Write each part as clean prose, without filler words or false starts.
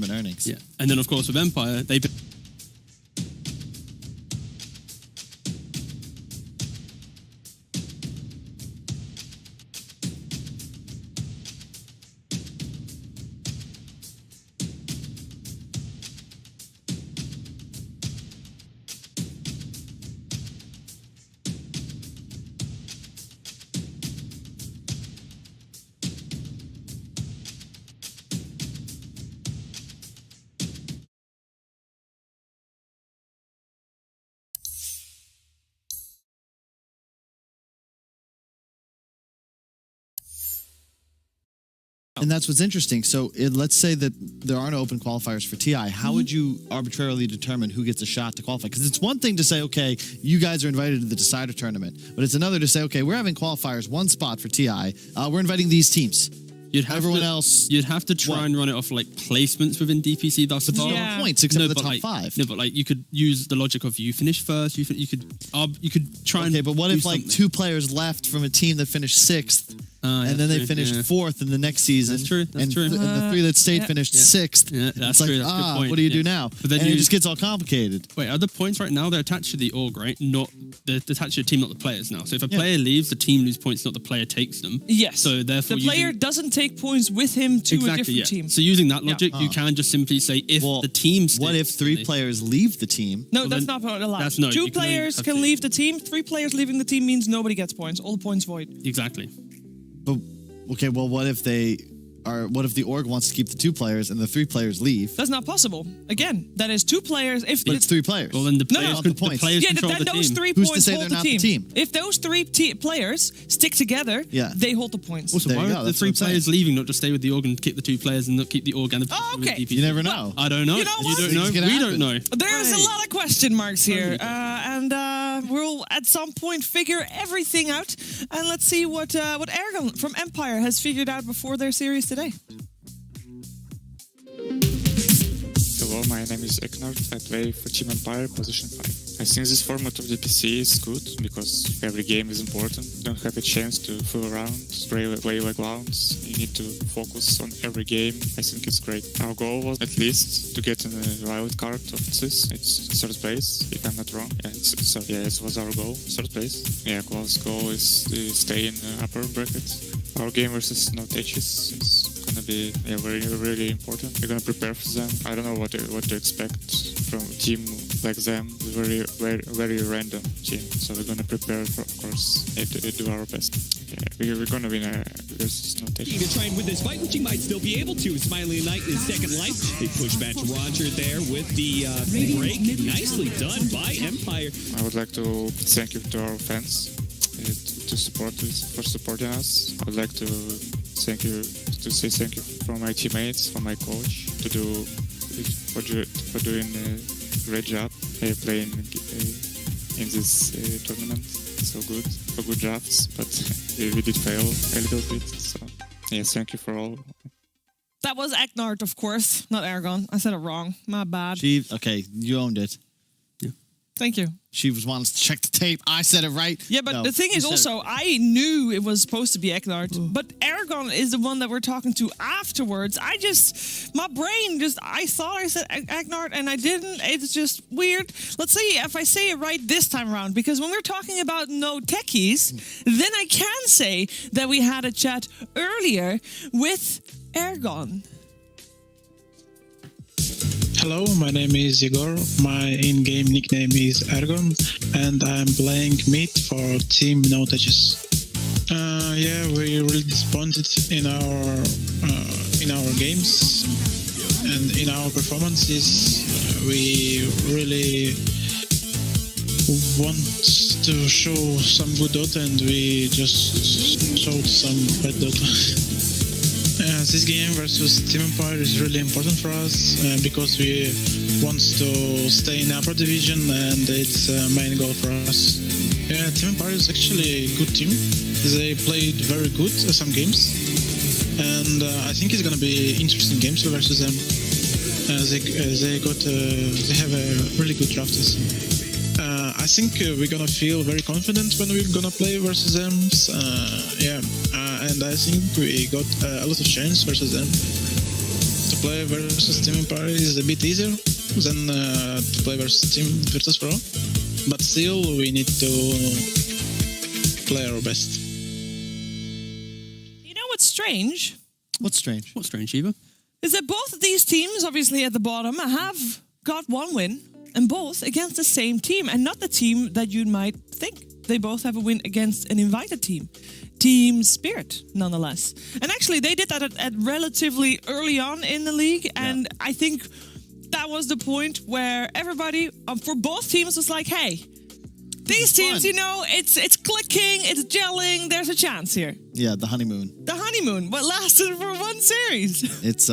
Earnings. Yeah, and then of course with Empire, they've been And that's what's interesting. So let's say that there are no open qualifiers for TI. How would you arbitrarily determine who gets a shot to qualify? Because it's one thing to say, okay, you guys are invited to the Decider tournament. But it's another to say, okay, we're having qualifiers, one spot for TI. We're inviting these teams. You'd have to try and run it off like placements within DPC thus far. Yeah. Points except for the top five. No, but like you could use the logic of you finish first. You could try and. Okay, but what if like two players left from a team that finished sixth? And then they finished fourth in the next season. That's true. That's true. And the three that stayed finished sixth. Yeah, that's it's true. like, That's a good point. what do you do now? But then and it just gets all complicated. Wait, are the points right now? They're attached to the org, right? Not they're attached to the team, not the players now. So if a player leaves, the team loses points, not the player takes them. Yes. So therefore, the player doesn't take points with him to a different team. So using that logic, you can just simply say if the team. What if three players leave the team? No, that's not allowed. That's no. Two players can leave the team. Three players leaving the team means nobody gets points. All the points void. Exactly. But okay, well, what if the org wants to keep the two players and the three players leave? That's not possible. Again, that is two players. But it's three players. Well, then the players, the points. The players control the those team. 3 Who's points to say hold they're the not team. the team? If those three players stick together, they hold the points. Also, why would the three players leaving not just stay with the org and keep the two players and not keep the org and the DPC? You never know. I don't know. You know what? don't know. We don't know. There's a lot of question marks here, and we'll at some point figure everything out. And let's see what ergon from Empire has figured out before their series today. Hello, my name is EcNart. I play for Team Empire, position 5. I think this format of DPC is good because every game is important. You don't have a chance to fool around, play like clowns. You need to focus on every game. I think it's great. Our goal was at least to get in a wild card of this. It's third place, if I'm not wrong. It was our goal, third place. Yeah, close goal is to stay in the upper bracket. Our game versus NoTechies is gonna be really important. We're gonna prepare for them. I don't know what to expect from a team like them. Very random team. So we're gonna prepare for, of course, to do our best. Yeah, we're gonna win versus NoTechies. To try and win this fight, which he might still be able to. Smiling Knight in his second life. They push back to RodjER there with the break. Nicely done by Empire. I would like to thank you to our fans for supporting us. I would like to say thank you for my teammates, for my coach, for doing a great job playing in this tournament. So good, for good drafts, but we did fail a little bit. So yeah, thank you for all. That was EcNart, of course, not ergon. I said it wrong. My bad. Okay, you owned it. Thank you. She was wanting to check the tape. I said it right. Yeah, but No, the thing you is said also, I knew it was supposed to be EcNart, but Ergon is the one that we're talking to afterwards. My brain I thought I said EcNart and I didn't. It's just weird. Let's see if I say it right this time around, because when we're talking about NoTechies, then I can say that we had a chat earlier with Ergon. Hello, my name is Igor. My in-game nickname is Ergon, and I'm playing mid for Team NoTechies. Yeah, we're really disappointed in our games and in our performances. We really want to show some good Dota, and we just showed some bad Dota. This game versus Team Empire is really important for us because we want to stay in upper division, and it's a main goal for us. Yeah, Team Empire is actually a good team. They played very good some games, and I think it's gonna be interesting games versus them. They have a really good draft this year. I think we're gonna feel very confident when we're gonna play versus them. And I think we got a lot of chance versus them. To play versus Team Empire is a bit easier than to play versus Team Virtus.pro, but still we need to play our best. You know what's strange? What's strange? What's strange, Eva? Is that both of these teams, obviously at the bottom, have got one win, and both against the same team, and not the team that you might think. They both have a win against an invited team. Team Spirit, nonetheless. And actually, they did that at relatively early on in the league, and I think that was the point where everybody, for both teams, was like, hey, these teams, fun. you know, it's clicking, it's gelling, there's a chance here. Yeah, the honeymoon. The honeymoon, what lasted for one series. It's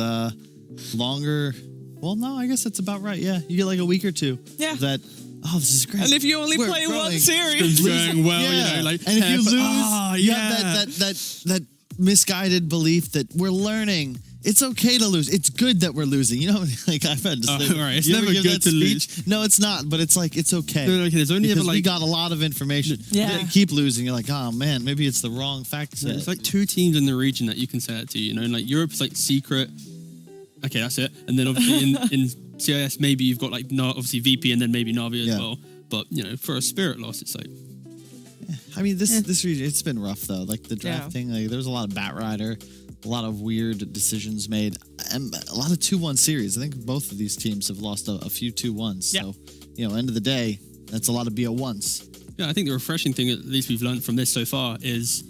longer. Well, no, I guess that's about right. Yeah, you get like a week or two. Yeah. Of that. Oh, this is great. And if you only We're play one growing. series. Going well, Yeah. you know, like, and if you lose, you yeah. have that misguided belief that we're learning. It's okay to lose. It's good that we're losing. You know, like I've had to say. all right. It's you ever never give good that to speech? No, it's not. But it's like it's okay. No, okay, there's only because ever we like got a lot of information. Yeah. You keep losing. You're like, oh man, maybe it's the wrong fact to say. it's like two teams in the region that you can say that to. You know, like Europe's like secret. Okay, that's it. And then obviously in CIS maybe you've got like obviously VP and then maybe Navi as well. But you know, for a Spirit loss, it's like. I mean, this region, it's been rough though. Like the drafting, like there was a lot of Bat Rider, a lot of weird decisions made, and a lot of 2-1 series. I think both of these teams have lost a few 2-1s. Yeah. So, you know, end of the day, that's a lot of BO1s. Yeah, I think the refreshing thing, at least we've learned from this so far, is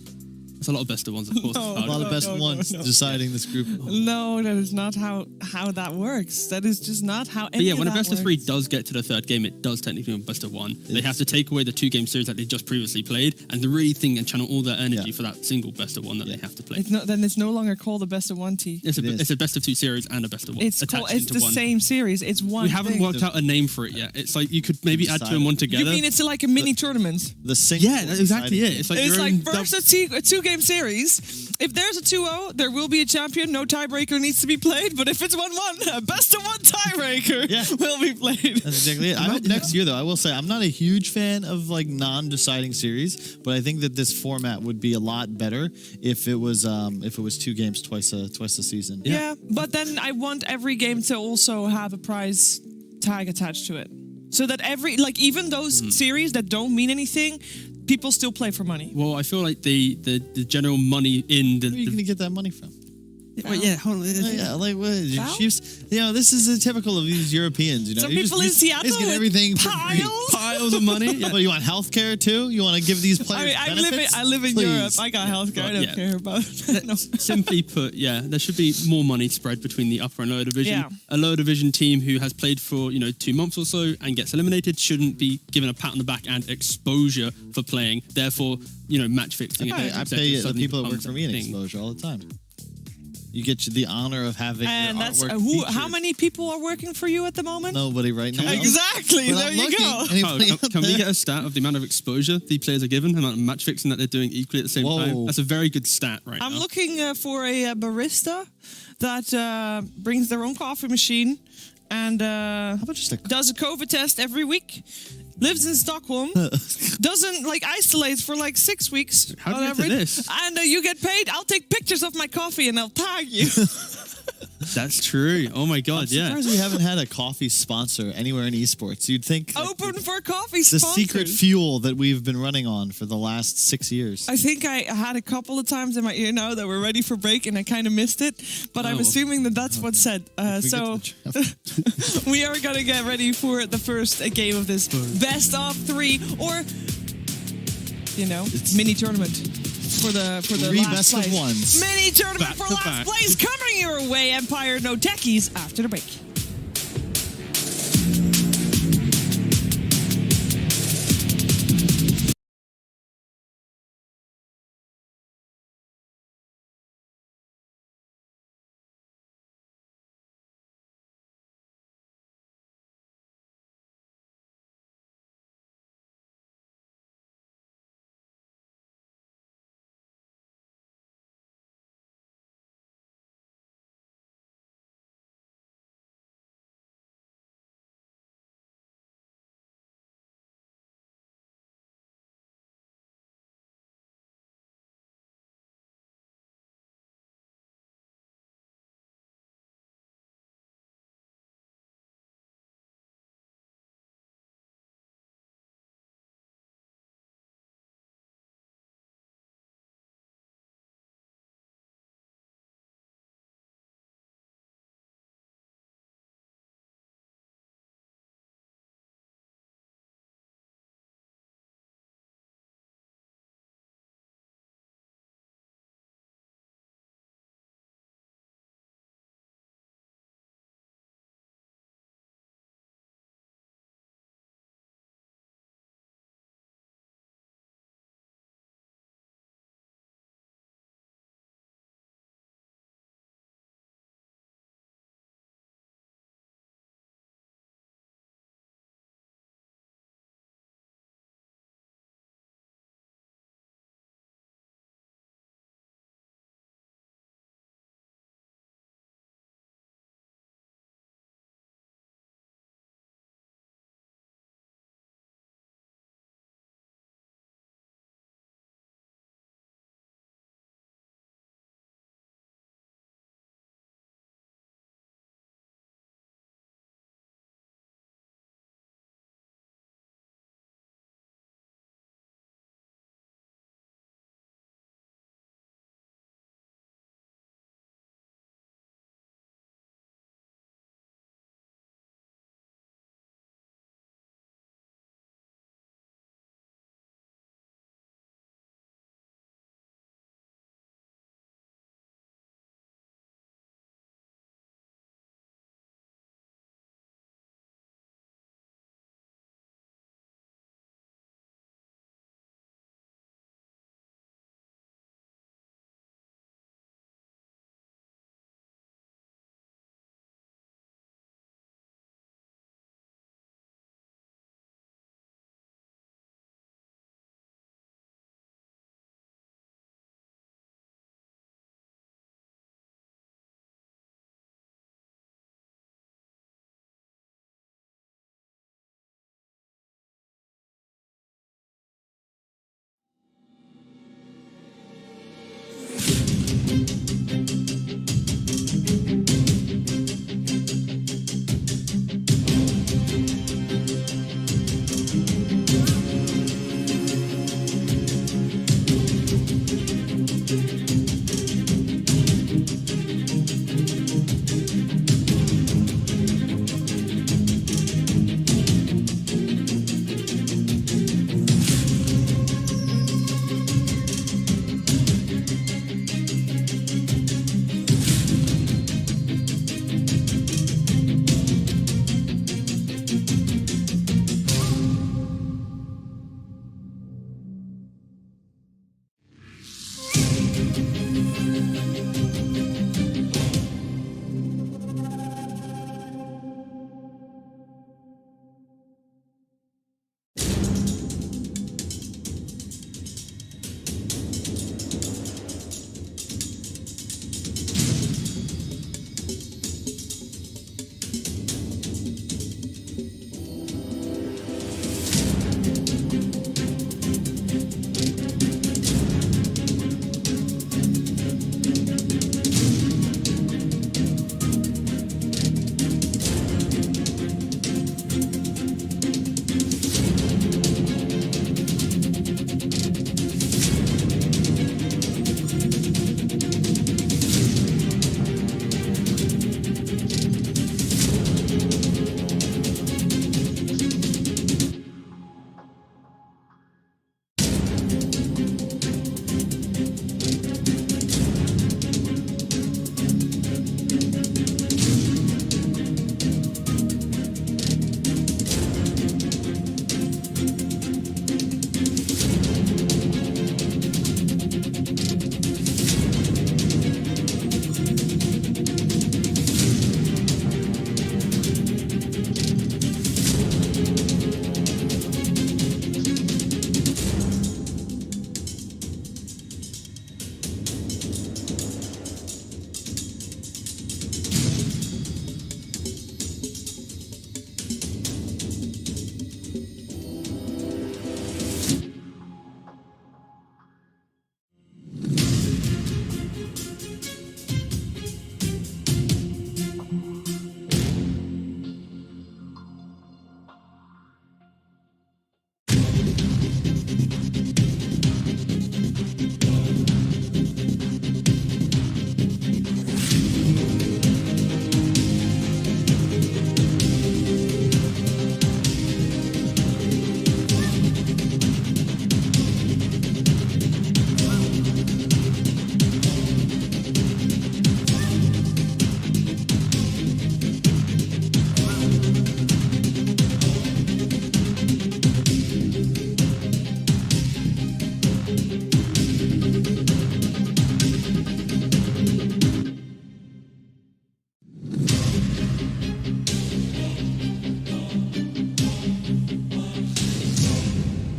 it's a lot of best of ones, of course. No. A lot of best ones deciding this group. No, that is not how that works. That is just not how any But yeah, of when a that best of three works. does get to the third game, it does technically be a best of one. They have to take away the 2-game series that they just previously played and to really think and channel all their energy for that single best of one that they have to play. Then it's no longer called a best of one T. It's a best of 2 series and a best of one. It's the same series. It's one. We haven't thing. worked out a name for it yet. It's like you could maybe add 2 and 1 together. You mean it's like a mini tournament? The single. Yeah, that's exactly it. It's like It's your like own first a 2-game series. If there's a 2-0, there will be a champion. No tiebreaker needs to be played. But if it's 1-1, a best of one tiebreaker will be played. That's exactly it. I hope next year, though, I will say I'm not a huge fan of like non-deciding series, but I think that this format would be a lot better if it was 2 games twice a season. Yeah, but then I want every game to also have a prize tag attached to it, so that even those series that don't mean anything, people still play for money. Well, I feel like the general money in Where are you going to get that money from? Wait, yeah, hold on. Yeah, like what? Val? Chiefs, you know, this is typical of these Europeans. You know, Some you people in Seattle just get with everything for free. Piles of money. Yeah. What, you want healthcare too? You want to give these players benefits? I live in Please. Europe. I got healthcare. I don't Yeah. care about it. No. Simply put, yeah, there should be more money spread between the upper and lower division. Yeah. A lower division team who has played for 2 months or so and gets eliminated shouldn't be given a pat on the back and exposure for playing. Therefore, match fixing. I pay the people that work for me an exposure all the time. You get the honor of having And your that's artwork how featured. many people are working for you at the moment? Nobody right now. Exactly. But There I'm you looking. go. Anybody out Can we there? get a stat of the amount of exposure the players are given, the amount of match fixing that they're doing equally at the same Whoa. time? That's a very good stat right I'm now. looking for a barista that brings their own coffee machine and How about just a does a COVID test every week lives in Stockholm, doesn't like isolates for like 6 weeks. How do you on get to average, this? And you get paid. I'll take pictures of my coffee and I'll tag you. That's true. Oh my god, yeah. Surprised we haven't had a coffee sponsor anywhere in esports. You'd think like, Open for coffee the sponsors. secret fuel that we've been running on for the last 6 years. I think I had a couple of times in my ear now that we're ready for break and I kind of missed it, but I'm Oh. assuming that that's what's said. We So get to the we are going to get ready for the first game of this best of 3 or, mini tournament for the Three last best of place. ones. Mini tournament Back for to last back. place coming your way, Empire NoTechies, after the break.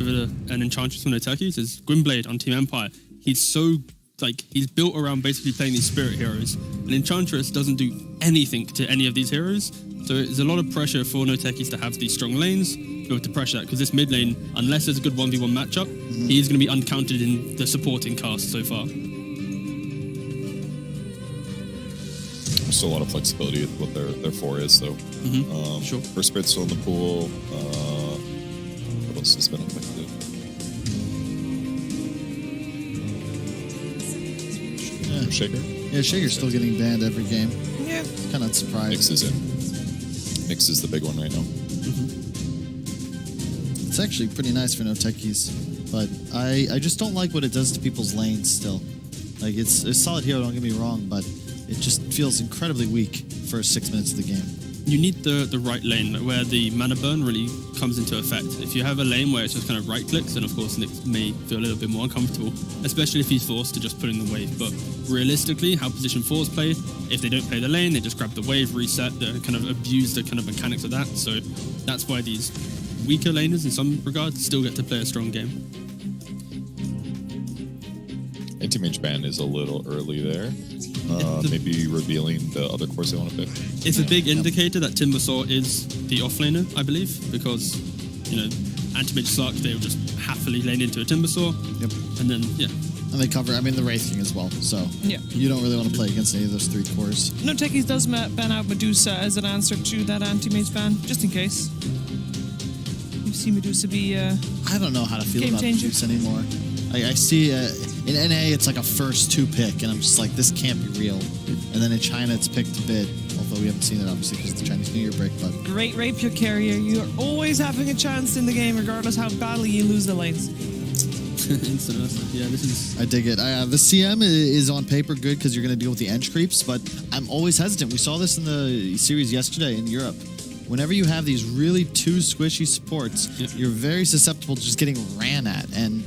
with an Enchantress from NoTechies is gwynbleidd on Team Empire. He's so, like, he's built around basically playing these spirit heroes. And Enchantress doesn't do anything to any of these heroes. So there's a lot of pressure for NoTechies to have these strong lanes, be able to pressure that, because this mid lane, unless there's a good 1v1 matchup, he is going to be uncounted in the supporting cast so far. There's still a lot of flexibility with what their 4 is, though. Sure. First Spirit's still in the pool. What else has been affected? Shaker? Yeah, Shaker's still getting banned every game. Yeah. Kind of surprised. Nyx is in. Nyx is the big one right now. It's actually pretty nice for NoTechies, but I just don't like what it does to people's lanes still. Like, it's a solid hero, don't get me wrong, but it just feels incredibly weak first 6 minutes of the game. You need the right lane where the mana burn really comes into effect. If you have a lane where it's just kind of right clicks, then of course Nyx may feel a little bit more uncomfortable, especially if he's forced to just put in the wave. But realistically, how position 4s play, if they don't play the lane, they just grab the wave, reset, they kind of abuse the kind of mechanics of that. So that's why these weaker laners in some regards still get to play a strong game. Anti-mage ban is a little early there. Maybe revealing the other course they want to pick. It's a big indicator that Timbersaw is the offlaner, I believe, because, you know, anti-mage suck, they'll just happily lane into a Timbersaw. Yep. And then, yeah. And they cover, I mean, the Wraith King as well, so Yeah. you don't really want to play against any of those 3 cores. NoTechies does ban out Medusa as an answer to that anti-mage ban, just in case. You see Medusa be I don't know how to feel Game about changer. Medusa anymore. I see in NA it's like a first 2 pick, and I'm just like, this can't be real. And then in China it's picked to bid, although we haven't seen it obviously because of the Chinese New Year break. But great rapier carrier. You're always having a chance in the game, regardless how badly you lose the lanes. Instant Ursa. Yeah, this is... I dig it. The CM is on paper good because you're going to deal with the Ench creeps, but I'm always hesitant. We saw this in the series yesterday in Europe. Whenever you have these really 2 squishy supports, you're very susceptible to just getting ran at. And,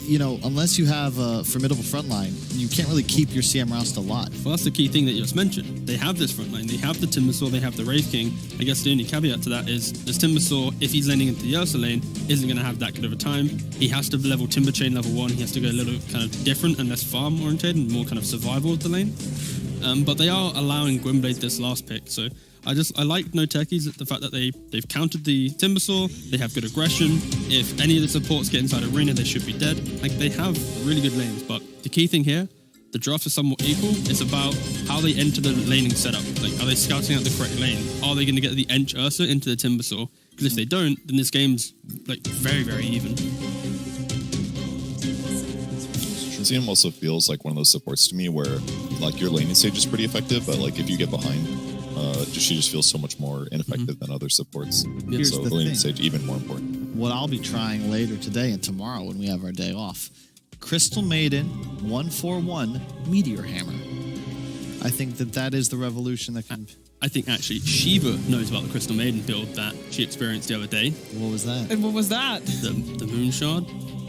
you know, unless you have a formidable front line, you can't really keep your CM roused alive. Well, that's the key thing that you just mentioned. They have this front line. They have the Timbersaw. They have the Wraith King. I guess the only caveat to that is this Timbersaw, if he's laning into the Ursa lane, isn't going to have that good of a time. He has to level Timber Chain level 1. He has to go a little kind of different and less farm oriented and more kind of survival of the lane. But they are allowing gwynbleidd this last pick. So I like NoTechies, the fact that they've countered the Timbersaw, they have good aggression. If any of the supports get inside arena, they should be dead. Like, they have really good lanes, but the key thing here, the drafts are somewhat equal. It's about how they enter the laning setup. Like, are they scouting out the correct lane? Are they going to get the Ench Ursa into the Timbersaw? Because if they don't, then this game's like very, very even. CM also feels like one of those supports to me where, like, your laning stage is pretty effective, but like if you get behind, she just feels so much more ineffective than other supports. Here's So the the laning thing. stage even more important. What I'll be trying later today and tomorrow when we have our day off, Crystal Maiden 141 Meteor Hammer. I think that is the revolution that can... I think actually Shiva knows about the Crystal Maiden build that she experienced the other day. What was that? And what was that? The Moon Shard.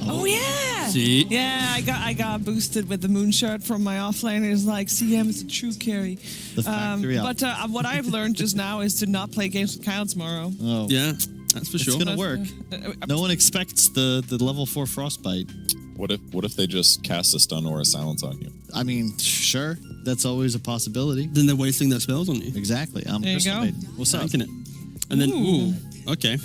Oh yeah! See? Yeah, I got boosted with the moon shard from my offlaners. Like, CM is a true carry. The factory But what I've learned just now is to not play games with Kyle tomorrow. Oh, Yeah, that's for it's sure. gonna work. No one expects the level 4 Frostbite. What if they just cast a stun or a silence on you? I mean, sure, that's always a possibility. Then they're wasting their spells on you. Exactly. I'm There you Crystal go. Maiden. What's up? Tanking it. And then, okay.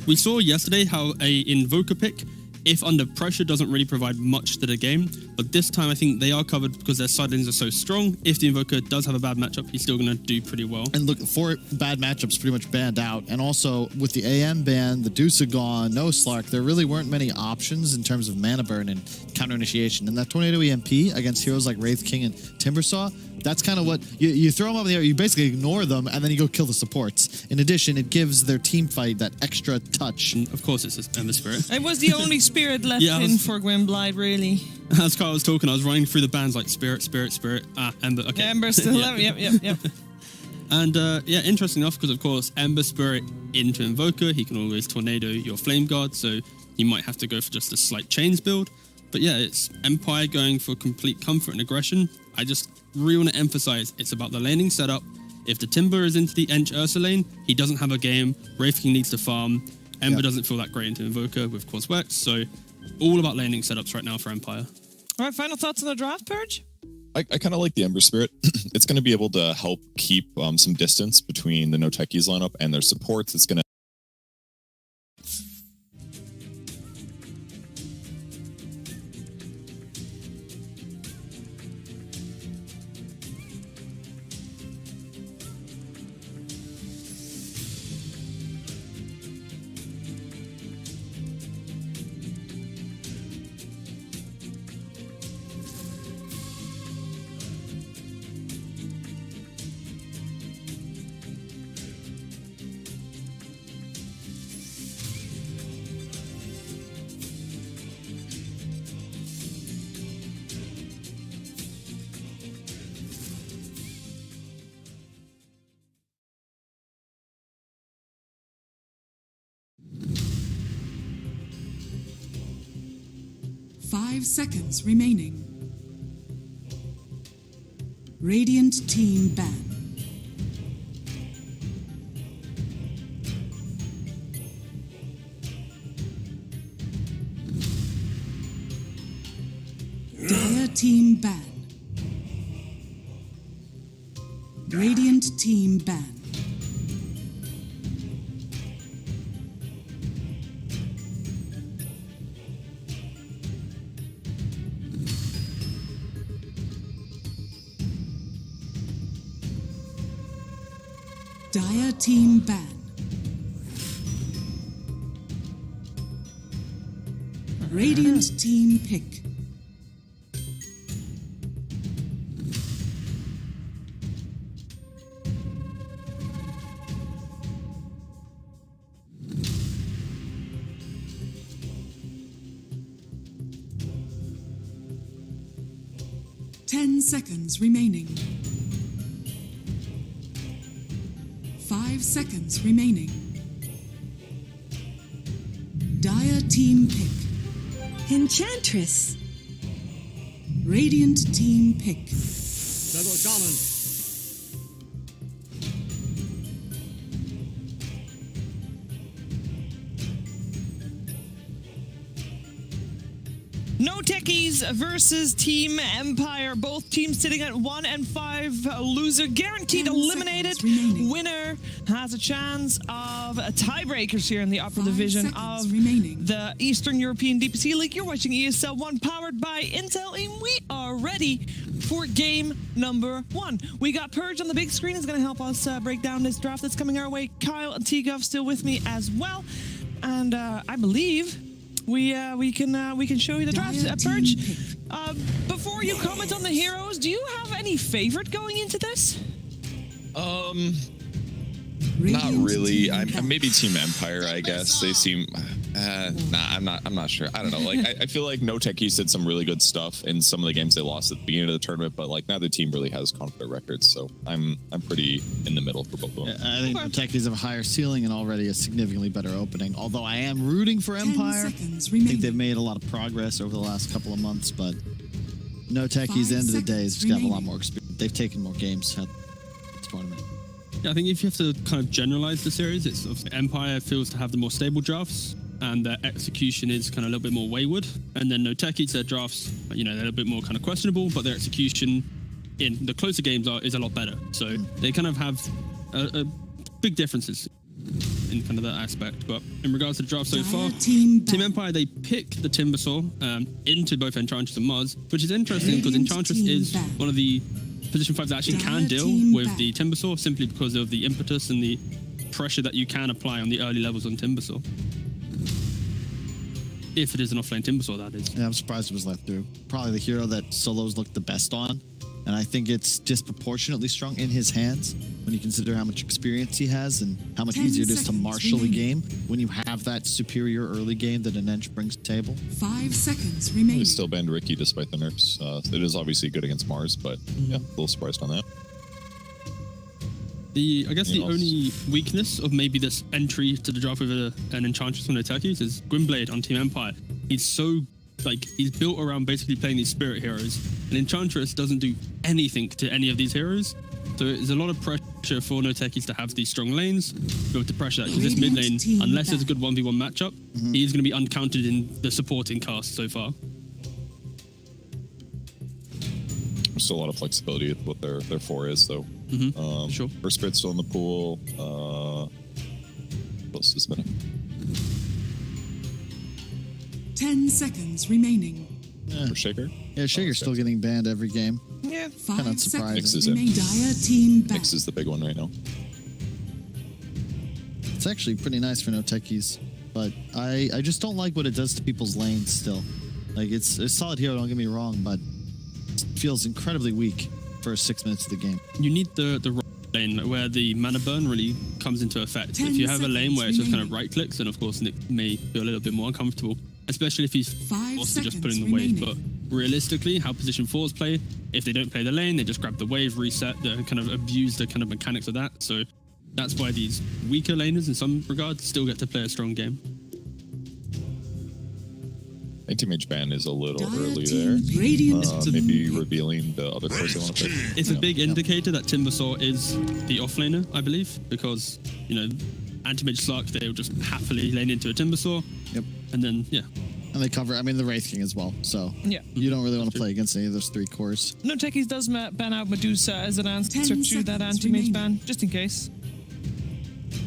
We saw yesterday how a Invoker pick, if under pressure, doesn't really provide much to the game. But this time, I think they are covered because their side lanes are so strong. If the Invoker does have a bad matchup, he's still going to do pretty well. And look, 4 bad matchups pretty much banned out. And also, with the AM ban, the Deuce gone, no Slark, there really weren't many options in terms of mana burn and counter initiation. And that Tornado EMP against heroes like Wraith King and Timbersaw, that's kind of what you throw them up in the air, you basically ignore them, and then you go kill the supports. In addition, it gives their team fight that extra touch. And of course, it's this Ember Spirit. It was the only spirit left Yeah, I in was- for gwynbleidd, really. As Carl was talking, I was running through the bands like Spirit, Spirit, Spirit. Ember. Okay. Ember still Yeah. left. Yep. And yeah, interesting enough, because of course, Ember Spirit into Invoker, he can always Tornado your Flame Guard, so you might have to go for just a slight chains build. But yeah, it's Empire going for complete comfort and aggression. I just really want to emphasize it's about the laning setup. If the Timber is into the Ench Ursa lane, he doesn't have a game. Wraith King needs to farm. Ember doesn't feel that great into Invoker with Quaswex, so all about laning setups right now for Empire. All right, final thoughts on the draft, Purge? I kind of like the Ember Spirit. It's going to be able to help keep some distance between the NoTechies lineup and their supports. It's going to Five seconds remaining. Radiant team ban. Dire team ban. Radiant team ban. Dire team ban. Radiant team pick. Seconds remaining. 5 seconds remaining. Dire team pick. Enchantress. Radiant team pick. Double Shaman. NoTechies versus Team Empire. Both teams sitting at 1 and 5. Loser guaranteed eliminated. Winner has a chance of tiebreakers here in the upper division of the Eastern European DPC League. You're watching ESL 1 powered by Intel, and we are ready for game number 1. We got Purge on the big screen. Is going to help us break down this draft that's coming our way. Kyle and T-Gov still with me as well. And I believe we can show you the draft. Purge, before you comment on the heroes, do you have any favorite going into this? Not really. I'm maybe Team Empire, I guess. They seem I'm not sure. I don't know. Like I feel like NoTechies did some really good stuff in some of the games they lost at the beginning of the tournament, but like neither team really has confident records, so I'm pretty in the middle for both of them. I think NoTechies have a higher ceiling and already a significantly better opening. Although I am rooting for Empire. I think they've made a lot of progress over the last couple of months, but NoTechies, at the end of the day, has got a lot more experience. They've taken more games at this tournament. Yeah, I think if you have to kind of generalize the series, it's sort of Empire feels to have the more stable drafts, and their execution is kind of a little bit more wayward. And then NoTechies, their drafts, you know, they're a little bit more kind of questionable, but their execution in the closer games is a lot better. So they kind of have big differences in kind of that aspect. But in regards to the draft so far, Team Empire, they pick the Timbersaw into both Enchantress and Mars, which is interesting because Enchantress is one of the Position 5 that actually can deal with the Timbersaw simply because of the impetus and the pressure that you can apply on the early levels on Timbersaw. If it is an offlane Timbersaw, that is. Yeah, I'm surprised it was let through. Probably the hero that solos looked the best on. And I think it's disproportionately strong in his hands when you consider how much experience he has and how much easier it is to marshal a game when you have that superior early game that an Ench brings to the table. 5 seconds remaining. They still banned Ricky despite the nerfs. It is obviously good against Mars, but yeah, a little surprised on that. I guess the only weakness of maybe this entry to the draft with an Enchantress from NoTechies is gwynbleidd on Team Empire. He's so, he's built around basically playing these spirit heroes, and Enchantress doesn't do anything to any of these heroes. So there's a lot of pressure for NoTechies to have these strong lanes, be able to pressure that, because this mid lane, unless there's a good 1v1 matchup, he's going to be uncounted in the supporting cast so far. There's still a lot of flexibility with what their 4 is, though. Sure. First Spirit's still in the pool. What else is spinning? 10 seconds remaining. For Shaker? Yeah, Shaker's still getting banned every game. Yeah. 5 not surprising. Mix seconds is in. remain. Dire team back. Mix is the big one right now. It's actually pretty nice for NoTechies, but I just don't like what it does to people's lanes still. Like, it's a solid hero, don't get me wrong, but it feels incredibly weak for 6 minutes of the game. You need the right lane where the mana burn really comes into effect. 10 If you have a lane where it's just kind of remaining. right clicks, then of course Nick may feel a little bit more uncomfortable, especially if he's 5 forced to just put seconds in the wave. remaining. But realistically, how position 4s play, if they don't play the lane, they just grab the wave, reset, they kind of abuse the kind of mechanics of that. So that's why these weaker laners in some regards still get to play a strong game. Anti-mage ban is a little Dire early there. team Radiant Maybe team. revealing the other course they want to pick. It's a big indicator that Timbersaw is the offlaner, I believe, because, you know, anti-mage Slark, they'll just happily lane into a Timbersaw. Yep. And then, yeah. And they cover, I mean, the Wraith King as well, so Yeah. you don't really want to play against any of those 3 cores. NoTechies does ban out Medusa as an answer 10 to that seconds anti-mage remaining. ban, just in case.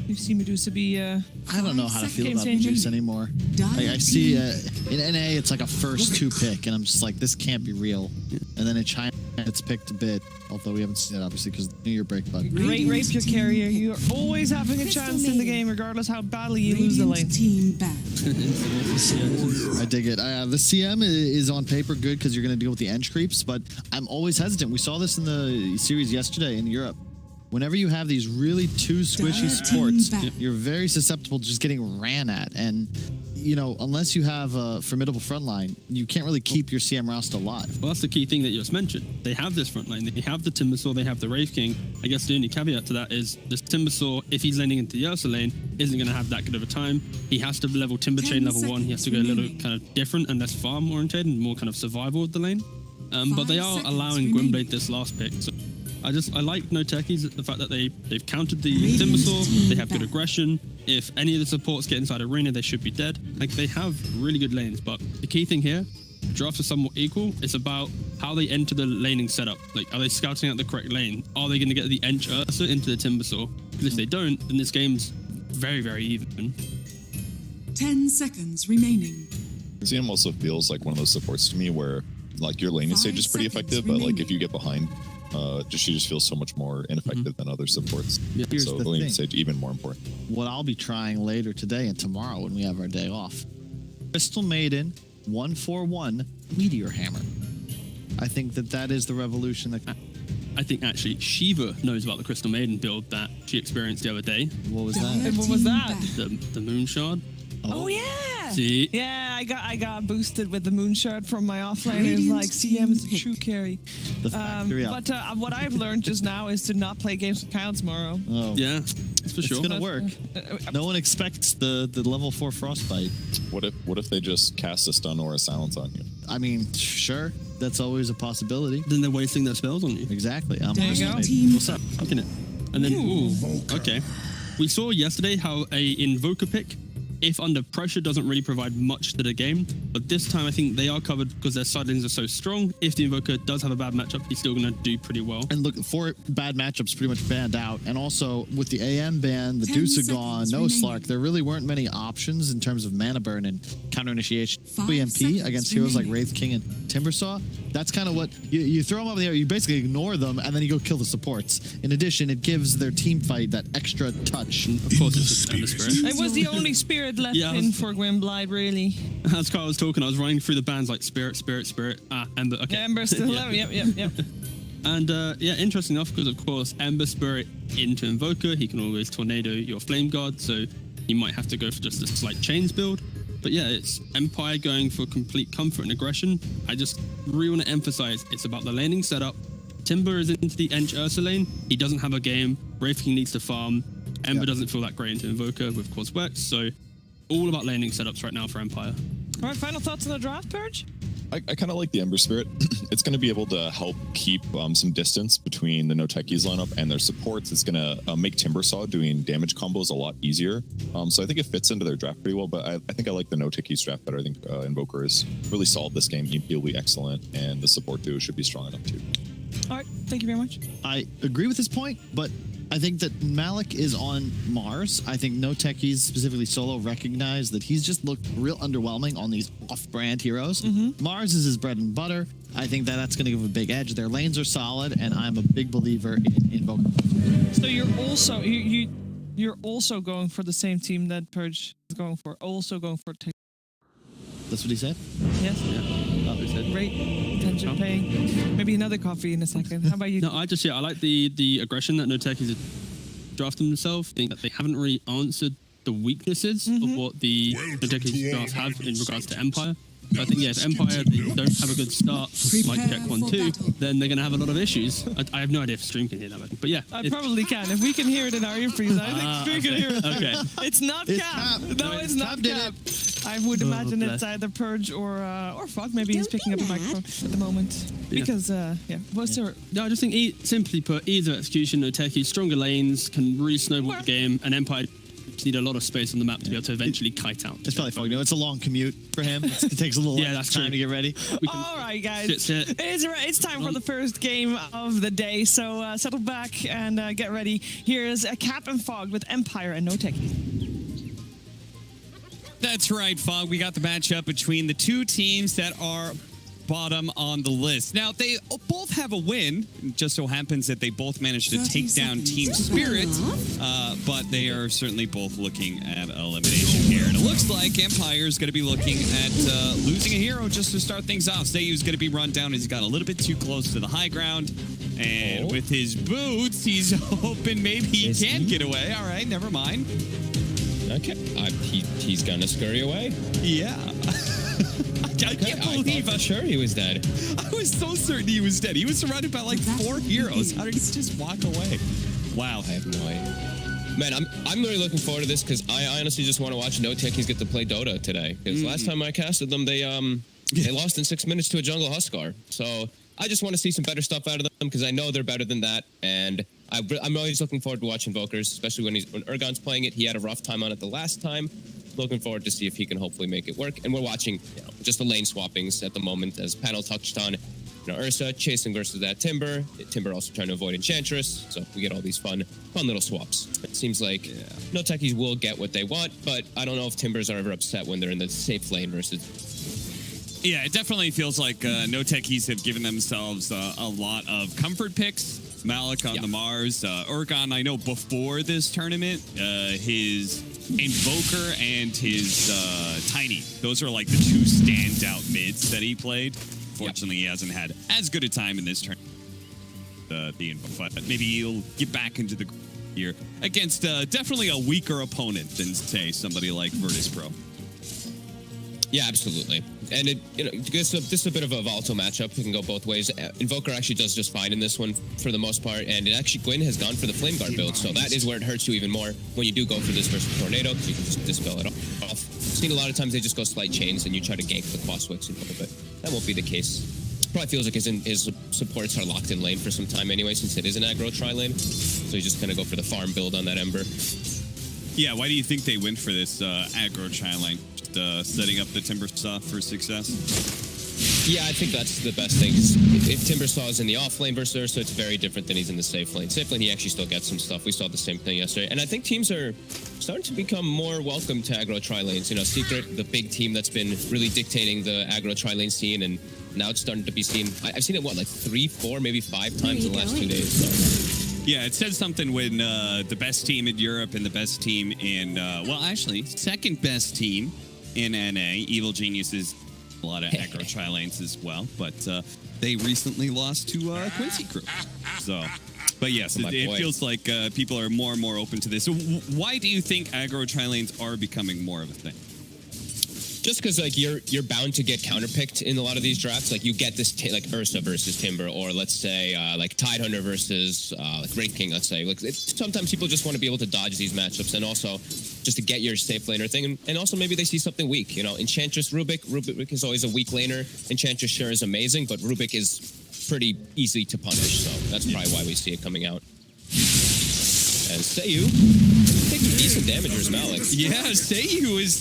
You see Medusa be I don't know how to feel about Game Medusa changing. anymore. Dire I see team. in NA it's like a first 2 pick, and I'm just like, this can't be real. And then in China it's picked a bit, although we haven't seen it obviously because of the New Year break. But great Radiant rapier team carrier. pick. You're always having a chance in the game, regardless how badly you lose the lane. Radiant team back. I dig it. The CM is on paper good because you're going to deal with the edge creeps, but I'm always hesitant. We saw this in the series yesterday in Europe. Whenever you have these really 2 squishy Dire supports, team back. you're very susceptible to just getting ran at. And, you know, unless you have a formidable front line, you can't really keep your CM roster alive. Well, that's the key thing that you just mentioned. They have this front line. They have the Timbersaw, they have the Wraith King. I guess the only caveat to that is this Timbersaw, if he's laning into the Ursa lane, isn't going to have that good of a time. He has to level Timber 10 Chain level 1. He has to go a little remaining. kind of different and less farm oriented and more kind of survival of the lane. But they 5 are seconds allowing remaining. gwynbleidd this last pick. So I like NoTechies, the fact that they've countered the Radiant Timbersaw, team they have good back. aggression. If any of the supports get inside arena, they should be dead. Like, they have really good lanes, but the key thing here, drafts are somewhat equal. It's about how they enter the laning setup. Like, are they scouting out the correct lane? Are they going to get the Ench Ursa into the Timbersaw? Because if they don't, then this game's very, very even. 10 seconds remaining. ZM also feels like one of those supports to me where, like, your laning 5 stage is pretty seconds effective, but, like, remaining. if you get behind, she just feels so much more ineffective than other supports. Yeah. Here's So the the laning thing. stage even more important. What I'll be trying later today and tomorrow when we have our day off. Crystal Maiden 141 Meteor Hammer. I think that is the revolution that... I think actually Shiva knows about the Crystal Maiden build that she experienced the other day. What was Dire that? What was team that? back. The Moon Shard. Oh yeah. See? Yeah, I got boosted with the moon shard from my offlane. It was Radiant like CM is a team true carry. The factory out. But what I've learned just now is to not play games with Kyle tomorrow. Oh, Yeah, that's for it's sure. gonna work. No one expects the level 4 Frostbite. What if they just cast a stun or a silence on you? I mean, sure, that's always a possibility. Then they're wasting their spells on you. Exactly. I'm There you Dire go. fascinated. team What's up? Fucking it. And then, okay. We saw yesterday how a Invoker pick, if under pressure, doesn't really provide much to the game. But this time, I think they are covered because their side lanes are so strong. If the Invoker does have a bad matchup, he's still going to do pretty well. And look, 4 bad matchups pretty much banned out. And also, with the AM ban, the 10 Deuce seconds no remaining. Slark, there really weren't many options in terms of mana burn and counter initiation. 5 EMP seconds against heroes like remaining. Wraith King and Timbersaw, that's kind of what you throw them up in the air, you basically ignore them, and then you go kill the supports. In addition, it gives their team fight that extra touch. Of course, it's just Ember Spirit. It was the only spirit left Yeah, I in was- for gwynbleidd, really. As Carl was talking, I was running through the bands like Spirit, Spirit, Spirit. Ember. Okay. Ember still Yeah. there. Yep. And yeah, interesting enough, because of course, Ember Spirit into Invoker, he can always tornado your Flame Guard, so he might have to go for just a slight chains build. But yeah, it's Empire going for complete comfort and aggression. I just really want to emphasize it's about the laning setup. Timber is into the Ench Ursa lane. He doesn't have a game. Wraith King needs to farm. Ember doesn't feel that great into Invoker with of course Wex. So all about laning setups right now for Empire. All right, final thoughts on the draft, Purge? I kind of like the Ember Spirit. It's going to be able to help keep some distance between the NoTechies lineup and their supports. It's going to make Timbersaw doing damage combos a lot easier. So I think it fits into their draft pretty well, but I think I like the NoTechies draft better. I think Invoker is really solid this game. He'll be excellent, and the support duo should be strong enough too. All right, thank you very much. I agree with this point, but I think that Malik is on Mars. I think NoTechies, specifically Solo, recognize that he's just looked real underwhelming on these off-brand heroes. Mars is his bread and butter. I think that that's going to give him a big edge. Their lanes are solid, and I'm a big believer in Invoker. So you're also you're also going for the same team that Purge is going for. Also going for tech. That's what he said? Yes. Great attention paying. Maybe another coffee in a second. How about you? No, I like the aggression that NoTechies have drafted themselves. I think that they haven't really answered the weaknesses of what the NoTechies draft have in regards to Empire. So I think, yeah, if Empire they don't have a good start like Tech 1-2, then they're going to have a lot of issues. I have no idea if stream can hear that, but yeah. I probably can. If we can hear it in our earphones, I think stream can hear it. Okay. It's not Cap. No, it's not Cap. I would imagine it's either Purge or Fog. Maybe he's picking up a microphone at the moment. Because, what's there? No, I just think, simply put, ease of execution, NoTechies, stronger lanes, can really snowball the game, and Empire just need a lot of space on the map to be able to eventually kite out. It's probably Fog. It's a long commute for him. It takes a little time to get ready. All right, guys. It's time for the first game of the day. So settle back and get ready. Here's a Cap and Fog with Empire and NoTechies. That's right, Fog. We got the matchup between the two teams that are bottom on the list. Now, they both have a win. It just so happens that they both managed to take down Team Spirit, but they are certainly both looking at elimination here. And it looks like Empire is going to be looking at losing a hero just to start things off. Sayuw is going to be run down as he's got a little bit too close to the high ground. And with his boots, he's hoping maybe he can get away. All right, never mind. Okay, he's gonna scurry away. Yeah. I can't believe I'm sure he was dead. I was so certain he was dead. He was surrounded by like 4 heroes. How did he just walk away? Wow. I have no idea. Man, I'm really looking forward to this because I honestly just want to watch NoTechies get to play Dota today. Because last time I casted them, they lost in 6 minutes to a jungle Huskar. So I just want to see some better stuff out of them because I know they're better than that. And I'm always looking forward to watching Invokers, especially when Ergon's playing it. He had a rough time on it the last time. Looking forward to see if he can hopefully make it work. And we're watching just the lane swappings at the moment, as Panel touched on. Ursa chasing versus that Timber. Timber also trying to avoid Enchantress. So we get all these fun little swaps. It seems like NoTechies will get what they want, but I don't know if Timbers are ever upset when they're in the safe lane versus... Yeah, it definitely feels like NoTechies have given themselves a lot of comfort picks. Malik on the Mars. Ergon, I know before this tournament, his Invoker and his Tiny. Those are like the two standout mids that he played. Fortunately, he hasn't had as good a time in this tournament. But maybe he'll get back into the year against definitely a weaker opponent than, say, somebody like Virtus Pro. Yeah, absolutely. And this is a bit of a volatile matchup. It can go both ways. Invoker actually does just fine in this one for the most part, and Gwyn has gone for the Flame Guard build, so that is where it hurts you even more when you do go for this versus Tornado, because you can just dispel it off. I've seen a lot of times they just go slight chains, and you try to gank the Quas Wicks in front of it. That won't be the case. Probably feels like his supports are locked in lane for some time anyway, since it is an aggro tri-lane, so he's just going to go for the farm build on that Ember. Yeah, why do you think they went for this aggro tri-lane? Setting up the Timbersaw for success? Yeah, I think that's the best thing. If Timbersaw is in the off lane versus Ursa, it's very different than he's in the safe lane. Safe lane, he actually still gets some stuff. We saw the same thing yesterday. And I think teams are starting to become more welcome to aggro tri-lanes. Secret, the big team that's been really dictating the aggro tri-lane scene, and now it's starting to be seen. I've seen it, like 3, 4, maybe 5 times in the last 2 days. So. Yeah, it says something when the best team in Europe and the best team in, second best team in NA, Evil Geniuses, a lot of aggro tri-lanes as well, but they recently lost to Quincy Crew. So, but yes, it feels like people are more and more open to this. So why do you think aggro tri-lanes are becoming more of a thing? Just because you're bound to get counterpicked in a lot of these drafts. Like you get this like Ursa versus Timber, or let's say like Tidehunter versus like Wraith King. Let's say sometimes people just want to be able to dodge these matchups, and also just to get your safe laner thing. And also maybe they see something weak. You know, Enchantress, Rubik is always a weak laner. Enchantress sure is amazing, but Rubik is pretty easy to punish. So that's probably why we see it coming out. And sayuw taking decent damage versus Malik. Yeah, sayuw is,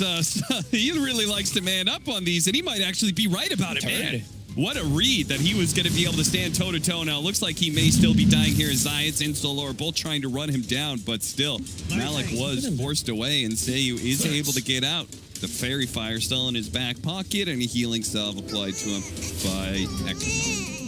he really likes to man up on these, and he might actually be right about it, man. What a read that he was going to be able to stand toe-to-toe. Now, it looks like he may still be dying here as Zayac and Solo are both trying to run him down, but still, Malik was forced away, and sayuw is able to get out. The Fairy Fire still in his back pocket, and a healing salve applied to him by EcNart.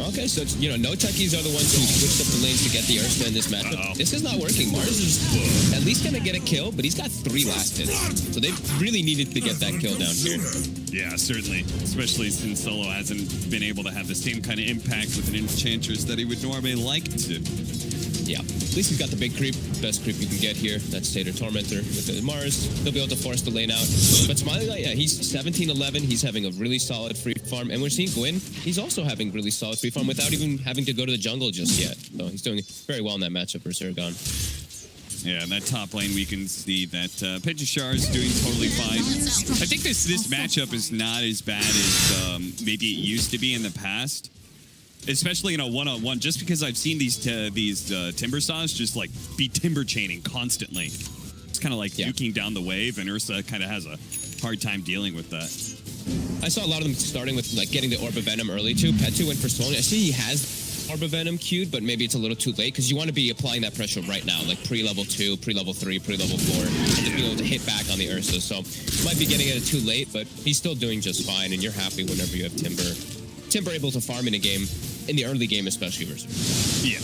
Okay, so, you know, NoTechies are the ones who switched up the lanes to get the Ursa in this matchup. This is not working. Mars is at least going to get a kill, but he's got 3 last hits. So they really needed to get that kill down here. Yeah, certainly. Especially since Solo hasn't been able to have the same kind of impact with an Enchantress that he would normally like to. Yeah, at least he's got the big creep, best creep you can get here. That's Satyr Tormentor with the Mars. He'll be able to force the lane out. But Smiley Knight, yeah, he's 17-11. He's having a really solid free farm. And we're seeing Gwyn, he's also having really solid free farm without even having to go to the jungle just yet. So he's doing very well in that matchup versus ergon. Yeah, in that top lane, we can see that Petushara is doing totally fine. I think this matchup is not as bad as maybe it used to be in the past. Especially in a one-on-one, just because I've seen these timber saws just like be timber chaining constantly. It's kind of like duking down the wave, and Ursa kind of has a hard time dealing with that. I saw a lot of them starting with like getting the Orb of Venom early too. Petu went for Soul. I see he has Orb of Venom queued, but maybe it's a little too late because you want to be applying that pressure right now, like pre-level 2, pre-level 3, pre-level 4, and just be able to hit back on the Ursa. So you might be getting it too late, but he's still doing just fine, and you're happy whenever you have Timber able to farm in a game, in the early game especially versus. Yeah.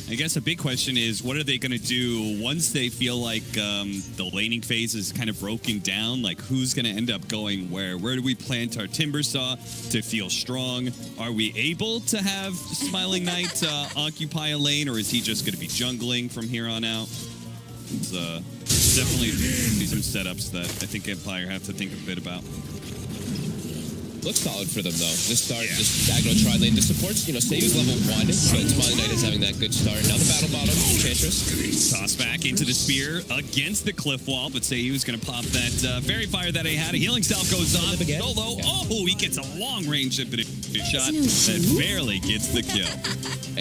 I guess a big question is, what are they going to do once they feel like the laning phase is kind of broken down? Like, who's going to end up going where? Where do we plant our timber saw to feel strong? Are we able to have Smiling Knight occupy a lane, or is he just going to be jungling from here on out? It's definitely some setups that I think Empire have to think a bit about. Looks solid for them, though. This aggro tri lane. The supports, you know, sayuw's level 1, but Smiling Knight is having that good start. Now the battle bottom, Enchantress. Toss back into the spear against the cliff wall, but sayuw is going to pop that Fairy Fire that he had. A healing salve goes on. Solo, he gets a long-range shot that barely gets the kill.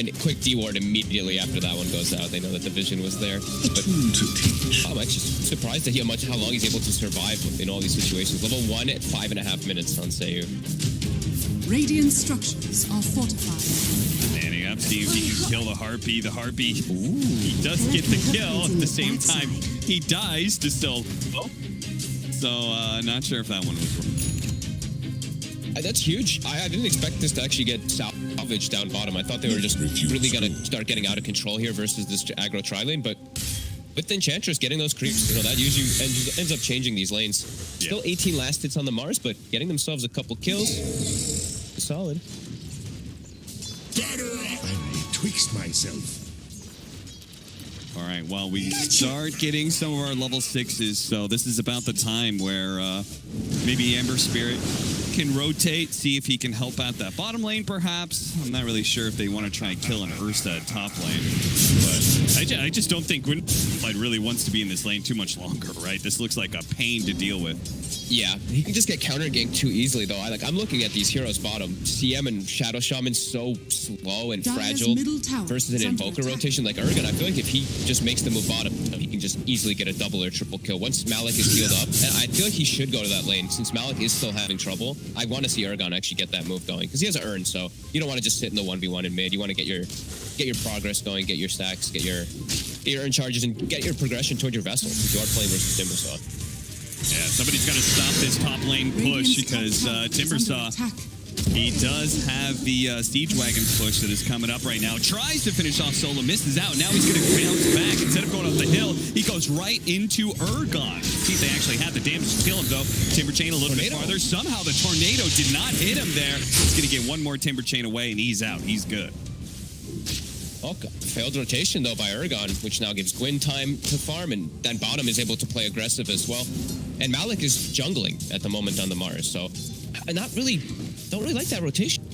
And quick D-ward immediately after that one goes out. They know that the vision was there. But I'm actually surprised to hear how long he's able to survive in all these situations. Level 1 at 5.5 minutes on sayuw. Radiant structures are fortified. Manning up, see if he can kill the Harpy. The Harpy, he does get the kill. At the same time, he dies to still... So, not sure if that one was wrong. That's huge. I didn't expect this to actually get salvaged down bottom. I thought they were just really going to start getting out of control here versus this aggro tri-lane, but with the Enchantress getting those creeps, you know, that usually ends up changing these lanes. Still 18 last hits on the Mars, but getting themselves a couple kills is solid. I betwixt myself. All right, well, we start getting some of our level 6s, so this is about the time where maybe Amber Spirit can rotate, see if he can help out that bottom lane, perhaps. I'm not really sure if they want to try and kill an Ursa at top lane, but I just don't think gwynbleidd really wants to be in this lane too much longer, right? This looks like a pain to deal with. Yeah, he can just get counter-ganked too easily, though. I'm looking at these heroes bottom. CM and Shadow Shaman so slow and fragile versus an Invoker rotation like ergon. I feel like if he just makes the move bottom, he can just easily get a double or triple kill. Once Malik is healed up, and I feel like he should go to that lane. Since Malik is still having trouble, I want to see ergon actually get that move going, because he has an urn, so you don't want to just sit in the 1v1 in mid. You want to get your progress going, get your stacks, get your urn charges, and get your progression toward your vessel, since you are playing versus Timbersaw. Yeah, somebody's got to stop this top lane push, because Timbersaw, he does have the Siege Wagon push that is coming up right now. Tries to finish off Solo, misses out. Now he's going to bounce back. Instead of going up the hill, he goes right into ergon. See if they actually had the damage to kill him, though. Timber Chain a little bit farther. Somehow the Tornado did not hit him there. He's going to get one more Timber Chain away, and he's out. He's good. Okay. Failed rotation, though, by ergon, which now gives Gwyn time to farm, and then bottom is able to play aggressive as well. And Malik is jungling at the moment on the Mars, so I don't really like that rotation.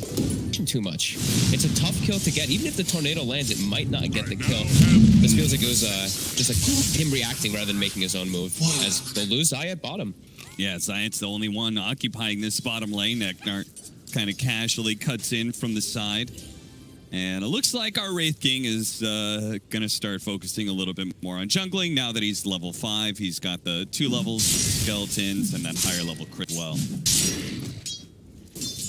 pushing too much. It's a tough kill to get. Even if the tornado lands, it might not get the kill. This feels like it was just like him reacting rather than making his own move. As they'll lose Zayac bottom. Yeah, Zayac's the only one occupying this bottom lane. EcNart kind of casually cuts in from the side. And it looks like our Wraith King is going to start focusing a little bit more on jungling. Now that he's level 5, he's got the 2 levels, skeletons, and that higher level crit well.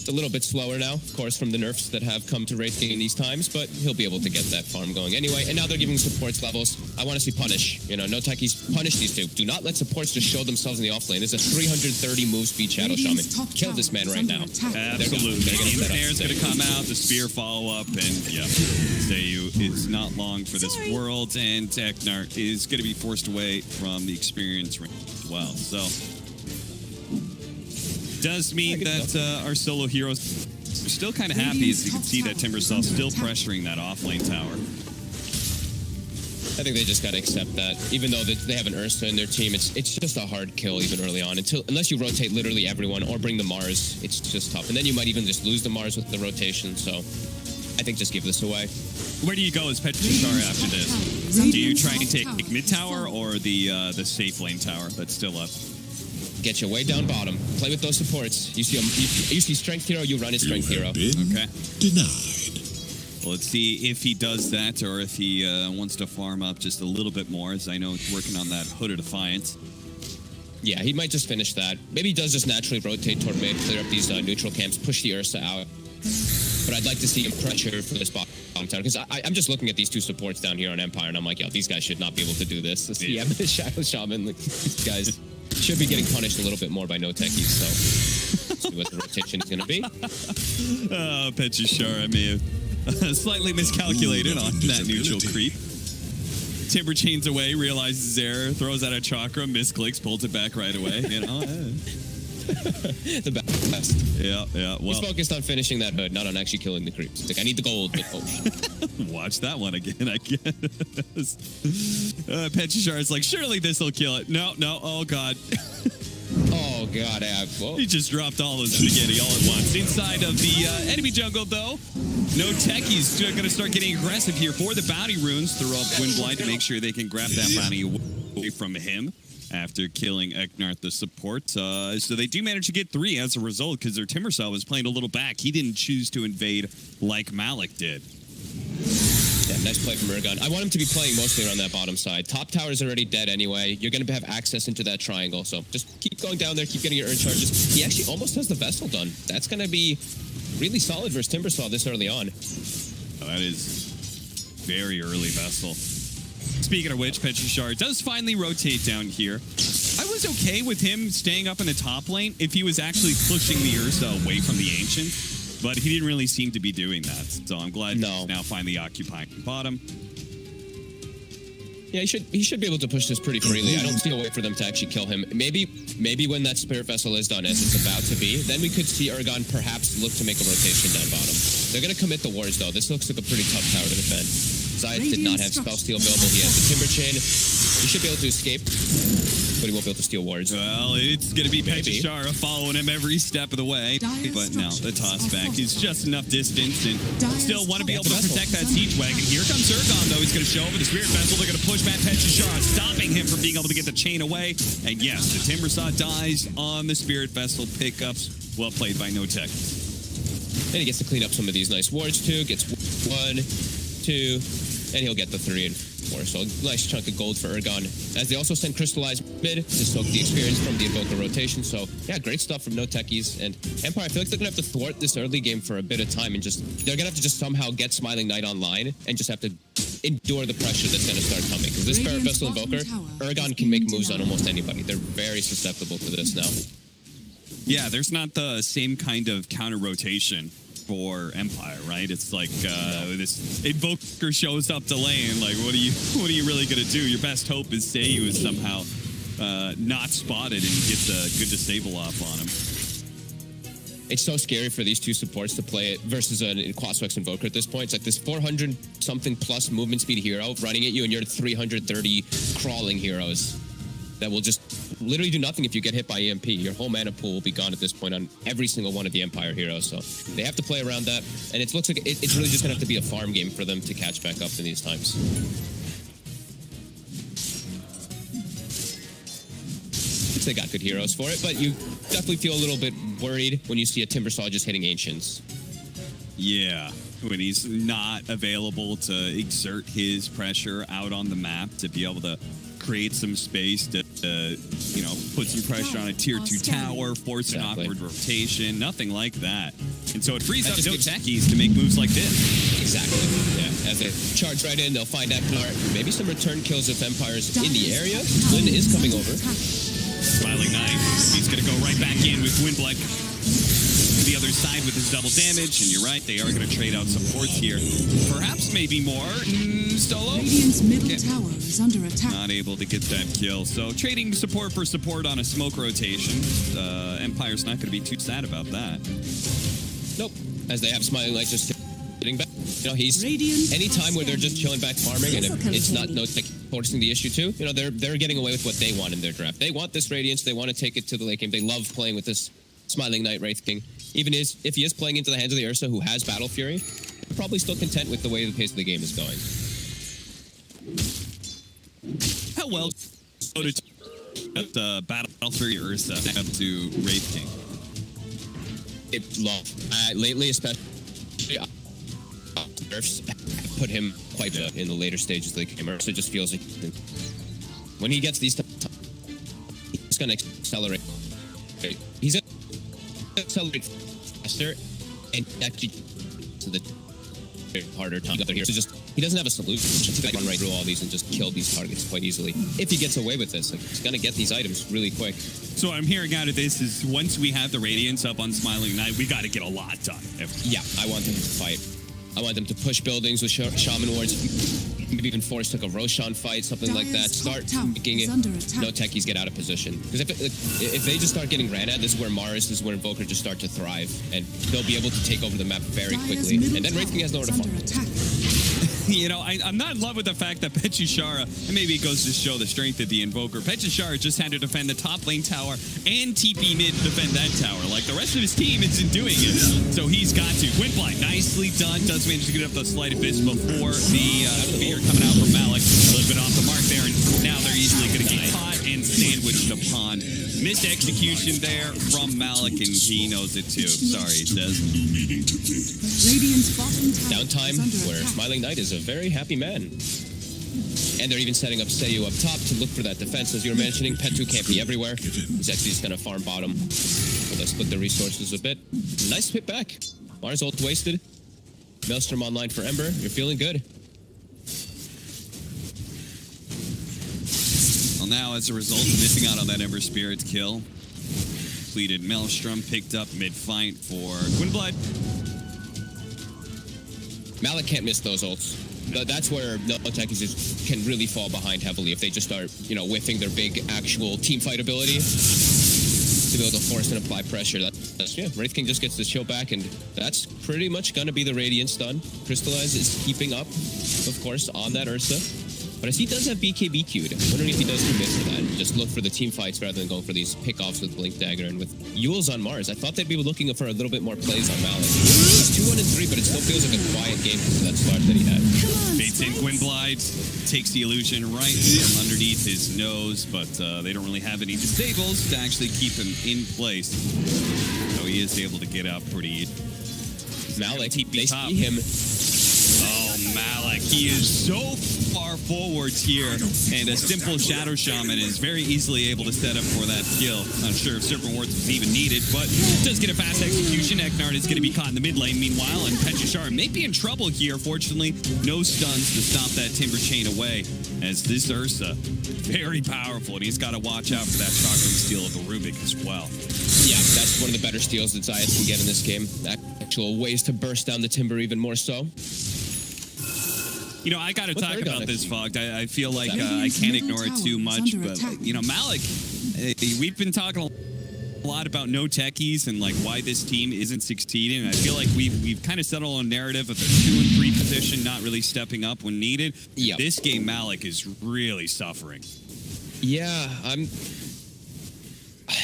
It's a little bit slower now, of course, from the nerfs that have come to Wraith King in these times, but he'll be able to get that farm going anyway. And now they're giving supports levels. I want to see punish. You know, NoTechies punish these two. Do not let supports just show themselves in the offlane. There's a 330 move speed Shadow Shaman. Kill this man right now. Absolutely. The snare's going to come out, the spear follow-up, and yeah, sayuw is not long for this world, and EcNart is going to be forced away from the experience range as well. So does mean that our solo heroes are still kind of happy, as you can see that Timbersaw still pressuring that offlane tower. I think they just got to accept that. Even though they have an Ursa in their team, it's just a hard kill even early on. Unless you rotate literally everyone or bring the Mars, it's just tough. And then you might even just lose the Mars with the rotation. So I think just give this away. Where do you go as Petushara after this? Do you try and take mid tower or the safe lane tower that's still up? Get you way down bottom. Play with those supports. You see strength hero, you run his strength hero. Okay. Denied. Well, let's see if he does that or if he wants to farm up just a little bit more, as I know he's working on that Hood of Defiance. Yeah, he might just finish that. Maybe he does just naturally rotate toward mid, clear up these neutral camps, push the Ursa out. But I'd like to see him pressure for this bottom tower, because I'm just looking at these two supports down here on Empire, and I'm like, yo, these guys should not be able to do this. Yeah, the Shadow Shaman, like, these guys should be getting punished a little bit more by NoTechies, so let's see what the rotation is going to be. Oh, Petushara may have slightly miscalculated on that neutral creep. Timber chains away, realizes his error, throws out a chakra, misclicks, pulls it back right away. You know, the best. Yeah. Well, he's focused on finishing that Hood, not on actually killing the creeps. Like, I need the gold. But, watch that one again, I guess. Petushara's like, surely this will kill it. No. Oh god. Oh god. He just dropped all his spaghetti all at once. Inside of the enemy jungle, though, NoTechies going to start getting aggressive here for the bounty runes. Throw up gwynbleidd to make sure they can grab that bounty away from him after killing EcNart, the support. So they do manage to get 3 as a result, because their Timbersaw was playing a little back. He didn't choose to invade like Malik did. Yeah, nice play from ergon. I want him to be playing mostly around that bottom side. Top tower is already dead anyway. You're going to have access into that triangle, so just keep going down there, keep getting your urn charges. He actually almost has the Vessel done. That's going to be really solid versus Timbersaw this early on. Oh, that is very early Vessel. Speaking of which, Petushara does finally rotate down here. I was okay with him staying up in the top lane if he was actually pushing the Ursa away from the Ancient, but he didn't really seem to be doing that. So I'm glad he's now finally occupying the bottom. Yeah, he should be able to push this pretty freely. I don't see a way for them to actually kill him. Maybe when that Spirit Vessel is done, as it's about to be, then we could see ergon perhaps look to make a rotation down bottom. They're going to commit the wards, though. This looks like a pretty tough tower to defend. Zayac did not have Spell Steal available. He has the Timber Chain. He should be able to escape, but he won't be able to steal wards. Well, it's going to be Petushara following him every step of the way. But no, the toss back is just enough distance, and still want to be able to protect that Siege Wagon. Here comes ergon, though. He's going to show up with the Spirit Vessel. They're going to push back Petushara, stopping him from being able to get the chain away. And yes, the Timbersaw dies on the Spirit Vessel pickups. Well played by NoTech. And he gets to clean up some of these nice wards, too. Gets 1, 2, and he'll get the 3 and 4. So a nice chunk of gold for ergon. As they also send Crystallize mid to soak the experience from the Invoker rotation. So, yeah, great stuff from NoTechies. And Empire, I feel like they're going to have to thwart this early game for a bit of time. And they're going to have to just somehow get Smiling Knight online and just have to endure the pressure that's going to start coming. Because this Spirit Vessel Invoker, ergon can make moves on almost anybody. They're very susceptible to this now. Yeah, there's not the same kind of counter rotation for Empire, right? It's like this Invoker shows up to lane. Like, what are you really gonna do? Your best hope is sayuw is somehow not spotted and gets a good disable off on him. It's so scary for these two supports to play it versus a Quaswex Invoker at this point. It's like this 400-something plus movement speed hero running at you, and you're 330 crawling heroes. that will just literally do nothing if you get hit by EMP. Your whole mana pool will be gone at this point on every single one of the Empire heroes. So they have to play around that. And it looks like it's really just going to have to be a farm game for them to catch back up in these times. They got good heroes for it, but you definitely feel a little bit worried when you see a Timbersaw just hitting Ancients. Yeah, when he's not available to exert his pressure out on the map to be able to create some space to, you know, put some pressure on a tier 2 tower, force an awkward rotation, nothing like that. And so it frees up NoTechies to make moves like this. Exactly. Yeah, as they charge right in, they'll find EcNart. Maybe some return kills if Empire's in the area. Lynn is coming over. Smiling Knight. He's going to go right back in with gwynbleidd to the other side with his double damage. And you're right, they are going to trade out supports here. Perhaps maybe more. Solo. Radiant's middle tower is under attack. Not able to get that kill. So trading support for support on a smoke rotation. Empire's not going to be too sad about that. Nope. As they have Smiling Knight just getting back. You know, he's any time where they're just chilling back farming and if it's not forcing the issue too, you know, they're getting away with what they want in their draft. They want this Radiance, they want to take it to the late game. They love playing with this Smiling Knight Wraith King. Even if he is playing into the hands of the Ursa who has Battle Fury, they're probably still content with the way the pace of the game is going. How well at Battle Fury Ursa up to Wraith King? Lately, especially nerfs put him quite in the later stages of the game. Ursa just feels like when he gets these, he's going to accelerate. He's going to accelerate faster and actually to the harder time here. So just he doesn't have a solution to run right through all these and just kill these targets quite easily. If he gets away with this, like, he's going to get these items really quick. So what I'm hearing out of this is once we have the Radiance up on Smiling Knight, we got to get a lot done. Yeah, I want them to fight. I want them to push buildings with Shaman Wards, maybe even force like a Roshan fight, something like that. Start making it NoTechies get out of position. Because if they just start getting ran at, this is where Mars, this is where Invoker just start to thrive. And they'll be able to take over the map very quickly. And then Wraith King has nowhere to fall. You know, I'm not in love with the fact that Petushara, and maybe it goes to show the strength of the Invoker, Petushara just had to defend the top lane tower and TP mid to defend that tower. Like, the rest of his team isn't doing it. So he's got to. gwynbleidd, nicely done. Does manage to get up the sleight of fist before the spear coming out from Malik. A little bit off the mark there, and now they're easily going to get caught and sandwiched upon. Missed execution there from Malik, and he knows it too. Sorry, he says. Downtime where Smiling Knight is a very happy man. And they're even setting up sayuw up top to look for that defense. As you were mentioning, Petu can't be everywhere. He's actually just going to farm bottom. So let's split the resources a bit. Nice hit back. Mars ult wasted. Maelstrom online for Ember. You're feeling good. Well, now, as a result of missing out on that Ember Spirit kill, completed Maelstrom, picked up mid-fight for gwynbleidd. Malik can't miss those ults. That's where NoTechies can really fall behind heavily if they just start, you know, whiffing their big actual team fight ability to be able to force and apply pressure. Yeah, Wraith King just gets the chill back, and that's pretty much going to be the Radiance done. Crystallize is keeping up, of course, on that Ursa. But as he does have BKB queued, I'm wondering if he does commit to that and just look for the team fights rather than going for these pickoffs with Blink Dagger and with Yule's on Mars. I thought they'd be looking for a little bit more plays on Malik. He's 2-1-3, but it still feels like a quiet game because of that start that he had. Baits in gwynbleidd, takes the illusion right from underneath his nose, but they don't really have any disables to actually keep him in place. So he is able to get out pretty easy. Malik, they see him. Oh, Malik, he is so far forwards here, and a simple Shadow Shaman is very easily able to set up for that kill. Not sure if Serpent Wards was even needed, but does get a fast execution. EcNart is going to be caught in the mid lane meanwhile, and Petushara may be in trouble here. Fortunately, no stuns to stop that Timber Chain away, as this Ursa, very powerful, and he's got to watch out for that Chakram Steal of the Rubik as well. Yeah, that's one of the better steals that Zayac can get in this game. Actual ways to burst down the Timber even more so. You know, I got to talk about this, Fogged. I feel like I can't ignore it too much, but, you know, Malik, we've been talking a lot about NoTechies and, like, why this team isn't succeeding. I feel like we've kind of settled on a narrative of the 2 and 3 position not really stepping up when needed. Yep. This game, Malik is really suffering. Yeah,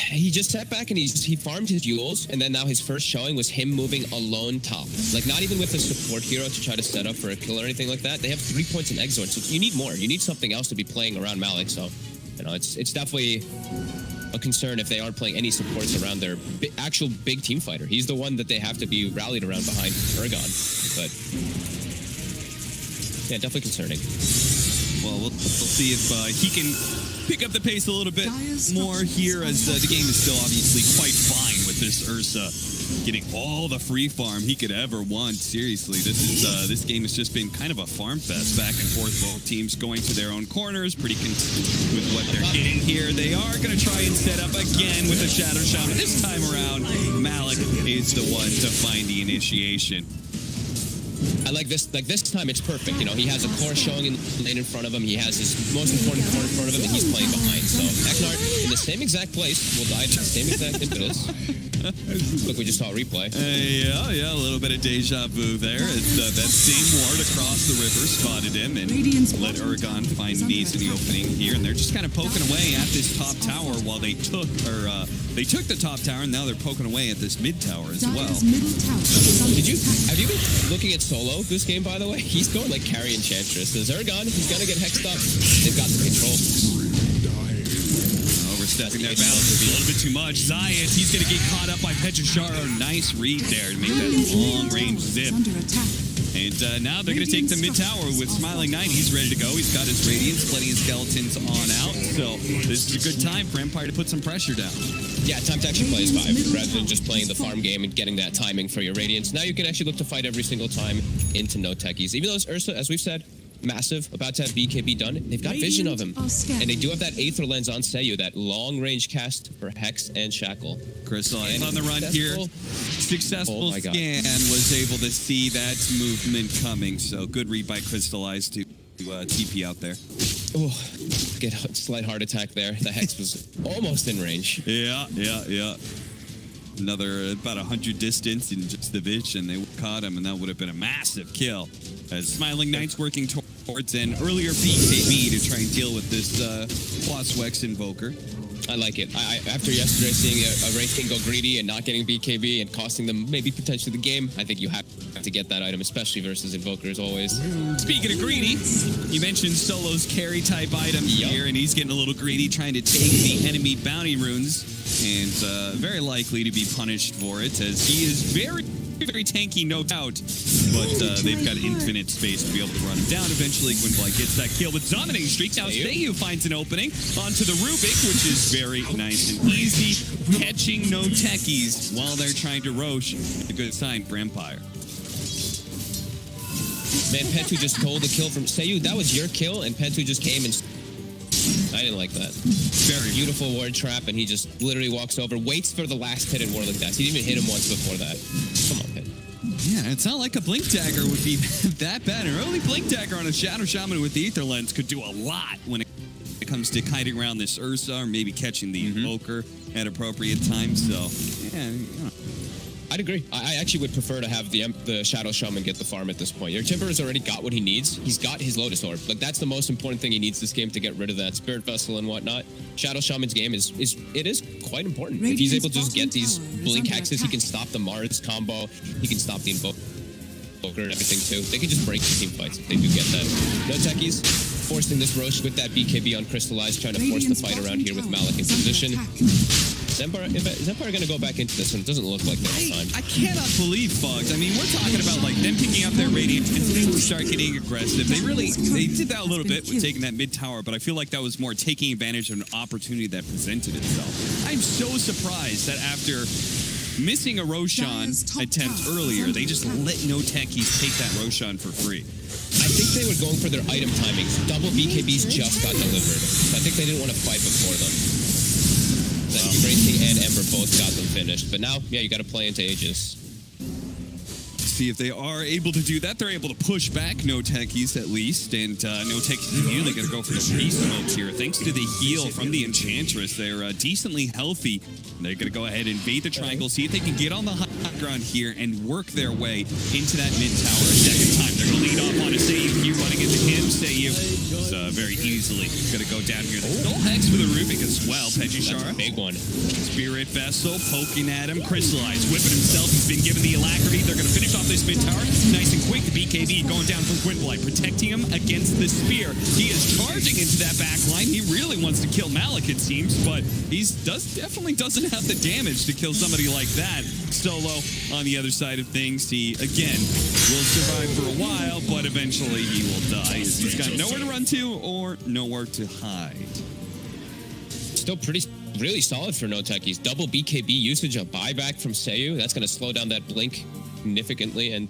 he just sat back and he farmed his Yules, and then now his first showing was him moving alone top. Like, not even with a support hero to try to set up for a kill or anything like that. They have 3 points in Exort, so you need more. You need something else to be playing around Malik, so, you know, it's definitely a concern if they aren't playing any supports around their actual big team fighter. He's the one that they have to be rallied around behind Ergon, but yeah, definitely concerning. Well, we'll see if he can pick up the pace a little bit more here, as the game is still obviously quite fine with this Ursa getting all the free farm he could ever want. Seriously, this game has just been kind of a farm fest, back and forth, both teams going to their own corners, pretty content with what they're getting here. They are going to try and set up again with a Shadow Shaman. This time around, Malik is the one to find the initiation. I like this. Like, this time, it's perfect. You know, he has a core showing in lane in front of him. He has his most important core in front of him, and he's playing behind. So, EcNart in the same exact place will dive to the same exact impetus. Look, we just saw a replay. Yeah, a little bit of deja vu there. It's, that same ward across the river spotted him and let Ergon find Nice in the opening here. And they're just kind of poking away at this top tower while they took the top tower, and now they're poking away at this mid tower as well. Have you been looking at Solo this game, by the way? He's going like carry Enchantress. There's Ergon. He's going to get hexed up. They've got the control. Overstepping their balance would be a little bit too much. Zayac, he's going to get caught up by Petushara. Nice read there to make that long-range zip. And now they're going to take the mid tower with Smiling Knight. He's ready to go. He's got his Radiance, plenty of skeletons on out. So this is a good time for Empire to put some pressure down. Yeah, time to actually play his 5 rather than just playing the farm game and getting that timing for your Radiance. Now you can actually look to fight every single time into NoTechies. Even though it's Ursa, as we've said, massive, about to have BKB done, they've got vision of him. And they do have that Aether Lens on sayuw, that long-range cast for Hex and Shackle. Crystallize on the run here. Successful scan, was able to see that movement coming. So good read by Crystallize to TP out there. Oh, get a slight heart attack there. The Hex was almost in range. Yeah. Another about 100 distance in just the vision. They caught him, and that would have been a massive kill. As Smiling Knight's working towards an earlier BKB to try and deal with this Wex Invoker. I like it. After yesterday seeing a Wraith King go greedy and not getting BKB and costing them maybe potentially the game, I think you have to get that item, especially versus Invokers always. Speaking of greedy, you mentioned Solo's carry type item here, and he's getting a little greedy, trying to take the enemy bounty runes, and very likely to be punished for it, as he is very tanky, no doubt, but they've got infinite space to be able to run him down. Eventually, gwynbleidd gets that kill with dominating streak. Now sayuw finds an opening onto the Rubik, which is very nice and easy, catching NoTechies while they're trying to Roche. A good sign for Empire. Man, Petu just stole the kill from sayuw. That was your kill, and Petu just came and... I didn't like that. Very beautiful ward trap, and he just literally walks over, waits for the last hit in Warling Dash. He didn't even hit him once before that. Come on, Petu. Yeah, it's not like a Blink Dagger would be that bad. An early Blink Dagger on a Shadow Shaman with the Aether Lens could do a lot when it comes to kiting around this Ursa, or maybe catching the Invoker at appropriate times. So, yeah, you know. I'd agree. I actually would prefer to have the Shadow Shaman get the farm at this point. Your Timber has already got what he needs. He's got his Lotus Orb. Like, that's the most important thing he needs this game to get rid of that Spirit Vessel and whatnot. Shadow Shaman's game is quite important. If he's able to just get these Blink Hexes, he can stop the Mars combo. He can stop the Invoker and everything too. They can just break the team fights if they do get that. NoTechies forcing this Roche with that BKB on Crystallize, trying to force the fight around here with Malik in position. Is Empire going to go back into this one? It doesn't look like that time. I cannot believe, Fogs. I mean, we're talking about like them picking up their Radiant and then start getting aggressive. They did that a little bit with taking that mid tower, but I feel like that was more taking advantage of an opportunity that presented itself. I'm so surprised that after missing a Roshan attempt earlier, they just let NoTechies take that Roshan for free. I think they were going for their item timings. Double BKBs just got delivered. So I think they didn't want to fight before them. Great King and Ember both got them finished. But now, yeah, you got to play into Aegis. See if they are able to do that. They're able to push back NoTechies at least. And NoTechies immediately going to go for the re-smokes here. Thanks to the heal from the Enchantress, they're decently healthy. They're going to go ahead and invade the triangle, see if they can get on the high ground here and work their way into that mid tower. Second time, they're going to lead off on a sayuw here, running into him. sayuw is very easily going to go down here. The Skull Hex for the Rubik as well. Petushara. That's a big one. Spirit Vessel poking at him. Crystallize whipping himself. He's been given the alacrity. They're going to finish off this mid tower. Nice and quick. The BKB going down from gwynbleidd, protecting him against the spear. He is charging into that back line. He really wants to kill Malik, it seems, but he definitely doesn't have the damage to kill somebody like that. Solo on the other side of things. He, again, will survive for a while, but eventually he will die. He's got nowhere to run to or nowhere to hide. Still really solid for NoTechies. Double BKB usage, a buyback from sayuw. That's going to slow down that blink significantly, and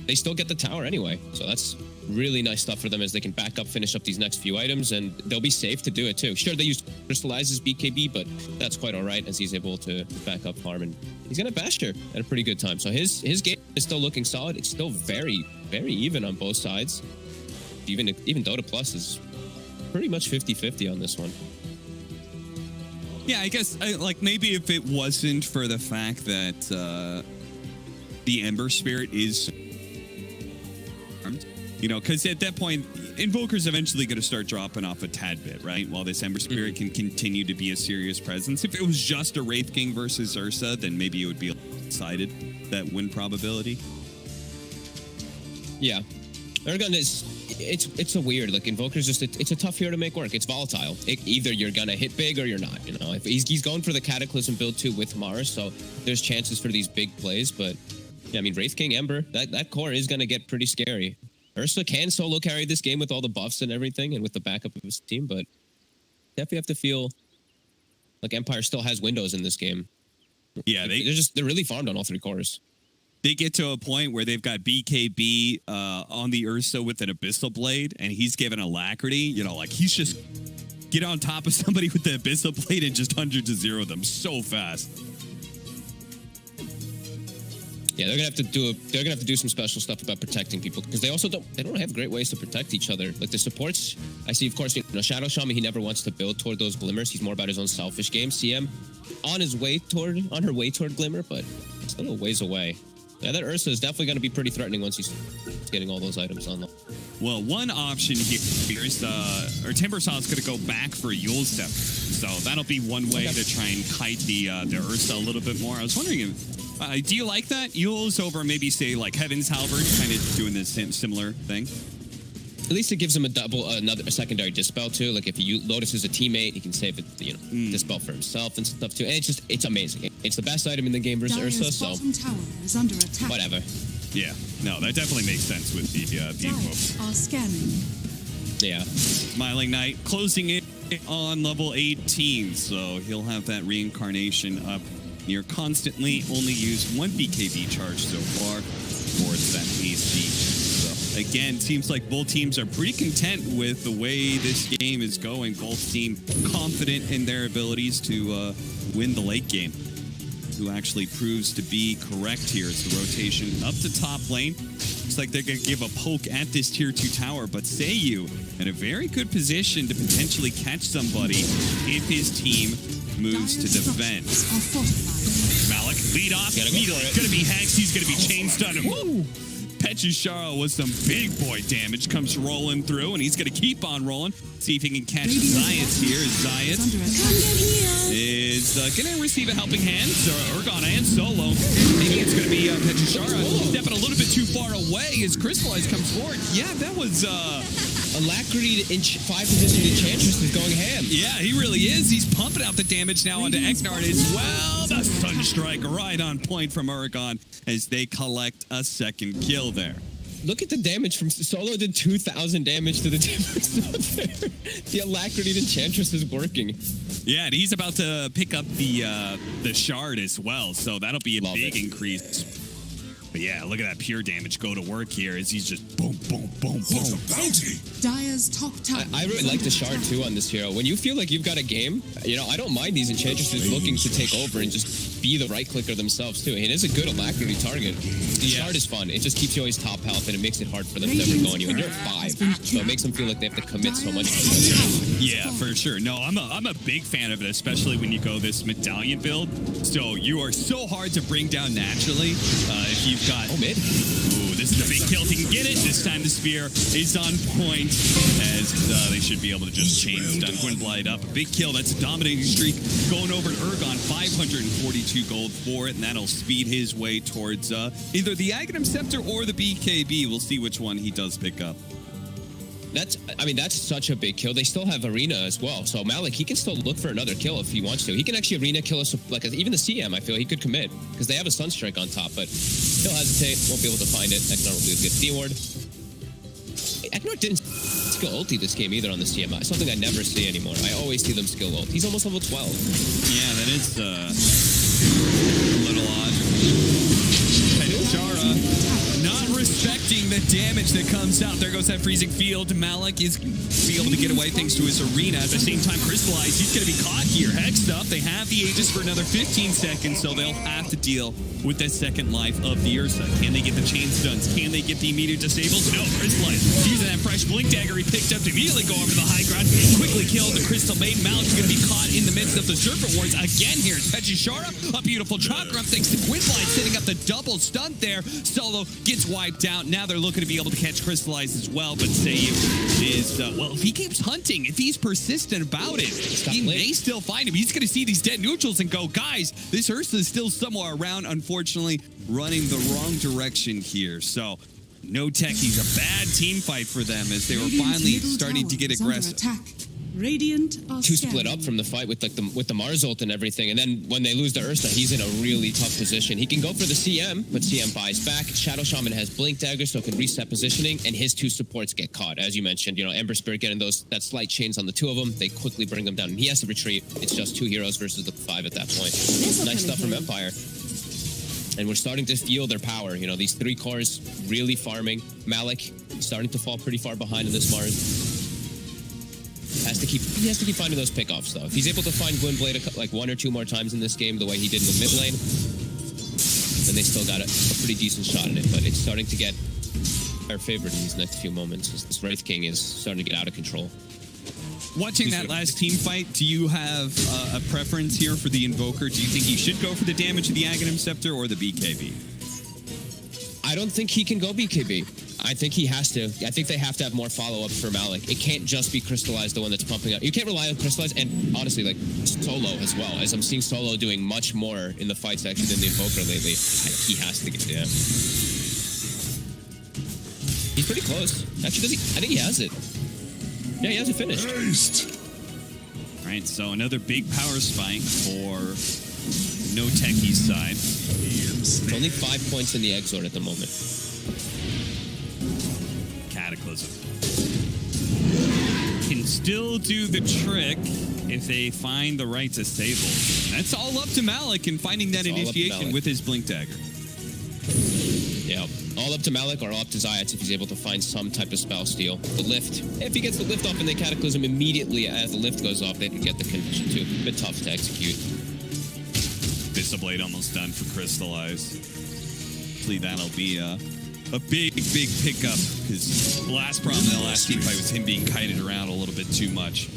they still get the tower anyway. So that's really nice stuff for them as they can back up, finish up these next few items, and they'll be safe to do it too. Sure, they use Crystallize's BKB, but that's quite all right as he's able to back up farm, and he's going to basher at a pretty good time. So his game is still looking solid. It's still very, very even on both sides. Even Dota Plus is pretty much 50-50 on this one. Yeah, I guess, like, maybe if it wasn't for the fact that the Ember Spirit is... You know, because at that point, Invoker's eventually going to start dropping off a tad bit, right? While this Ember Spirit can continue to be a serious presence. If it was just a Wraith King versus Ursa, then maybe it would be decided, that win probability. Yeah. Ergon is... It's a weird, like, Invoker's just... It's a tough hero to make work. It's volatile. Either you're going to hit big or you're not, you know? If he's going for the Cataclysm build, too, with Mars, so there's chances for these big plays, but... Yeah, I mean, Wraith King, Ember, that core is going to get pretty scary. Ursa can solo carry this game with all the buffs and everything and with the backup of his team, but definitely have to feel like Empire still has windows in this game. Yeah, they're really farmed on all three cores. They get to a point where they've got BKB on the Ursa with an Abyssal Blade, and he's given alacrity. You know, like, he's just get on top of somebody with the Abyssal Blade and just 100-0 them so fast. Yeah, they're gonna have to do some special stuff about protecting people because they don't have great ways to protect each other. Like the supports, I see, of course, you know, Shadow Shaman, he never wants to build toward those glimmers. He's more about his own selfish game. CM on her way toward glimmer, but still a ways away. Yeah, that Ursa is definitely going to be pretty threatening once he's getting all those items on. Well, one option here is Timbersaw is going to go back for Yule Step, so that'll be one way to try and kite the Ursa a little bit more. I was wondering if. Do you like that? Yule's over maybe, say, like Heaven's Halberd, kind of doing this similar thing? At least it gives him a secondary dispel, too. Like, if Lotus is a teammate, he can save it, you know, dispel for himself and stuff, too. And it's amazing. It's the best item in the game versus Ursa, so tower is under attack. Whatever. Yeah, no, that definitely makes sense with the invoke. Are scanning. Yeah. Smiling Knight closing in on level 18, so he'll have that reincarnation up near constantly. Only used one BKB charge so far towards that AC. So again, seems like both teams are pretty content with the way this game is going. Both teams confident in their abilities to win the late game. Who actually proves to be correct here as the rotation up to top lane. Looks like they're going to give a poke at this tier 2 tower, but sayuw in a very good position to potentially catch somebody if his team moves to defend. Malik, lead off. He's going to be hexed. He's going to be chain stunned. Woo! Petushara with some big boy damage comes rolling through, and he's going to keep on rolling. See if he can catch Zayac here. Zayac is going to receive a helping hand. So ergon and solo. Maybe it's going to be Petushara stepping a little bit too far away as Crystallize comes forward. Yeah, that was... Alacrity to 5-position Enchantress is going ham. Yeah, he really is. He's pumping out the damage now onto EcNart as well. The Sunstrike right on point from ergon as they collect a second kill there. Look at the damage from Solo did 2,000 damage to the Timbersaw there. The Alacrity to Enchantress is working. Yeah, and he's about to pick up the shard as well, so that'll be a big increase. But yeah, look at that pure damage go to work here as he's just boom, boom, boom, boom. Bounty. Dire's top tower. I really like the shard too on this hero. When you feel like you've got a game, you know, I don't mind these Enchantresses looking to take over and just be the right clicker themselves too. It is a good alacrity target. The shard is fun. It just keeps you always top health and it makes it hard for them to ever go on you. And you're 5, so it makes them feel like they have to commit so much. Yeah, for sure. No, I'm a big fan of it, especially when you go this medallion build. So you are so hard to bring down naturally if you've got... Oh, mid. Ooh, this This is a big kill if he can get it. This time the spear is on point, as they should be able to just chain stun gwynbleidd up. A big kill. That's a dominating streak going over to ergon. 542 gold for it, and that'll speed his way towards either the Aghanim Scepter or the BKB. We'll see which one he does pick up. That's such a big kill. They still have arena as well, so Malik, he can still look for another kill if he wants to. He can actually arena kill us, like even the CM. I feel he could commit because they have a Sunstrike on top, but he'll hesitate. Won't be able to find it. EcNart will do a good D-ward. EcNart didn't skill ulti this game either on the CM. Something I never see anymore. I always see them skill ult. He's almost level 12. Yeah, that is a little odd. Petushara not respecting the damage that comes out. There goes that freezing field. Malik is be able to get away thanks to his arena. At the same time, Crystallize, he's going to be caught here. Hexed up. They have the Aegis for another 15 seconds, so they'll have to deal with that second life of the Ursa. Can they get the chain stuns? Can they get the immediate disables? No, Crystallize using that fresh blink dagger he picked up to immediately go over to the high ground. Quickly killed the Crystal Maiden. Malik's going to be caught in the midst of the Serpent Wars again here. It's Petushara, a beautiful chakra thanks to gwynbleidd setting up the double stunt there. Solo gets wiped out. Now they're looking to be able to catch Crystallize as well, but sayuw is, well, if he keeps hunting, if he's persistent about it, he may still find him. He's going to see these dead neutrals and go, guys, this Ursa is still somewhere around, unfortunately, running the wrong direction here. So, NoTechies, a bad team fight for them as they were finally starting to get aggressive. Radiant are Two split up from the fight with the Mars ult and everything, and then when they lose the Ursa, he's in a really tough position. He can go for the CM, but CM buys back. Shadow Shaman has Blink Dagger, so can reset positioning, and his two supports get caught. As you mentioned, Ember Spirit getting that slight chains on the two of them, they quickly bring them down, and he has to retreat. It's just two heroes versus the 5 at that point. Nice stuff from Empire. And we're starting to feel their power. These 3 cores really farming. Malik starting to fall pretty far behind in this Mars. He has to keep finding those pickoffs, though. If he's able to find gwynbleidd like 1 or 2 more times in this game, the way he did in the mid lane, then they still got a pretty decent shot in it. But it's starting to get our favorite in these next few moments. This Wraith King is starting to get out of control. Watching that last team fight, do you have a preference here for the Invoker? Do you think he should go for the damage of the Aghanim Scepter or the BKB? I don't think he can go BKB. I think he has to. I think they have to have more follow-up for Malik. It can't just be Crystallize, the one that's pumping up. You can't rely on Crystallize, and honestly, like, Solo as well. As I'm seeing Solo doing much more in the fight section than the Invoker lately, he has to get, He's pretty close. Actually, I think he has it. Yeah, he has it finished. All right, so another big power spike for NoTechies' side. It's only 5 points in the Exort at the moment. Cataclysm can still do the trick if they find the right disable. That's all up to Malik in finding that initiation with his Blink Dagger. Yeah, all up to Malik or all up to Zayac if he's able to find some type of spell steal. The lift. If he gets the lift off and they Cataclysm immediately as the lift goes off, they can get the condition too. A bit tough to execute. Blade almost done for Crystallize. Hopefully that'll be a big pickup, because the last problem in the last team fight was him being kited around a little bit too much.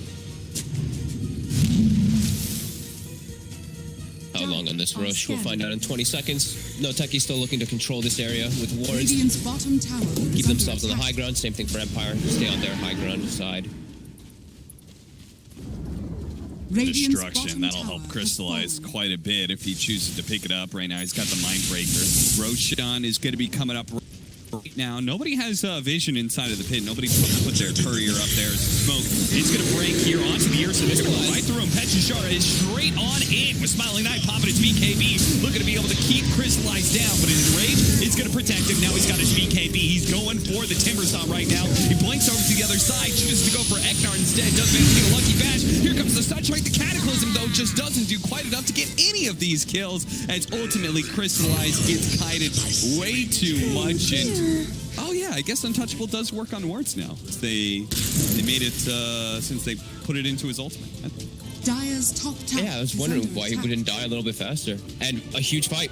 How long on this rush? We'll find out in 20 seconds. NoTechies still looking to control this area with wards. Keep themselves on the high ground. Same thing for Empire. Stay on their high ground side. Destruction. That'll help Crystallize quite a bit if he chooses to pick it up right now. He's got the Mindbreaker. Roshan is going to be coming up right now. Nobody has vision inside of the pit. Nobody put their courier up there as smoke. It's going to break here onto the Ursa. It's going to go right through him. Petushara is straight on in with Smiling Knight popping his BKB. Looking to be able to keep Crystallize down, but in his rage, it's going to protect him. Now he's got his BKB. He's going for the Timbersaw right now. He blinks over to the other side, chooses to go for EcNart instead. Does manage to get a lucky bash. Here comes the Sunstrike. The Cataclysm, though, just doesn't do quite enough to get any of these kills, as ultimately Crystallize gets kited way too much. And oh yeah, I guess Untouchable does work on wards now. They made it since they put it into his ultimate. Dire's top tower. Yeah, I was wondering why he wouldn't die a little bit faster. And a huge fight.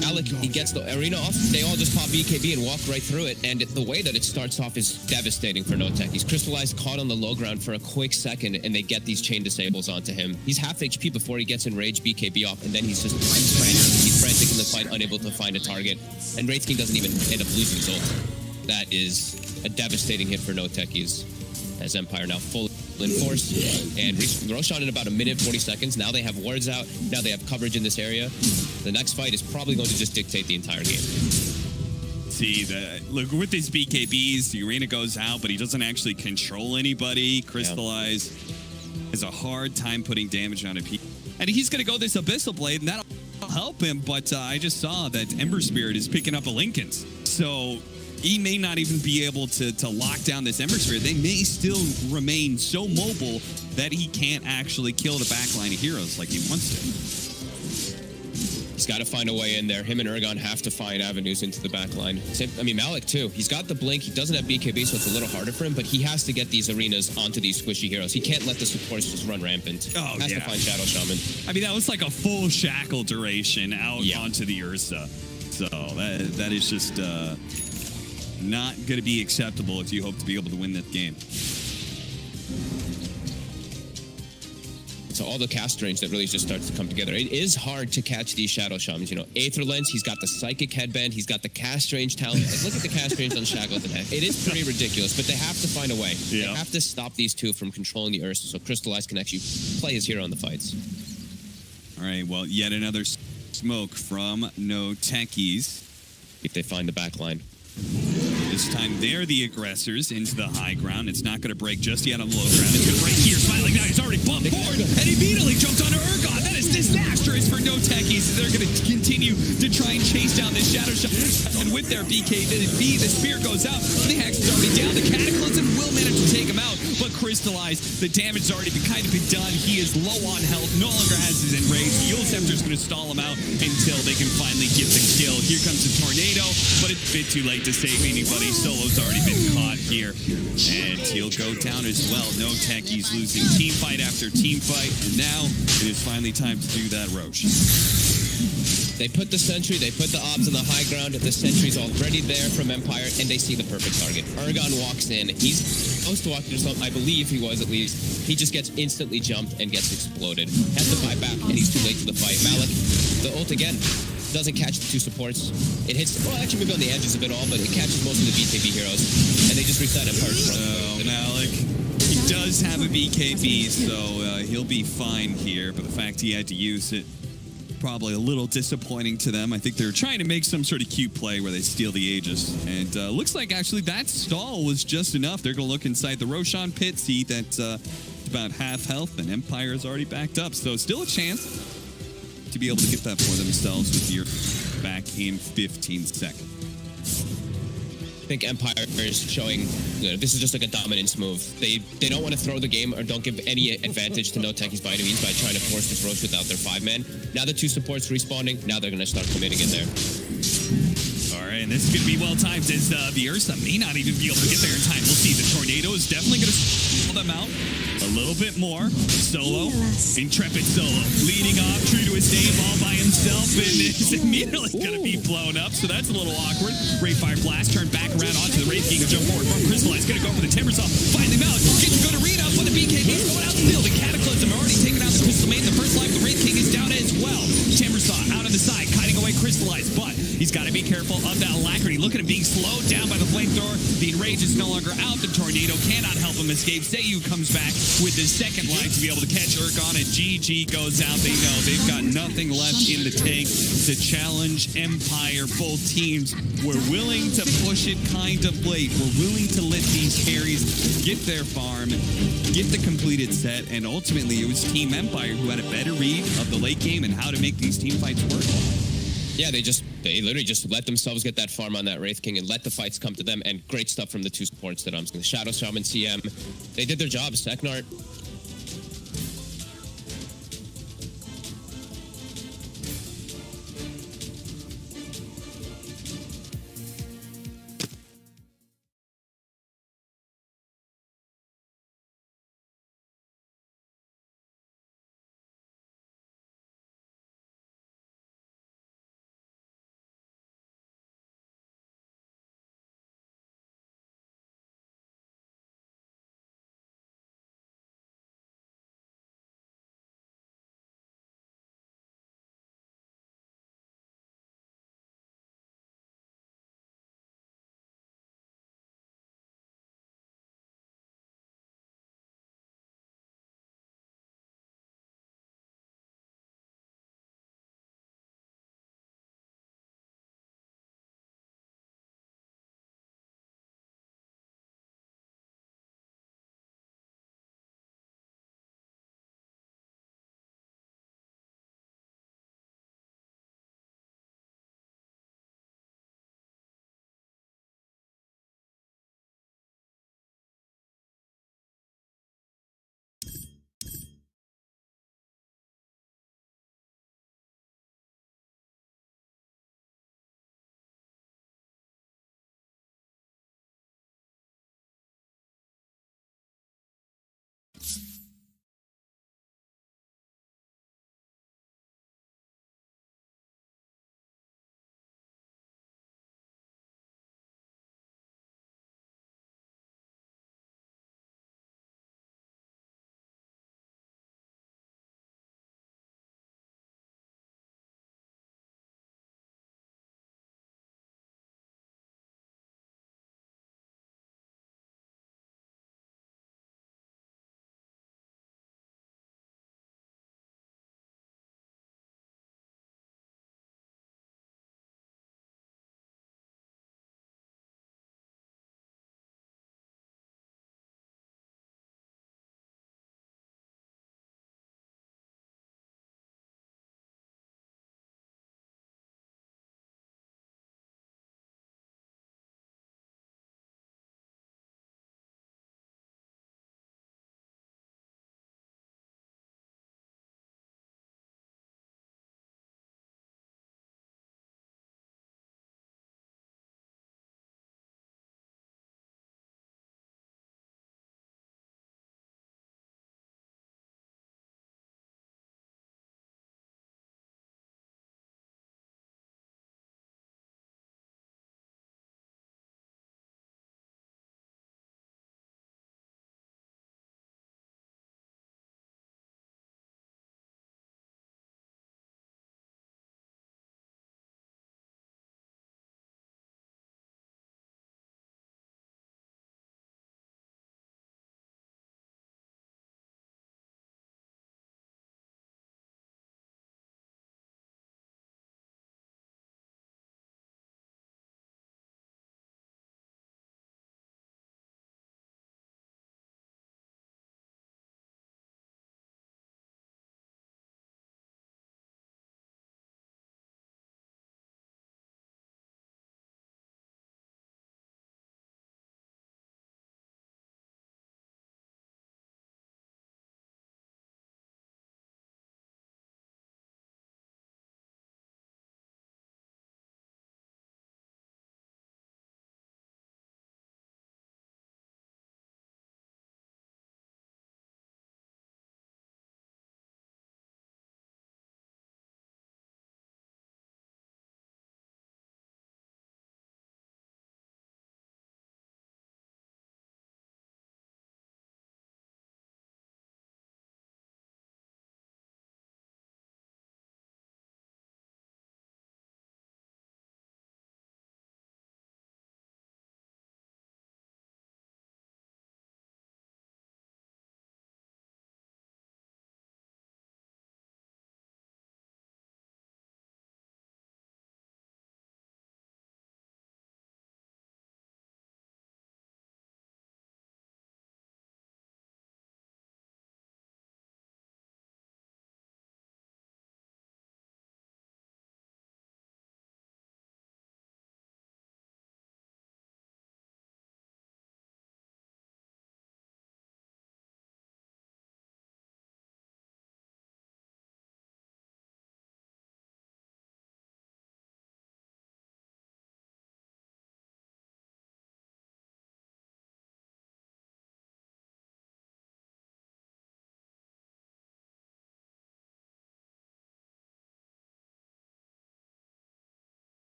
Malik, he gets the arena off. They all just pop BKB and walk right through it. And the way that it starts off is devastating for NoTechies. Crystallize caught on the low ground for a quick second, and they get these chain disables onto him. He's half HP before he gets enraged BKB off, and then he's frantic in the fight, unable to find a target. And Wraith King doesn't even end up losing his ult. That is a devastating hit for NoTechies, as Empire now fully in force. And Roshan in about 1:40 seconds. Now they have wards out. Now they have coverage in this area. The next fight is probably going to just dictate the entire game. See, look, with his BKBs, the arena goes out, but he doesn't actually control anybody. Crystallize has a hard time putting damage on him. And he's going to go this Abyssal Blade, and that'll help him, but I just saw that Ember Spirit is picking up a Linken's. So he may not even be able to lock down this Ember Spirit. They may still remain so mobile that he can't actually kill the backline of heroes like he wants to. He's got to find a way in there. Him and Ergon have to find avenues into the back line. I mean, Malik, too. He's got the blink. He doesn't have BKB, so it's a little harder for him, but he has to get these arenas onto these squishy heroes. He can't let the supports just run rampant. Oh, has to find Shadow Shaman. I mean, that was like a full shackle duration out onto the Ursa. So that is just not going to be acceptable if you hope to be able to win that game. So all the cast range that really just starts to come together. It is hard to catch these Shadow Shamans. You know, Aether Lens, he's got the Psychic Headband, he's got the cast range talent. Like, look at the cast range on Shackleton. It is pretty ridiculous, but they have to find a way. They have to stop these two from controlling the Ursa so Crystallize can actually play his hero in the fights. All right, well, yet another smoke from NoTechies. If they find the back line. This time they're the aggressors into the high ground. It's not going to break just yet on the low ground. It's going to break here. Smiling now. He's already bumped forward and immediately jumped onto Ergon. That is disastrous for NoTechies. They're going to continue to try and chase down this Shadow Shot. And with their BKB, the spear goes out. The Hex is already down. The Cataclysm will manage to take him out. But Crystallize, the damage has already kind of been done. He is low on health, no longer has his enrage. The Yule Scepter is going to stall him out until they can finally get the kill. Here comes the Tornado, but it's a bit too late to save anybody. Solo's already been caught here, and he'll go down as well. NoTechies losing team fight after team fight, and now it is finally time to do that Roche. They put the sentry, they put the obs on the high ground. The sentry's already there from Empire, and they see the perfect target. Ergon walks in. He's supposed to walk through something. I believe he was, at least. He just gets instantly jumped and gets exploded. Has to fight back, and he's too late to the fight. Malik, the ult again. Doesn't catch the two supports. It hits, well, actually maybe on the edges of it all, but it catches most of the BKB heroes, and they just reset Empire's front. Oh, Malik. He does have a BKB, so he'll be fine here, but the fact he had to use it, probably a little disappointing to them. I think they're trying to make some sort of cute play where they steal the Aegis. And looks like actually that stall was just enough. They're going to look inside the Roshan pit, see that it's about half health, and Empire is already backed up. So still a chance to be able to get that for themselves with your back in 15 seconds. I think Empire is showing, you know, this is just like a dominance move. They don't want to throw the game or don't give any advantage to NoTechies by any means by trying to force this Roche without their 5-man. Now the two supports respawning, now they're going to start committing in there. All right, and this is going to be well timed as the Ursa may not even be able to get there in time. We'll see. The Tornado is definitely going to pull them out a little bit more. Solo, intrepid Solo, leading off, true to his name, all by himself, and is immediately going to be blown up, so that's a little awkward. Rayfire Blast turned back around onto the Wraith King and jump forward from Crystallize. Going to go for the Timbersaw. Finally, Malik gets to go to Reno for the BKB. Going out the field. The Cataclysm already taken out the Crystal Main. The first life, the Wraith King is down as well. Timbersaw out on the side, kiting away Crystallize, but he's got to be careful of that Alacrity. Look at him being slowed down by the Flamethrower. The Enrage is no longer out. The Tornado cannot help him escape. Sayuw comes back with the second life to be able to catch Ergon, and GG goes out. They know they've got nothing left in the tank to challenge Empire. Both teams were willing to push it kind of late. We're willing to let these carries get their farm, get the completed set, and ultimately it was Team Empire who had a better read of the late game and how to make these team fights work. Yeah, they literally just let themselves get that farm on that Wraith King and let the fights come to them, and great stuff from the two supports that I'm saying. Shadow Shaman, CM, they did their jobs. EcNart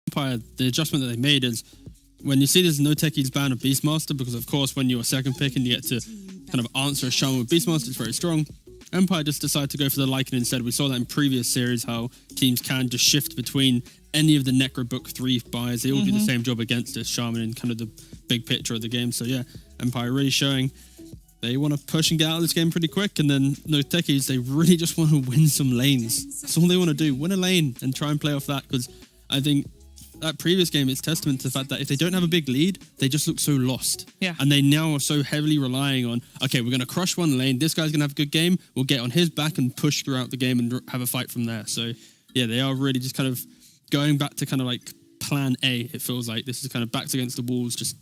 Empire, the adjustment that they made is when you see this NoTechies ban of Beastmaster, because of course when you're second pick and you get to kind of answer a shaman with Beastmaster, it's very strong. Empire just decided to go for the Lycan instead. We saw that in previous series, how teams can just shift between any of the Necro Book 3 buys. They all do the same job against this shaman in kind of the big picture of the game. So yeah, Empire really showing they want to push and get out of this game pretty quick. And then NoTechies, they really just want to win some lanes. That's all they want to do, win a lane and try and play off that, because I think that previous game is testament to the fact that if they don't have a big lead, they just look so lost. Yeah. And they now are so heavily relying on, okay, we're going to crush one lane. This guy's going to have a good game. We'll get on his back and push throughout the game and have a fight from there. So, yeah, they are really just kind of going back to kind of like plan A, it feels like. This is kind of backs against the walls, just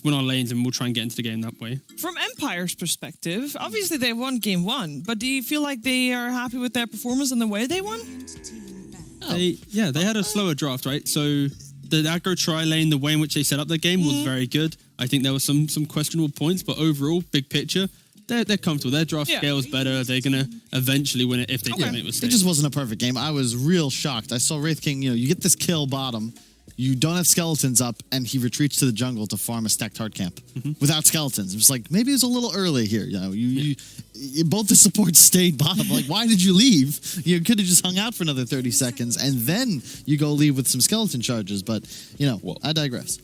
win our lanes and we'll try and get into the game that way. From Empire's perspective, obviously they won game 1, but do you feel like they are happy with their performance and the way they won? They had a slower draft, right? So the aggro tri lane, the way in which they set up their game was very good. I think there were some questionable points, but overall, big picture, they're comfortable. Their draft scale is better. They're going to eventually win it if they don't make mistakes. It just wasn't a perfect game. I was real shocked. I saw Wraith King, you get this kill bottom, you don't have skeletons up, and he retreats to the jungle to farm a stacked hard camp without skeletons. It was like, maybe it was a little early here. You both the supports stayed bottom. Like, why did you leave? You could have just hung out for another 30 seconds, and then you go leave with some skeleton charges. But, I digress.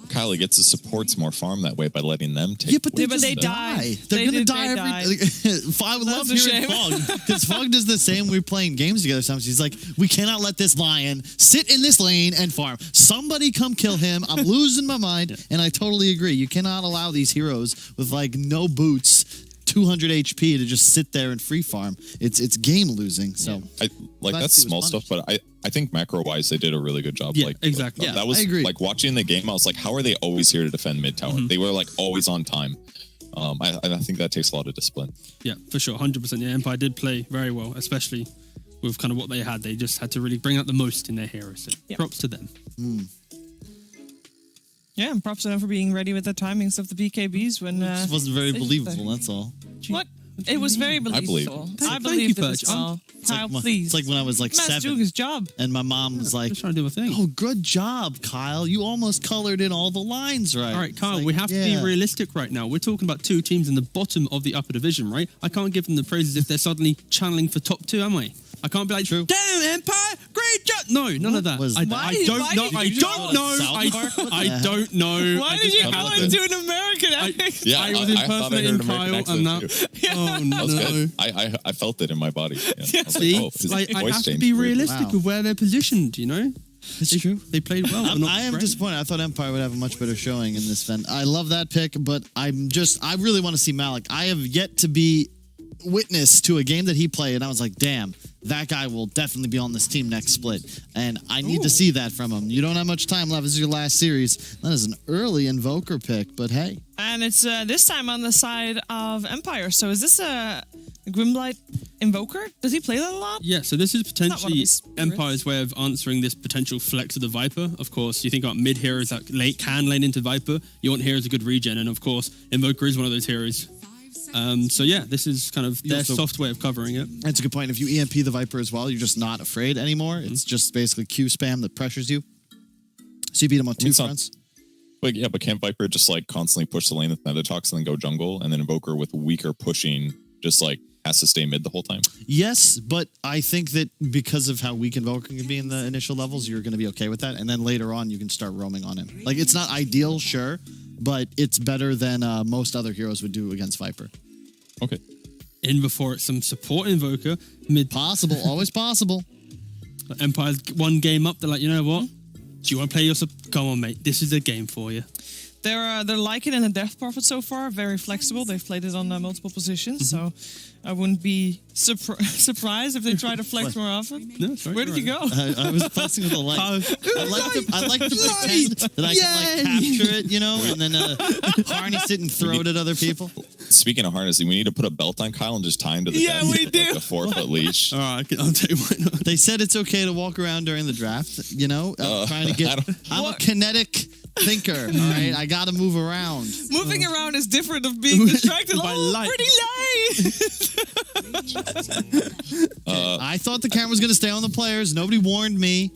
Kylie gets his supports more farm that way by letting them take. Yeah, but they die. They're going to die every. I would love hearing Fog, because Fog does the same. We're playing games together sometimes. He's like, we cannot let this lion sit in this lane and farm. Somebody come kill him. I'm losing my mind. And I totally agree. You cannot allow these heroes with like no boots, 200 HP to just sit there and free farm. It's game losing. So that's small stuff, but I think macro wise they did a really good job. Yeah, exactly. That was I agree. like watching the game. I was like, how are they always here to defend mid tower? They were like always on time. I think that takes a lot of discipline. Yeah, for sure, 100%. Yeah, Empire did play very well, especially with kind of what they had. They just had to really bring out the most in their heroes. So props to them. Yeah, and props to them for being ready with the timings of the BKBs when. it just wasn't very believable. That's all. What? It was very believable. I believed it as well. Kyle, please. It's like when I was like Matt's 7. doing his job. And my mom was like, Just trying to do a thing. oh, good job, Kyle. You almost colored in all the lines right. All right, Kyle, It's we like, have to be realistic right now. We're talking about 2 teams in the bottom of the upper division, right? I can't give them the praises if they're suddenly channeling for top 2, am I? I can't be like, True. damn, Empire, great job. No, none of that. I don't know. Why did you go into an American accent? Yeah, I was I thought I heard an impersonating American Kyle accent and that. too. Oh, no. That was good. I felt it in my body. Yeah. I was See, like, his I voice have to changed be weird. realistic with where they're positioned, It's true. They played well. but not I am great. disappointed. I thought Empire would have a much better showing in this event. I love that pick, but I really want to see Malik. I have yet to be witness to a game that he played, and I was like, damn, that guy will definitely be on this team next split. And I need to see that from him. You don't have much time left. This is your last series. That is an early Invoker pick, but hey. And it's this time on the side of Empire. So is this a gwynbleidd Invoker? Does he play that a lot? Yeah, so this is potentially his favorites. Empire's way of answering this potential flex of the Viper. Of course, you think about mid heroes that can lane into Viper. You want heroes a good regen, and of course, Invoker is one of those heroes. So yeah, this is kind of their soft way of covering it. That's a good point. If you EMP the Viper as well, you're just not afraid anymore. It's just basically Q spam that pressures you. So you beat him on 2 fronts. But yeah, but can't Viper just like constantly push the lane with NoTechies and then go jungle, and then Invoker with weaker pushing just like has to stay mid the whole time? Yes, but I think that because of how weak Invoker can be in the initial levels, you're going to be okay with that. And then later on, you can start roaming on him. Like, it's not ideal, sure, but it's better than most other heroes would do against Viper. Okay. In before it's some support Invoker. Mid Possible, always possible. Empire's 1 game up. They're like, you know what? Do you want to play your Come on, mate. This is a game for you. They're Lycan and the Death Prophet so far, very flexible. They've played it on multiple positions, so I wouldn't be surprised if they try to flex more often. No, sorry, Where did you go? I was fussing with a light. I like to pretend that I can like capture it, and then harness it and throw it at other people. Speaking of harnessing, we need to put a belt on Kyle and just tie him to the desk we with, do. like a 4-foot leash. All right, I'll tell you why not. They said it's okay to walk around during the draft, trying to get... I'm a kinetic thinker, all right? I got to move around. Moving around is different of being distracted by light. Pretty light. I thought the camera was going to stay on the players. Nobody warned me.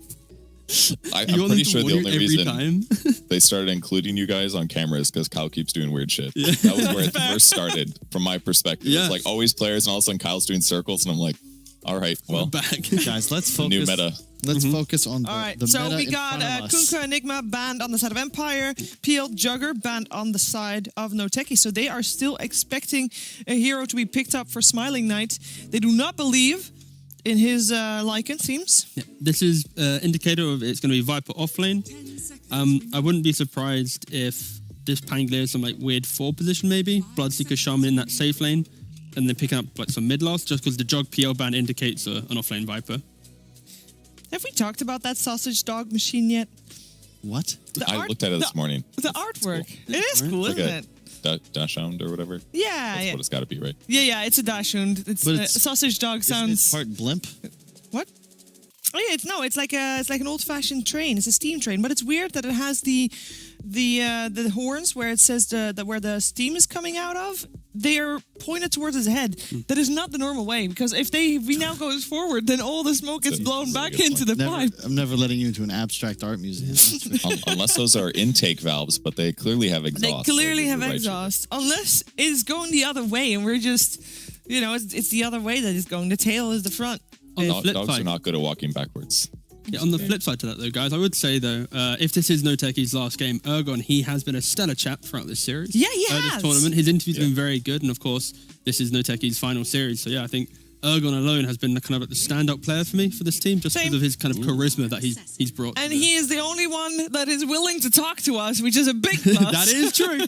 I'm You want pretty them to sure the warn you only every reason time. they started including you guys on camera is because Kyle keeps doing weird shit. That was where it first started, from my perspective. Yeah. It's like always players, and all of a sudden Kyle's doing circles, and I'm like, all right, well, Back. Guys, let's focus. new meta. Let's focus on the, All right, the so meta we in got front of us. Kunkka Enigma banned on the side of Empire, PL Jugger banned on the side of NoTechies. So they are still expecting a hero to be picked up for Smiling Knight. They do not believe in his Lycan, seems. Yeah, this is indicator of it's going to be Viper offlane. I wouldn't be surprised if this Pangolier is some like weird 4 position maybe. Bloodseeker Shaman in that safe lane. And then picking up like some mid last just because the Jug PL ban indicates an offlane Viper. Have we talked about that sausage dog machine yet? What? I looked at it this morning. The artwork. It is cool, Like isn't it? Dashhound or whatever. Yeah, That's yeah. what it's got to be, right? Yeah, it's a Dachshund. It's, But it's- sausage dog Isn't sounds. it part blimp? What? Oh yeah, it's like an old-fashioned train. It's a steam train, but it's weird that it has the horns where it says that where the steam is coming out of. They are pointed towards his head. That is not the normal way, because if we now goes forward, then all the smoke gets blown back good into the pipe. I'm never letting you into an abstract art museum. That's for sure. Unless those are intake valves, but they clearly have exhaust. They clearly so have you're right. exhaust, unless it's going the other way, and we're just, it's the other way that is going. The tail is the front. On the flip Dogs side, are not good at walking backwards. yeah, on the flip side to that though, guys, I would say though, if this is NoTechies' last game, Ergon, he has been a stellar chap throughout this series. Yeah, he has. This tournament, his interview's been very good, and of course, this is NoTechies' final series. So yeah, I think Ergon alone has been kind of like the standout player for me for this team, just Same. because of his kind of charisma that he's brought. to And the- he is the only one that is willing to talk to us, which is a big plus. That is true.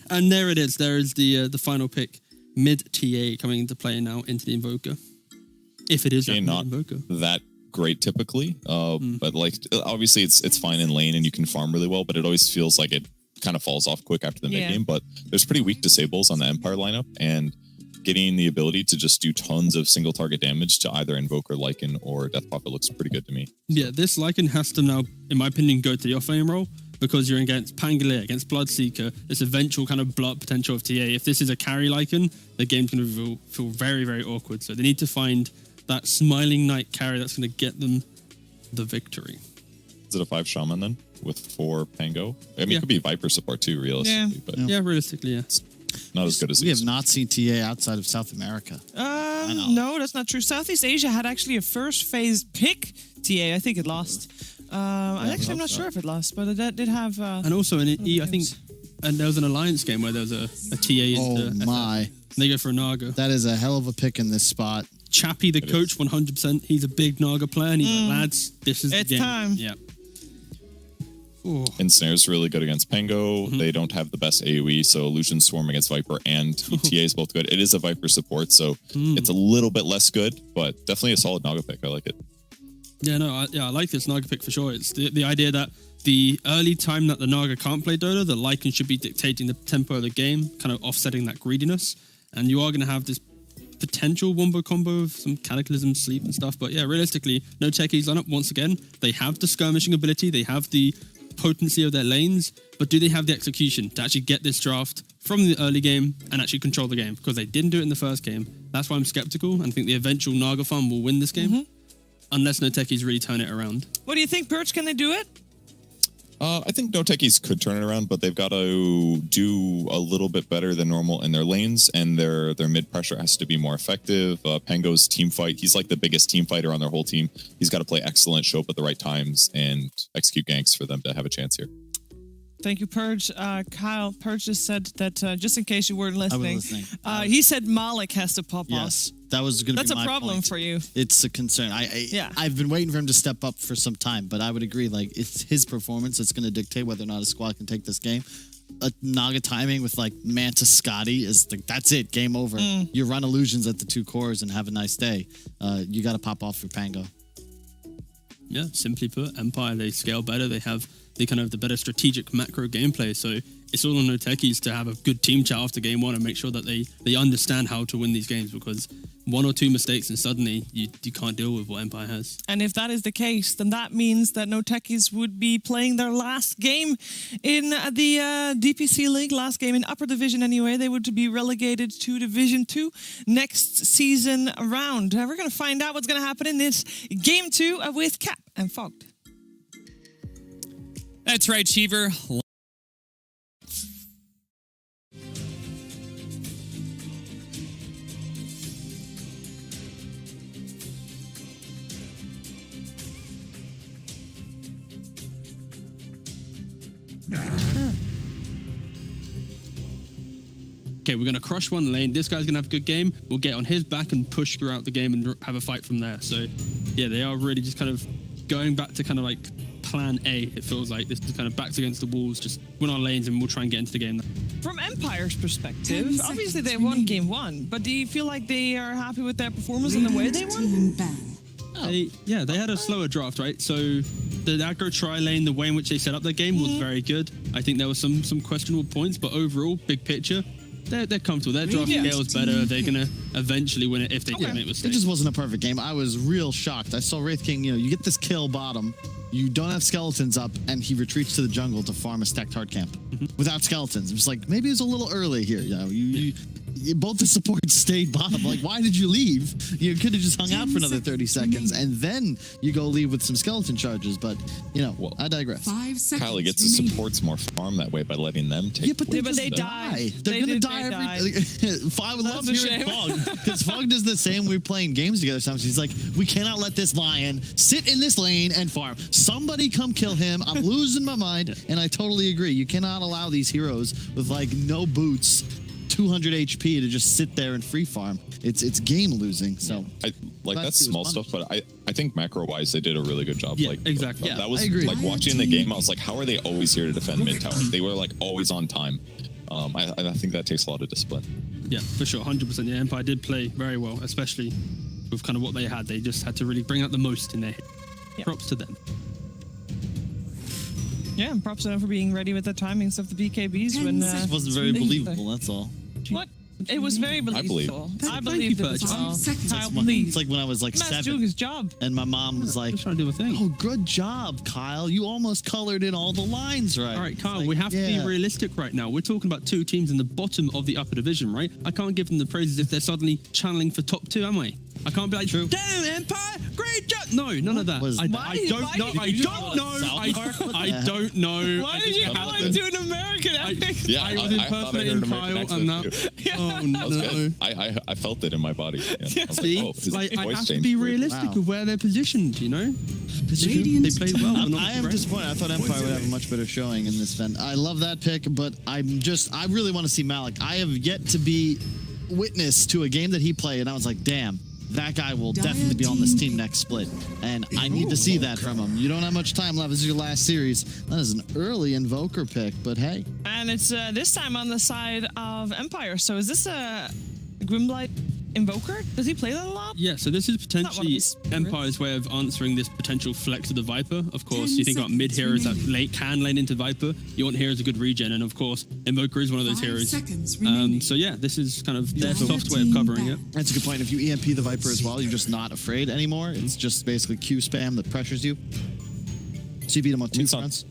And there it is. There is the final pick, mid TA coming into play now into the Invoker. If it is Okay, that not Invoker. that great typically, but like obviously it's fine in lane and you can farm really well, but it always feels like it kind of falls off quick after the mid game. But there's pretty weak disables on the Empire lineup, and getting the ability to just do tons of single target damage to either Invoker, Lycan, or Death Prophet looks pretty good to me. Yeah, this Lycan has to now, in my opinion, go to the offlane role because you're against Pangolier, against Bloodseeker, this eventual kind of block potential of TA. If this is a carry Lycan, the game's going to feel very, very awkward. So they need to find that Smiling Knight carry that's going to get them the victory. Is it a 5 Shaman then with 4 Pango? I mean, it could be Viper support too, realistically, but Yeah, realistically, yeah. not as good as We these. have not seen TA outside of South America. No, that's not true. Southeast Asia had actually a first phase pick TA. I think it lost. I'm not sure if it lost, but it did have. And also in E, I think, and there was an Alliance game where there was a TA Oh into my. FF. They go for a Naga. That is a hell of a pick in this spot. Chappie, the coach, 100%. He's a big Naga player, and he's like, lads, this is It's the game. time. Yeah. Ooh. Ensnare's really good against Pango. They don't have the best AoE, so Illusion Swarm against Viper and TA is both good. It is a Viper support, so it's a little bit less good, but definitely a solid Naga pick. I like it. Yeah, no, I like this Naga pick for sure. It's the idea that the early time that the Naga can't play Dota, the Lycan should be dictating the tempo of the game, kind of offsetting that greediness. And you are going to have this potential wombo combo of some Cataclysm, Sleep and stuff. But yeah, realistically, NoTechies lineup, once again, they have the skirmishing ability, they have the potency of their lanes, but do they have the execution to actually get this draft from the early game and actually control the game? Because they didn't do it in the first game. That's why I'm skeptical and think the eventual Naga farm will win this game. Unless NoTechies really turn it around. What do you think, Perch? Can they do it? I think NoTechies could turn it around, but they've got to do a little bit better than normal in their lanes, and their mid pressure has to be more effective. Pango's team fight, he's like the biggest team fighter on their whole team. He's got to play excellent, show up at the right times, and execute ganks for them to have a chance here. Thank you, Purge. Kyle, Purge just said that, just in case you weren't listening, listening. He said Malik has to pop Yes, off. that was going to be That's my a problem point. for you. It's a concern. I've been waiting for him to step up for some time, but I would agree. Like, it's his performance that's going to dictate whether or not a squad can take this game. A Naga timing with like Manta Scotty is like, that's it, game over. You run illusions at the 2 cores and have a nice day. You got to pop off for Pango. Yeah, simply put, Empire, they scale better. They have the better strategic macro gameplay. So it's all on NoTechies to have a good team chat after game 1 and make sure that they understand how to win these games, because 1 or 2 mistakes and suddenly you can't deal with what Empire has. And if that is the case, then that means that NoTechies would be playing their last game in the DPC League, last game in upper division anyway. They would be relegated to Division 2 next season round. We're going to find out what's going to happen in this game 2 with Cap and Fogged. That's right, Cheever. Okay, we're going to crush one lane. This guy's going to have a good game. We'll get on his back and push throughout the game and have a fight from there. So, yeah, they are really just kind of going back to kind of like plan A, it feels like. This is kind of backs against the walls, just win our lanes and we'll try and get into the game. From Empire's perspective, obviously they won game 1, but do you feel like they are happy with their performance and the way they won? They had a slower draft, right? So the aggro tri lane, the way in which they set up their game was very good. I think there were some questionable points, but overall, big picture, they're comfortable. Their draft scale is better. They're going to eventually win it if they don't make mistakes. It just wasn't a perfect game. I was real shocked. I saw Wraith King, you get this kill bottom, you don't have skeletons up, and he retreats to the jungle to farm a stacked hard camp without skeletons. It was like, maybe it's a little early here. Both the supports stayed bottom. Like, why did you leave? You could have just hung out for another 30 seconds, and then you go leave with some skeleton charges. But, I digress. 5 seconds. Kylie gets the supports more farm that way by letting them take. Yeah, but they they die. They're going to die every. I would love hearing Fog, because Fog does the same. We're playing games together sometimes. He's like, we cannot let this lion sit in this lane and farm. Somebody come kill him. I'm losing my mind. And I totally agree. You cannot allow these heroes with like no boots, 200 HP to just sit there and free farm. It's game losing. So that's small stuff, but I think macro wise they did a really good job. Yeah, exactly. That was I agree. like watching the game. I was like, how are they always here to defend mid tower? They were like always on time. I think that takes a lot of discipline. Yeah, for sure, 100%. Yeah, Empire did play very well, especially with kind of what they had. They just had to really bring out the most in their hit. Props to them. Yeah, and props to them for being ready with the timings of the BKBs when it wasn't very believable. That's all. What? It was very believable. I believe believed it as well. Kyle, please. It's like when I was like Matt's 7. doing his job. And my mom was like, Just trying to do a thing. oh, good job, Kyle. You almost colored in all the lines right. All right, Kyle, we have to be realistic right now. We're talking about 2 teams in the bottom of the upper division, right? I can't give them the praises if they're suddenly channeling for top 2, am I? I can't be like, damn, Empire, great job. No, none of that. I don't know. I don't know. Why did you go into an American epic? Yeah, I was impersonating Kyle and that. Oh, no. I felt it in my body. Yeah. See, I have to be realistic with where they're positioned, They played well. I am disappointed. I thought Empire would have a much better showing in this event. I love that pick, but I really want to see Malik. I have yet to be witness to a game that he played, and I was like, damn, that guy will definitely be on this team next split. And I need to see that from him. You don't have much time left. This is your last series. That is an early Invoker pick, but hey. And it's this time on the side of Empire. So is this a gwynbleidd Invoker? Does he play that a lot? Yeah, so this is potentially Empire's way of answering this potential flex of the Viper. Of course, you think about mid heroes that can lane into Viper. You want heroes a good regen, and of course, Invoker is one of those heroes. So yeah, this is kind of their soft way of covering it. That's a good point. If you EMP the Viper as well, you're just not afraid anymore. It's just basically Q spam that pressures you. So you beat him on 2 fronts.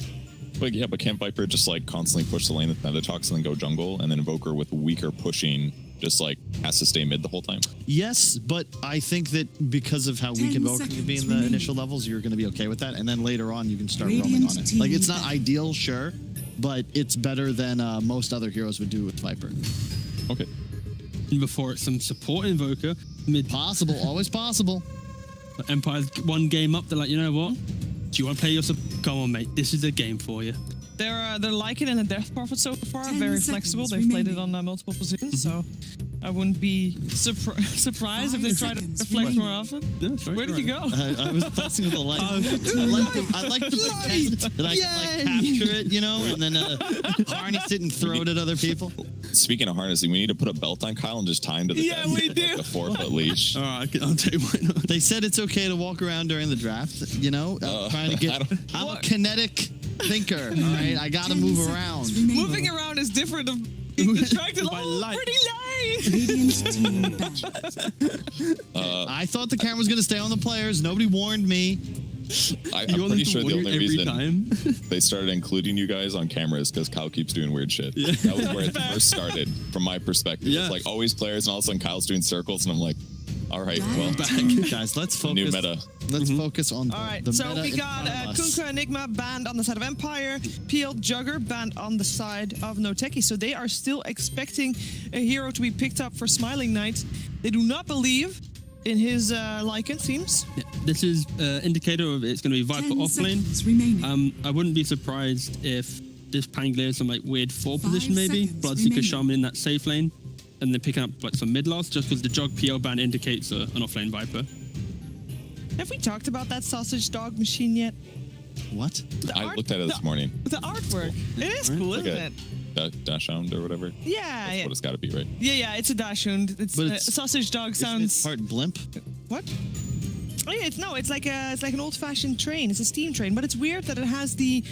But can't Viper just like constantly push the lane with Nethertox and then go jungle, and then Invoker with weaker pushing just like has to stay mid the whole time? Yes, but I think that because of how weak Invoker can be in the initial levels, you're going to be okay with that, and then later on you can start roaming on it. Like, it's not ideal, sure, but it's better than most other heroes would do with Viper. Okay. And before it's some support Invoker, mid. Possible, always possible. But Empire's one game up. They're like, you know what? Do you want to play your Come on, mate. This is a game for you. They're like it in the Death Prophet so far. Very flexible. They've played it on multiple positions, so I wouldn't be surprised if they try to flex more often. Where did you go? I was passing with the light. I like the pretend that I can capture it, and then harness it and throw it at other people. Speaking of harnessing, we need to put a belt on Kyle and just tie him to the desk, we do. like a 4-foot leash. All right, I'll tell you why not. They said it's okay to walk around during the draft, trying to get... I'm a kinetic thinker, all right? I got to move around. Moving around is different from being distracted by light. Pretty light! I thought the camera was going to stay on the players. Nobody warned me. I'm pretty sure the only reason they started including you guys on cameras because Kyle keeps doing weird shit. Yeah. That was where it first started, from my perspective. Yeah. It's like always players, and all of a sudden Kyle's doing circles, and I'm like, All right, well, Guys, let's focus. new meta. Let's focus on All right, the so meta we in got front of us. Kunkka Enigma banned on the side of Empire, PL Jugger banned on the side of NoTechies. So they are still expecting a hero to be picked up for Smiling Knight. They do not believe in his Lycan, seems. Yeah, this is indicator of it's going to be Viper 10 off lane. seconds remaining. I wouldn't be surprised if this Pangolier is some like weird 4 position maybe. seconds Bloodseeker remaining. Shaman in that safe lane. And then picking up like some mid last just because the Jog PL ban indicates an offlane Viper. Have we talked about that sausage dog machine yet? What? I looked at it this morning. The artwork. It is cool, Like isn't a it? dash hound or whatever. Yeah, That's yeah. what it's got to be, right? Yeah, it's a dashhound. It's, But it's- sausage dog It's sounds. part blimp. What? Oh yeah, it's like an old-fashioned train. It's a steam train, but it's weird that it has the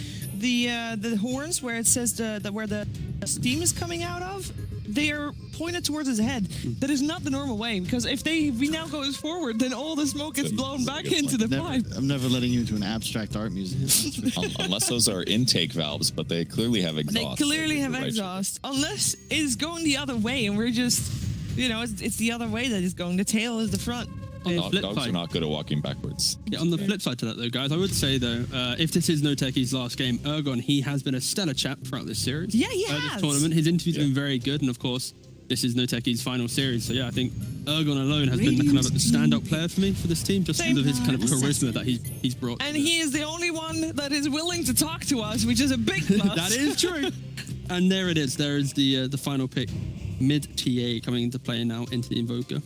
horns where it says where the steam is coming out of. They are pointed towards his head. That is not the normal way, because if we now go forward, then all the smoke gets blown back into the pipe. I'm never letting you into an abstract art museum. Unless those are intake valves, but they clearly have They exhaust. clearly have Right. exhaust, unless it's going the other way, and we're just, it's the other way that is going. The tail is the front. On the flip Dogs are side, not good at walking backwards. yeah, on the flip side to that though, guys, I would say though, if this is NoTechies' last game, Ergon, he has been a stellar chap throughout this series. Yeah, he This has. tournament, his interviews have been very good, and of course, this is NoTechies' final series. So yeah, I think Ergon alone has been the kind of the standout player for me for this team, just because of his kind of charisma that he's brought. And he is the only one that is willing to talk to us, which is a big plus. That is true. And there it is. There is the final pick, mid TA coming into play now into the Invoker.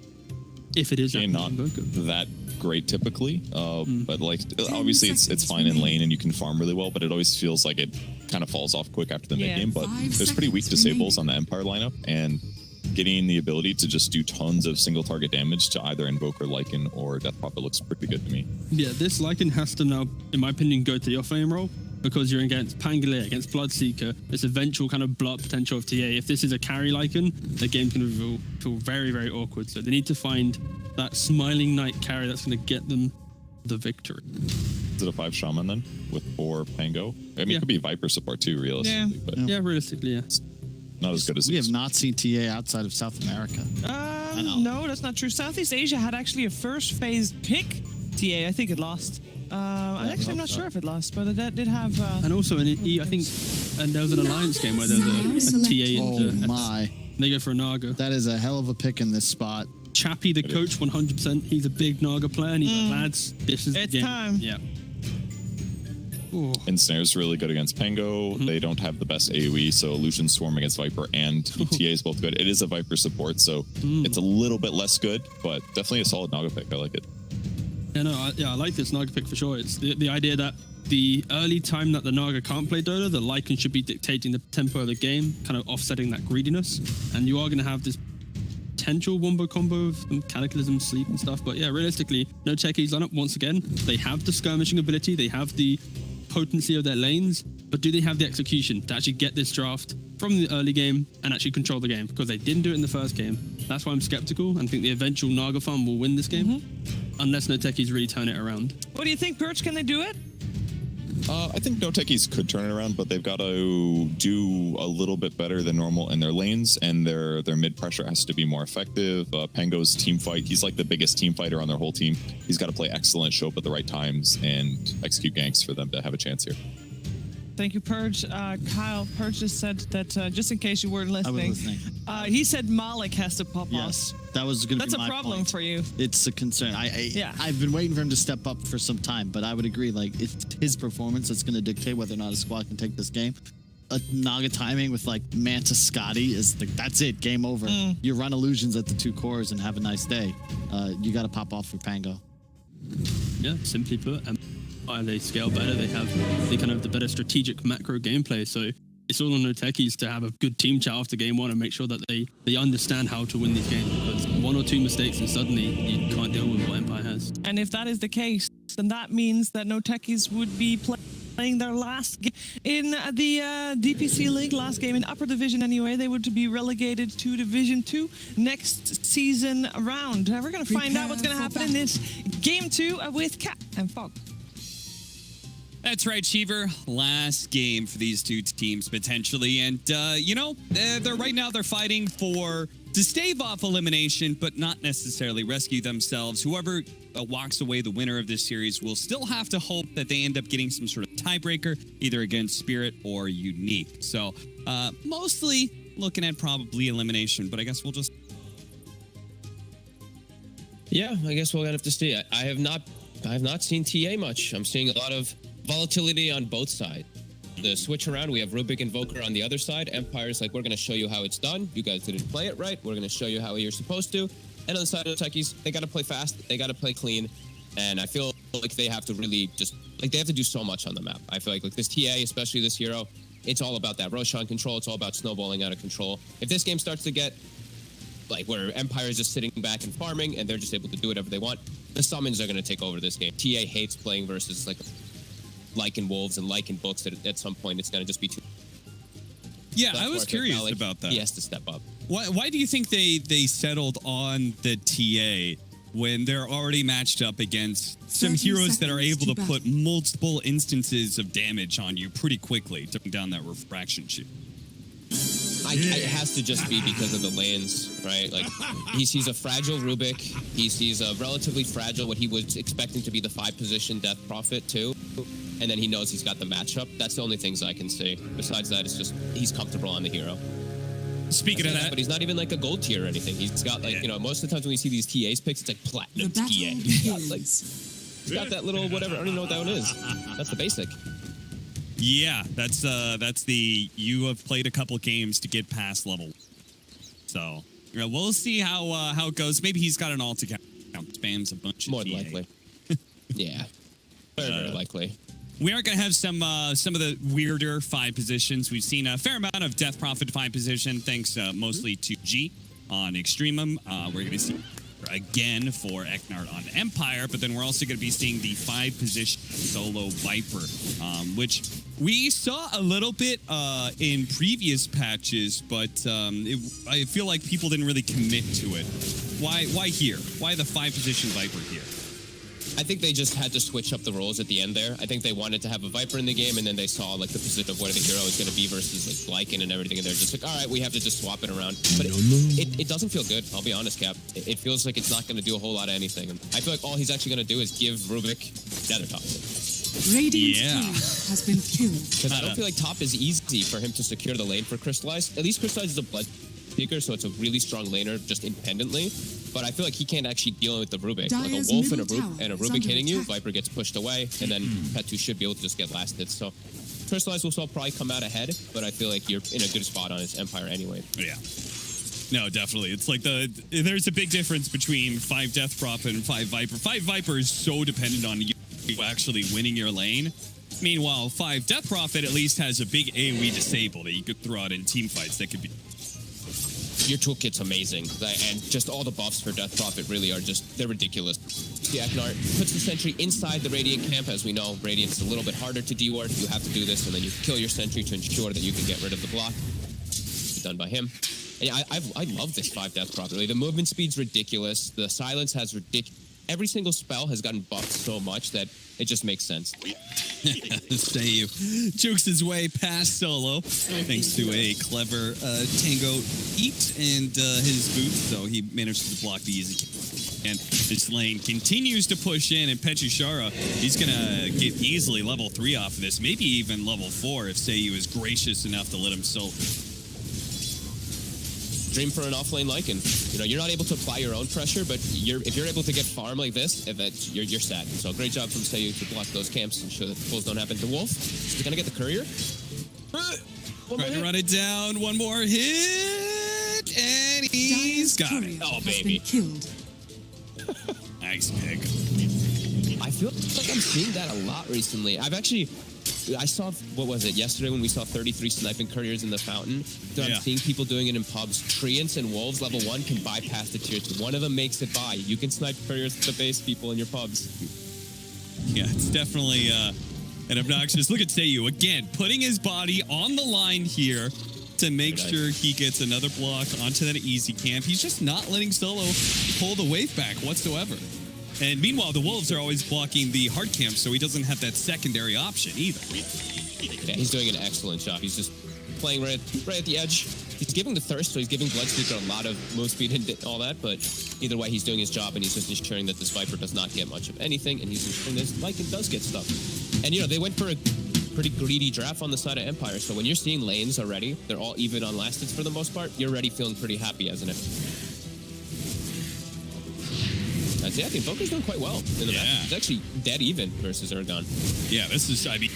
If it is Game an not Invoker. that great typically, but like obviously it's fine in lane and you can farm really well, but it always feels like it kind of falls off quick after the mid game. But 5 there's pretty weak seconds disables on the Empire lineup, and getting the ability to just do tons of single target damage to either Invoker, Lycan, or Death Prophet looks pretty good to me. Yeah, this Lycan has to now, in my opinion, go to the offlane role because you're against Pangolier, against Bloodseeker, this eventual kind of blow up potential of TA. If this is a carry Lycan, the game's going to feel very, very awkward. So they need to find that Smiling Knight carry that's going to get them the victory. Is it a 5 Shaman then with 4 Pango? I mean, Yeah. it could be Viper support too, realistically, but Yeah, realistically, yeah. not as good as We these. have not seen TA outside of South America. No, that's not true. Southeast Asia had actually a first phase pick TA. I think it lost. I'm not sure if it lost, but that did have. And also, I think and there was an Alliance game where there was a TA Oh into my. they go for a Naga. That is a hell of a pick in this spot. Chappie, the coach, 100%. He's a big Naga player, and he's like, lads, this is It's the game. time. Yeah. Ooh. Ensnare's really good against Pango. They don't have the best AoE, so Illusion Swarm against Viper and TA is both good. It is a Viper support, so it's a little bit less good, but definitely a solid Naga pick. I like it. Yeah, no, I like this Naga pick for sure. It's the idea that the early time that the Naga can't play Dota, the Lycan should be dictating the tempo of the game, kind of offsetting that greediness. And you are going to have this potential wombo combo of Cataclysm, Sleep, and stuff. But yeah, realistically, NoTechies lineup, once again, they have the skirmishing ability, they have the potency of their lanes, but do they have the execution to actually get this draft from the early game and actually control the game? Because they didn't do it in the first game. That's why I'm skeptical and think the eventual Naga farm will win this game, unless NoTechies really turn it around. What do you think, Perch? Can they do it? I think NoTechies could turn it around, but they've got to do a little bit better than normal in their lanes, and their mid pressure has to be more effective. Pango's team fight, he's like the biggest team fighter on their whole team. He's got to play excellent, show up at the right times, and execute ganks for them to have a chance here. Thank you, Purge. Kyle, Purge just said that, just in case you weren't listening, listening. He said Malik has to pop Yes, off. that was going to be That's my a problem point. for you. It's a concern. Yeah. I've been waiting for him to step up for some time, but I would agree. Like, it's his performance that's going to dictate whether or not a squad can take this game. A Naga timing with like Manta Scotty is that's it. Game over. You run illusions at the 2 cores and have a nice day. You got to pop off for Pango. Yeah, simply put, and while they scale better, they have the better strategic macro gameplay. So it's all on NoTechies to have a good team chat after game 1 and make sure that they understand how to win these games, because 1 or 2 mistakes and suddenly you can't deal with what Empire has. And if that is the case, then that means that NoTechies would be playing their last game in the DPC League, last game in upper division anyway. They would be relegated to Division 2 next season round. We're going to find out what's going to happen in this game 2 with Cat and Fog. That's right, Cheever. Last game for these two teams potentially, and they're right now they're fighting for to stave off elimination, but not necessarily rescue themselves. Whoever walks away the winner of this series will still have to hope that they end up getting some sort of tiebreaker, either against Spirit or Unique. So mostly looking at probably elimination, but I guess we'll just... Yeah, I guess we'll have to see. I have not seen TA much. I'm seeing a lot of volatility on both sides. The switch around, we have Rubik Invoker on the other side. Empire's like, we're going to show you how it's done. You guys didn't play it right. We're going to show you how you're supposed to. And on the side of the Techies, they got to play fast. They got to play clean. And I feel like they have to really just, like, they have to do so much on the map. I feel like this TA, especially this hero, it's all about that Roshan control. It's all about snowballing out of control. If this game starts to get, like, where Empire is just sitting back and farming and they're just able to do whatever they want, the summons are going to take over this game. TA hates playing versus, like in Wolves and like in Books. At some point, it's going to just be too... Yeah, I was curious about that. He has to step up. Why do you think they settled on the TA when they're already matched up against some heroes that are able to put multiple instances of damage on you pretty quickly, taking down that refraction shoot? It has to just be because of the lanes, right? Like, he sees a fragile Rubik. He sees a relatively fragile, what he was expecting to be the 5-position Death Prophet, too. And then he knows he's got the matchup. That's the only things I can see. Besides that, it's just he's comfortable on the hero. Speaking of that... But he's not even like a gold tier or anything. He's got, like, most of the times when we see these TAs picks, it's like platinum TA. He's got that little whatever. I don't even know what that one is. That's the basic. Yeah, that's the... You have played a couple games to get past level. So, we'll see how it goes. Maybe he's got an alt account. Spams a bunch of More TA. than likely. Yeah. Very likely. We are going to have some of the weirder 5 positions. We've seen a fair amount of Death Prophet 5 position, thanks mostly to G on Extremum. We're going to see again for EcNart on Empire, but then we're also going to be seeing the 5-position solo Viper, which we saw a little bit in previous patches, but I feel like people didn't really commit to it. Why here? Why the 5-position Viper here? I think they just had to switch up the roles at the end there. I think they wanted to have a Viper in the game, and then they saw like the position of what the hero is going to be versus like Lycan and everything, and they're just like, all right, we have to just swap it around. But it doesn't feel good. I'll be honest, Cap. It feels like it's not going to do a whole lot of anything. And I feel like all he's actually going to do is give Rubik Nether Top. Radiant King has been killed. Because I don't feel like top is easy for him to secure the lane for Crystallize. At least Crystallize is a blood seeker, so it's a really strong laner just independently. But I feel like he can't actually deal with the Rubik. Like a Wolf and a Rubik hitting you, Viper gets pushed away, and then Petu should be able to just get lasted. So Crystallize will still probably come out ahead, but I feel like you're in a good spot on his Empire anyway. Yeah. No, definitely. It's like there's a big difference between 5 Death Prophet and 5 Viper. 5 Viper is so dependent on you actually winning your lane. Meanwhile, 5 Death Prophet at least has a big AoE disable that you could throw out in team fights that could be... Your toolkit's amazing, and just all the buffs for Death Prophet really are they're ridiculous. The EcNart puts the sentry inside the Radiant camp. As we know, Radiant's a little bit harder to deward. You have to do this, and then you kill your sentry to ensure that you can get rid of the block. Done by him. And I love this 5 Death Prophet. Really. The movement speed's ridiculous. The silence has ridiculous... Every single spell has gotten buffed so much that it just makes sense. sayuw jokes his way past solo thanks to a clever tango eat and his boots, so he managed to block the easy. And this lane continues to push in, and Petushara, he's going to get easily level 3 off of this, maybe even level 4 if sayuw is gracious enough to let him solo. Dream for an offlane Lycan. You're not able to apply your own pressure, but if you're able to get farm like this, you're set. So great job from sayuw to block those camps and ensure that pulls don't happen to Wolf. He's gonna get the courier. Trying to run it down. One more hit, and he's got it. Oh, baby. Nice pick. I feel like I'm seeing that a lot recently. I saw, what was it, yesterday when we saw 33 sniping couriers in the fountain. So I'm seeing people doing it in pubs. Treants and Wolves level 1 can bypass the tier 2. One of them makes it by. You can snipe couriers to the base people in your pubs. Yeah, it's definitely an obnoxious. Look at sayuw again, putting his body on the line here to make sure he gets another block onto that easy camp. He's just not letting solo pull the wave back whatsoever. And meanwhile, the Wolves are always blocking the hard camp, so he doesn't have that secondary option either. Yeah, he's doing an excellent job. He's just playing right at the edge. He's giving the Thirst, so he's giving Bloodseeker a lot of move speed and all that, but either way, he's doing his job, and he's just ensuring that this Viper does not get much of anything, and he's ensuring this Lycan does get stuff. And, you know, they went for a pretty greedy draft on the side of Empire, so when you're seeing lanes already, they're all even on last hits for the most part, you're already feeling pretty happy as an Zayac, Invoker's doing quite well in the match. He's actually dead even versus Ergon. Yeah, this is, I mean,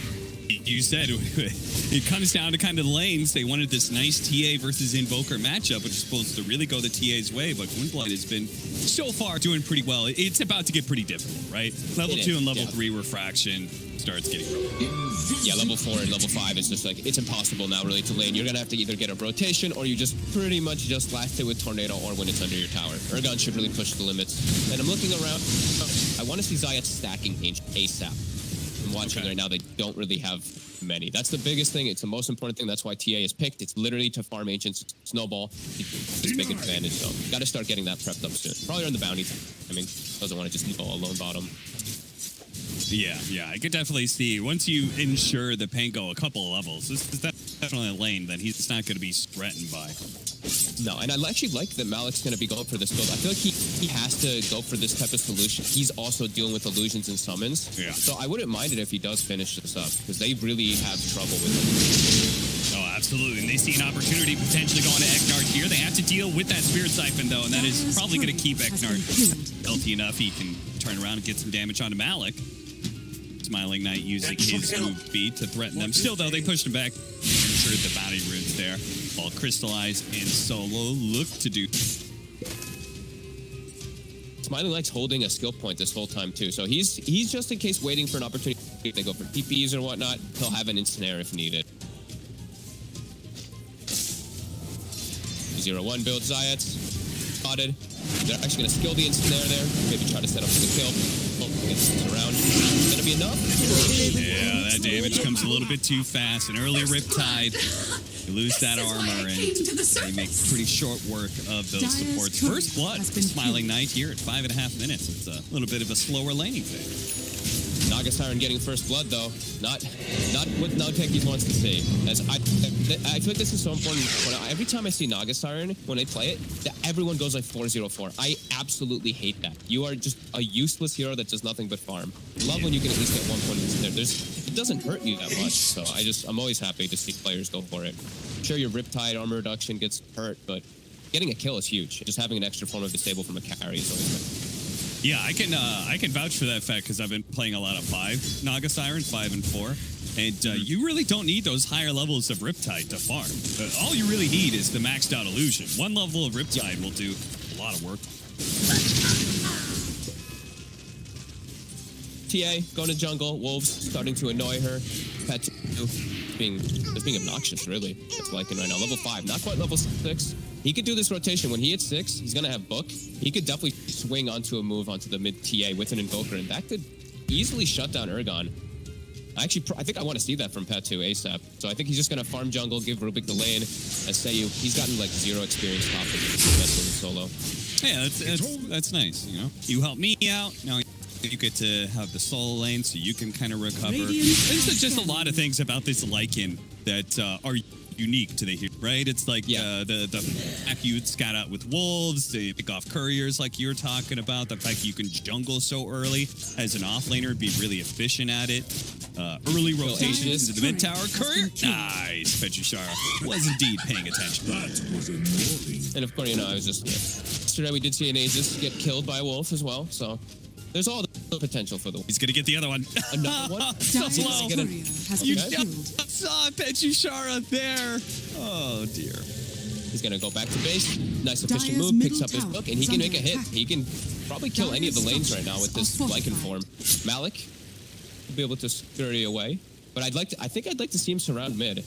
you said it comes down to kind of the lanes. They wanted this nice TA versus Invoker matchup, which is supposed to really go the TA's way, but gwynbleidd has been so far doing pretty well. It's about to get pretty difficult, right? Level 2 and level 3 refraction starts getting rough. Yeah, level 4 and level 5 is just like, it's impossible now really to lane. You're going to have to either get a rotation or you just pretty much just last it with Tornado or when it's under your tower. Ergon should really push the limits. And I'm looking around. I want to see Zayac stacking ASAP. I'm watching right now, they don't really have many. That's the biggest thing. It's the most important thing. That's why TA is picked. It's literally to farm Ancients, snowball. Just big advantage, so got to start getting that prepped up soon. Probably on the bounty. I mean, doesn't want to just leave all alone bottom. Yeah, I could definitely see once you ensure the Pango a couple of levels, this is definitely a lane that he's not going to be threatened by. No, and I actually like that Malik's going to be going for this build. I feel like he has to go for this type of solution. He's also dealing with illusions and summons. Yeah. So I wouldn't mind it if he does finish this up, because they really have trouble with it. Oh, absolutely. And they see an opportunity potentially going to EcNart here. They have to deal with that Spirit Siphon, though, and that is probably going to keep EcNart healthy enough. He can turn around and get some damage onto Malik. Smiling Knight using his move speed to threaten them. Still, though, they pushed him back. Ensured the bounty runes there. While Crystallize and Solo look to do. Smiling Knight's holding a skill point this whole time, too. So he's just in case waiting for an opportunity. If they go for TPs or whatnot, he'll have an instant if needed. 0-1 build Zayac. Spotted. They're actually going to skill the ensnare there. Maybe try to set up for the kill. Gets around. Is that going to be enough? Yeah, that damage comes a little bit too fast. An early Riptide. You lose that armor, and they make pretty short work of those supports. First blood, Smiling Knight here at 5.5 minutes. It's a little bit of a slower laning phase. Naga Siren getting first blood, though. Not what NoTechies wants to see. As I feel like this is so important. Every time I see Naga Siren, when I play it, everyone goes like 4-0-4. I absolutely hate that. You are just a useless hero that does nothing but farm. Love when you can at least get 1 point in there. It doesn't hurt you that much, so I'm always happy to see players go for it. Sure, your Riptide armor reduction gets hurt, but getting a kill is huge. Just having an extra form of disable from a carry is always good. Yeah, I can vouch for that fact because I've been playing a lot of 5 Naga Siren, 5 and 4, and you really don't need those higher levels of Riptide to farm. All you really need is the maxed out illusion. 1 level of Riptide will do a lot of work. TA going to jungle. Wolves starting to annoy her. Petu being obnoxious, really. It's liking right now. Level 5, not quite level 6. He could do this rotation. When he hits 6, he's going to have Book. He could definitely swing onto a move onto the mid TA with an Invoker, and that could easily shut down Ergon. I think I want to see that from Petu ASAP. So I think he's just going to farm jungle, give Rubik the lane. As sayuw, he's gotten like 0 experience topping solo. Yeah, that's nice. You know, you help me out. Now you get to have the solo lane, so you can kind of recover. There's just a lot of things about this Lycan that are unique to the hero, right? It's like the fact you scout out with wolves, they pick off couriers like you're talking about, the fact you can jungle so early as an offlaner, be really efficient at it. Early rotations into the mid tower. Courier, nice. Petushara was indeed paying attention. And of course, you know, I was just yesterday we did see an Aegis get killed by a wolf as well, so there's all the potential for the wolf. He's gonna get the other one. Another one? So slow. You Okay. saw Petushara there. Oh dear. He's gonna go back to base. Nice efficient move, picks up his book, and he can make a hit. He can probably kill any of the lanes right now with this Lycan form. Malik will be able to scurry away, but I think I'd like to see him surround mid.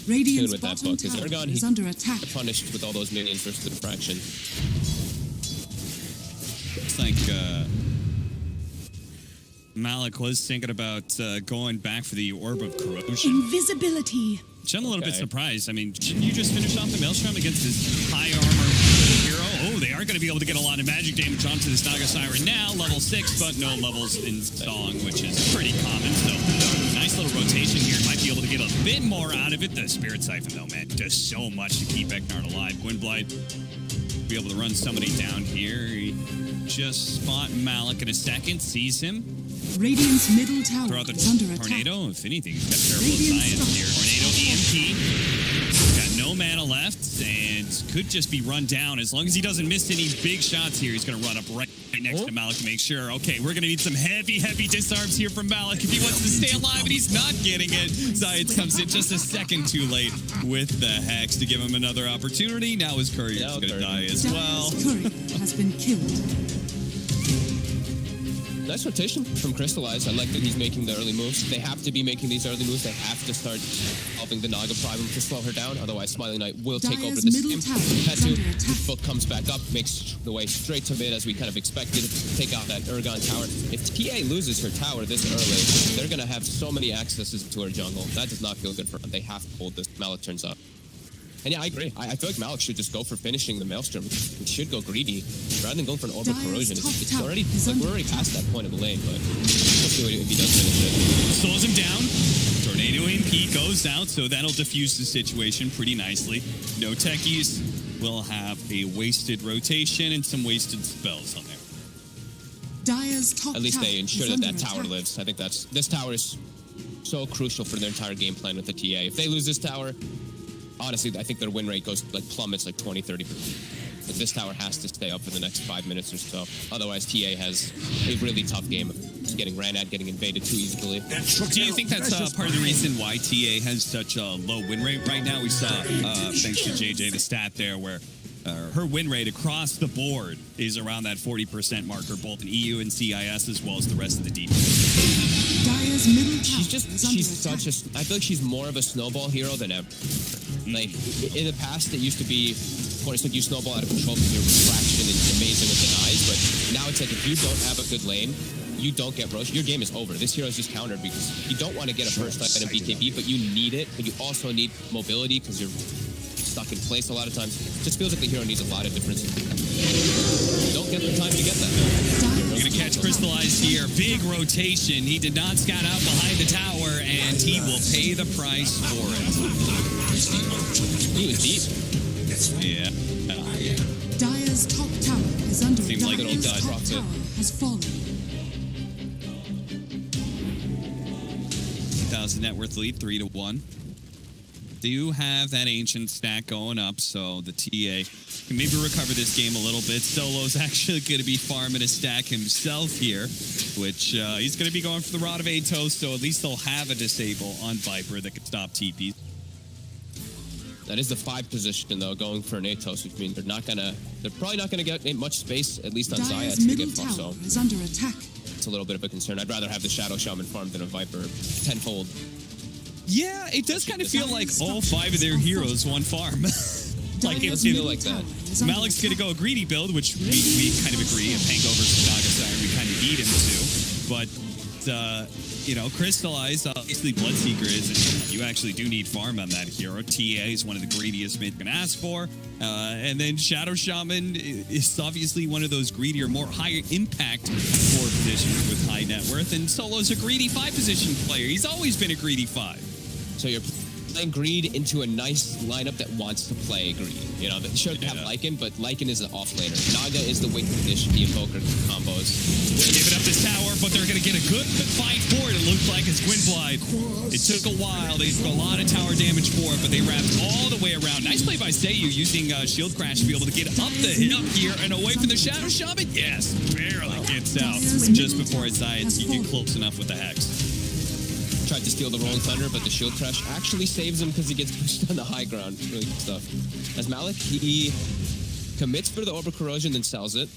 Radiant's with that bottom book, because tower Ergon, is he's under attack. punished with all those minions versus the fraction. It's like Malik was thinking about going back for the Orb of Corrosion. Invisibility. Which I'm a little bit surprised. I mean, shouldn't you just finish off the Maelstrom against this high armor hero? Oh, they are going to be able to get a lot of magic damage onto this Naga Siren now. Level 6, but no levels in Song, which is pretty common. So nice little rotation here. Might be able to get a bit more out of it. The Spirit Siphon, though, man, does so much to keep EcNart alive. gwynbleidd be able to run somebody down here. He just spot Malik in a second, sees him. Radiant's middle tower Throw out the is under attack. tornado. If anything, he's got terrible science here. Tornado EMP. Got no mana left and could just be run down. As long as he doesn't miss any big shots here, he's going to run up right next to Malik to make sure. Okay, we're going to need some heavy disarms here from Malik if he wants to stay alive, and he's not getting it. Zayac comes in just a second too late with the Hex to give him another opportunity. Now his courier is going to die as well. Dire's courier has been killed. Nice rotation from Crystallize. I like that he's making the early moves. They have to be making these early moves. They have to start helping the Naga problem to slow her down. Otherwise, Smiling Knight will take over this game. Petu, his book comes back up, makes the way straight to mid as we kind of expected. Take out that Ergon tower. If TA loses her tower this early, they're going to have so many accesses to her jungle. That does not feel good for them. They have to hold this. Malik turns up. And yeah, I agree. I feel like Malik should just go for finishing the Maelstrom. He should go greedy rather than going for an Orbital Corrosion. It's already, like, we're already past that point of the lane, but we'll see if he does finish it. Slows him down. Tornado MP goes out, so that'll diffuse the situation pretty nicely. NoTechies will have a wasted rotation and some wasted spells on there. Dire's top At least they tower ensure is that under tower attack. lives. I think this tower is so crucial for their entire game plan with the TA. If they lose this tower, honestly, I think their win rate goes plummets 20-30%. But this tower has to stay up for the next 5 minutes or so. Otherwise, TA has a really tough game of just getting ran at, getting invaded too easily. Do you think that's part of the reason why TA has such a low win rate right now? We saw, thanks to JJ, the stat there where her win rate across the board is around that 40% marker, both in EU and CIS, as well as the rest of the DPC. Dire's middle tower She's such a. I feel like she's more of a snowball hero than ever. Like in the past, it used to be, it's like you snowball out of control because your fraction is amazing with the eyes. But now it's like if you don't have a good lane, you don't get roast, your game is over. This hero is just countered because you don't want to get a first light in BKB, but you need it. But you also need mobility because you're stuck in place a lot of times. It just feels like the hero needs a lot of different. You don't get the time to get that. We're going to catch Crystallize here. Big rotation. He did not scout out behind the tower, and he will pay the price for it. He was deep. Yeah. Dire's top tower is under attack. Seems like he Dire's died. top tower has fallen. 1,000 net worth lead, 3-1. Do have that ancient stack going up, so the TA can maybe recover this game a little bit. Solo's actually going to be farming a stack himself here, which he's going to be going for the Rod of Atos, so at least they'll have a disable on Viper that can stop TPs. That is the 5 position though, going for an Atos, which means they're probably not gonna get much space, at least on Zayac, Dire's to middle get tower so is under attack. it's a little bit of a concern. I'd rather have the Shadow Shaman farm than a Viper tenfold. Yeah, it does kind of feel like all 5 of their heroes one farm. Like it doesn't feel like that. Malik's going to go a greedy build, which we kind of agree. And Pangover from Naga Siren, we kind of need him to. But, Crystallize, obviously Bloodseeker is, and you actually do need farm on that hero. TA is one of the greediest mid you can ask for. And then Shadow Shaman is obviously one of those greedier, more higher impact 4 positions with high net worth. And Solo's a greedy 5 position player. He's always been a greedy 5. So you're playing greed into a nice lineup that wants to play greed. You know, they should have Lycan, but Lycan is an offlaner. Naga is the wing condition, the invoker combos. Giving up this tower, but they're going to get a good fight for it. It looks like it's gwynbleidd. It took a while. They took a lot of tower damage for it, but they wrapped all the way around. Nice play by sayuw using Shield Crash to be able to get up the hill here and away from the Shadow Shaman. Yes, barely gets out just before Zayac can get close enough with the Hex. Tried to steal the Rolling Thunder, but the Shield Crash actually saves him because he gets pushed on the high ground. Really good stuff. As Malik, he commits for the Orbital Corrosion, then sells it.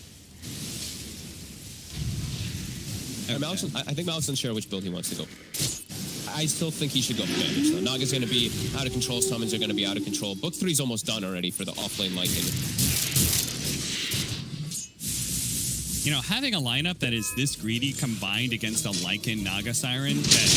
Okay. I think Malik's unsure which build he wants to go. I still think he should go for damage, though. Naga's going to be out of control, summons are going to be out of control. Book 3's almost done already for the offlane Lycan. You know, having a lineup that is this greedy combined against a Lycan Naga Siren, that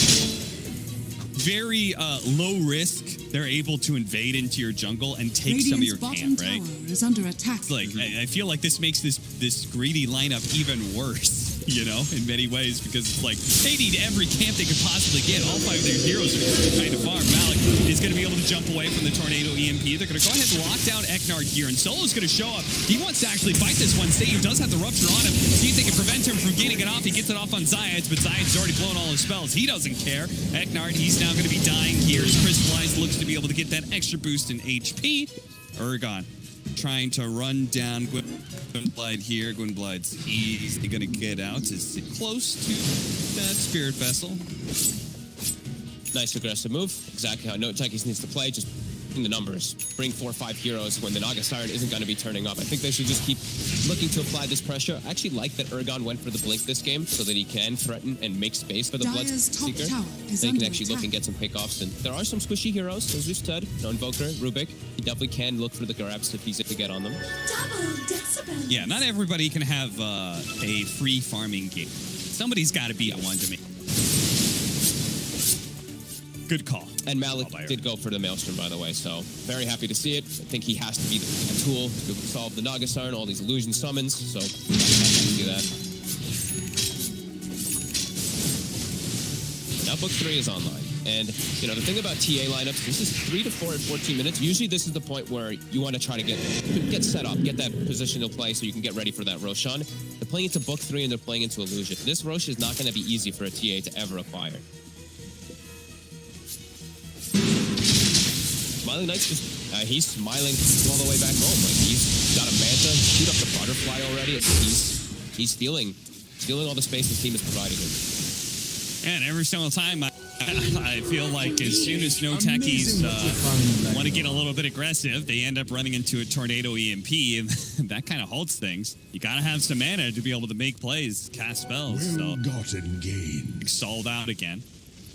very low risk they're able to invade into your jungle and take some of your Radiant's bottom camp, right? tower is under attack. It's like, I feel like this makes this greedy lineup even worse, you know, in many ways, because it's like they need every camp they could possibly get. All 5 of their heroes are trying to farm. Malik is going to be able to jump away from the Tornado EMP. They're going to go ahead and lock down EcNart here, and Solo's going to show up. He wants to actually fight this one. sayuw does have the Rupture on him. See if they can prevent him from getting it off. He gets it off on Zayac, but Zayac's already blown all his spells. He doesn't care. EcNart, he's now going to be dying here as Crystallize looks to be able to get that extra boost in HP. Ergon trying to run down gwynbleidd here. Gwynbleidd's easily going to get out to sit close to that Spirit Vessel. Nice aggressive move. Exactly how NoTechies needs to play. Just in the numbers. Bring 4 or 5 heroes when the Naga Siren isn't going to be turning up. I think they should just keep looking to apply this pressure. I actually like that Ergon went for the Blink this game so that he can threaten and make space for the Bloodseeker. So he can actually look and get some pickoffs. And there are some squishy heroes, as we've said. No Invoker, Rubik. He definitely can look for the grabs if he's able to get on them. Yeah, not everybody can have a free farming game. Somebody's got to be the one to make. Good call. And Malik did go for the Maelstrom, by the way, so very happy to see it. I think he has to be a tool to solve the Naga Siren, all these illusion summons, so happy to see that. Now book 3 is online. And, you know, the thing about TA lineups, this is 3 to 4 and 14 minutes. Usually this is the point where you want to try to get set up, get that positional play so you can get ready for that Roshan. They're playing into book 3 and they're playing into illusion. This Rosh is not going to be easy for a TA to ever acquire. Smiling Knight's just, he's smiling all the way back home. Like, he's got a Manta, shoot up the Butterfly already. He's stealing all the space his team is providing him. And every single time, I feel like as soon as NoTechies want to get a little bit aggressive, they end up running into a Tornado EMP, and that kind of halts things. You got to have some mana to be able to make plays, cast spells. Well-gotten gain. Sold out again.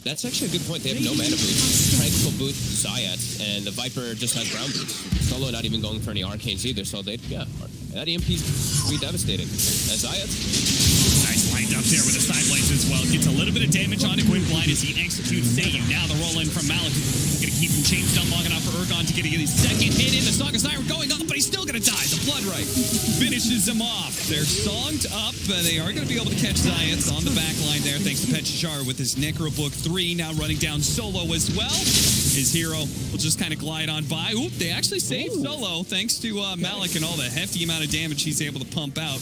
That's actually a good point. They have no mana boost. Tranquil boot Zayac, and the Viper just has ground boots. Solo not even going for any arcanes either, so that EMP's pretty devastating. And Zayac, nice lined up there with the side blades as well. Gets a little bit of damage onto gwynbleidd as he executes sayuw. Now the roll in from Malik. Gonna keep him chained down long enough for Ergon to get his second hit in. The Naga Siren going up, but he's still gonna die. The Blood Right finishes him off. They're songed up. They are gonna be able to catch Zayac on the back line there, thanks to Petushara with his Necro Book 3 now running down Solo as well. His hero will just kind of glide on by. Oop, they actually saved Solo thanks to Malik and all the hefty amount of damage he's able to pump out.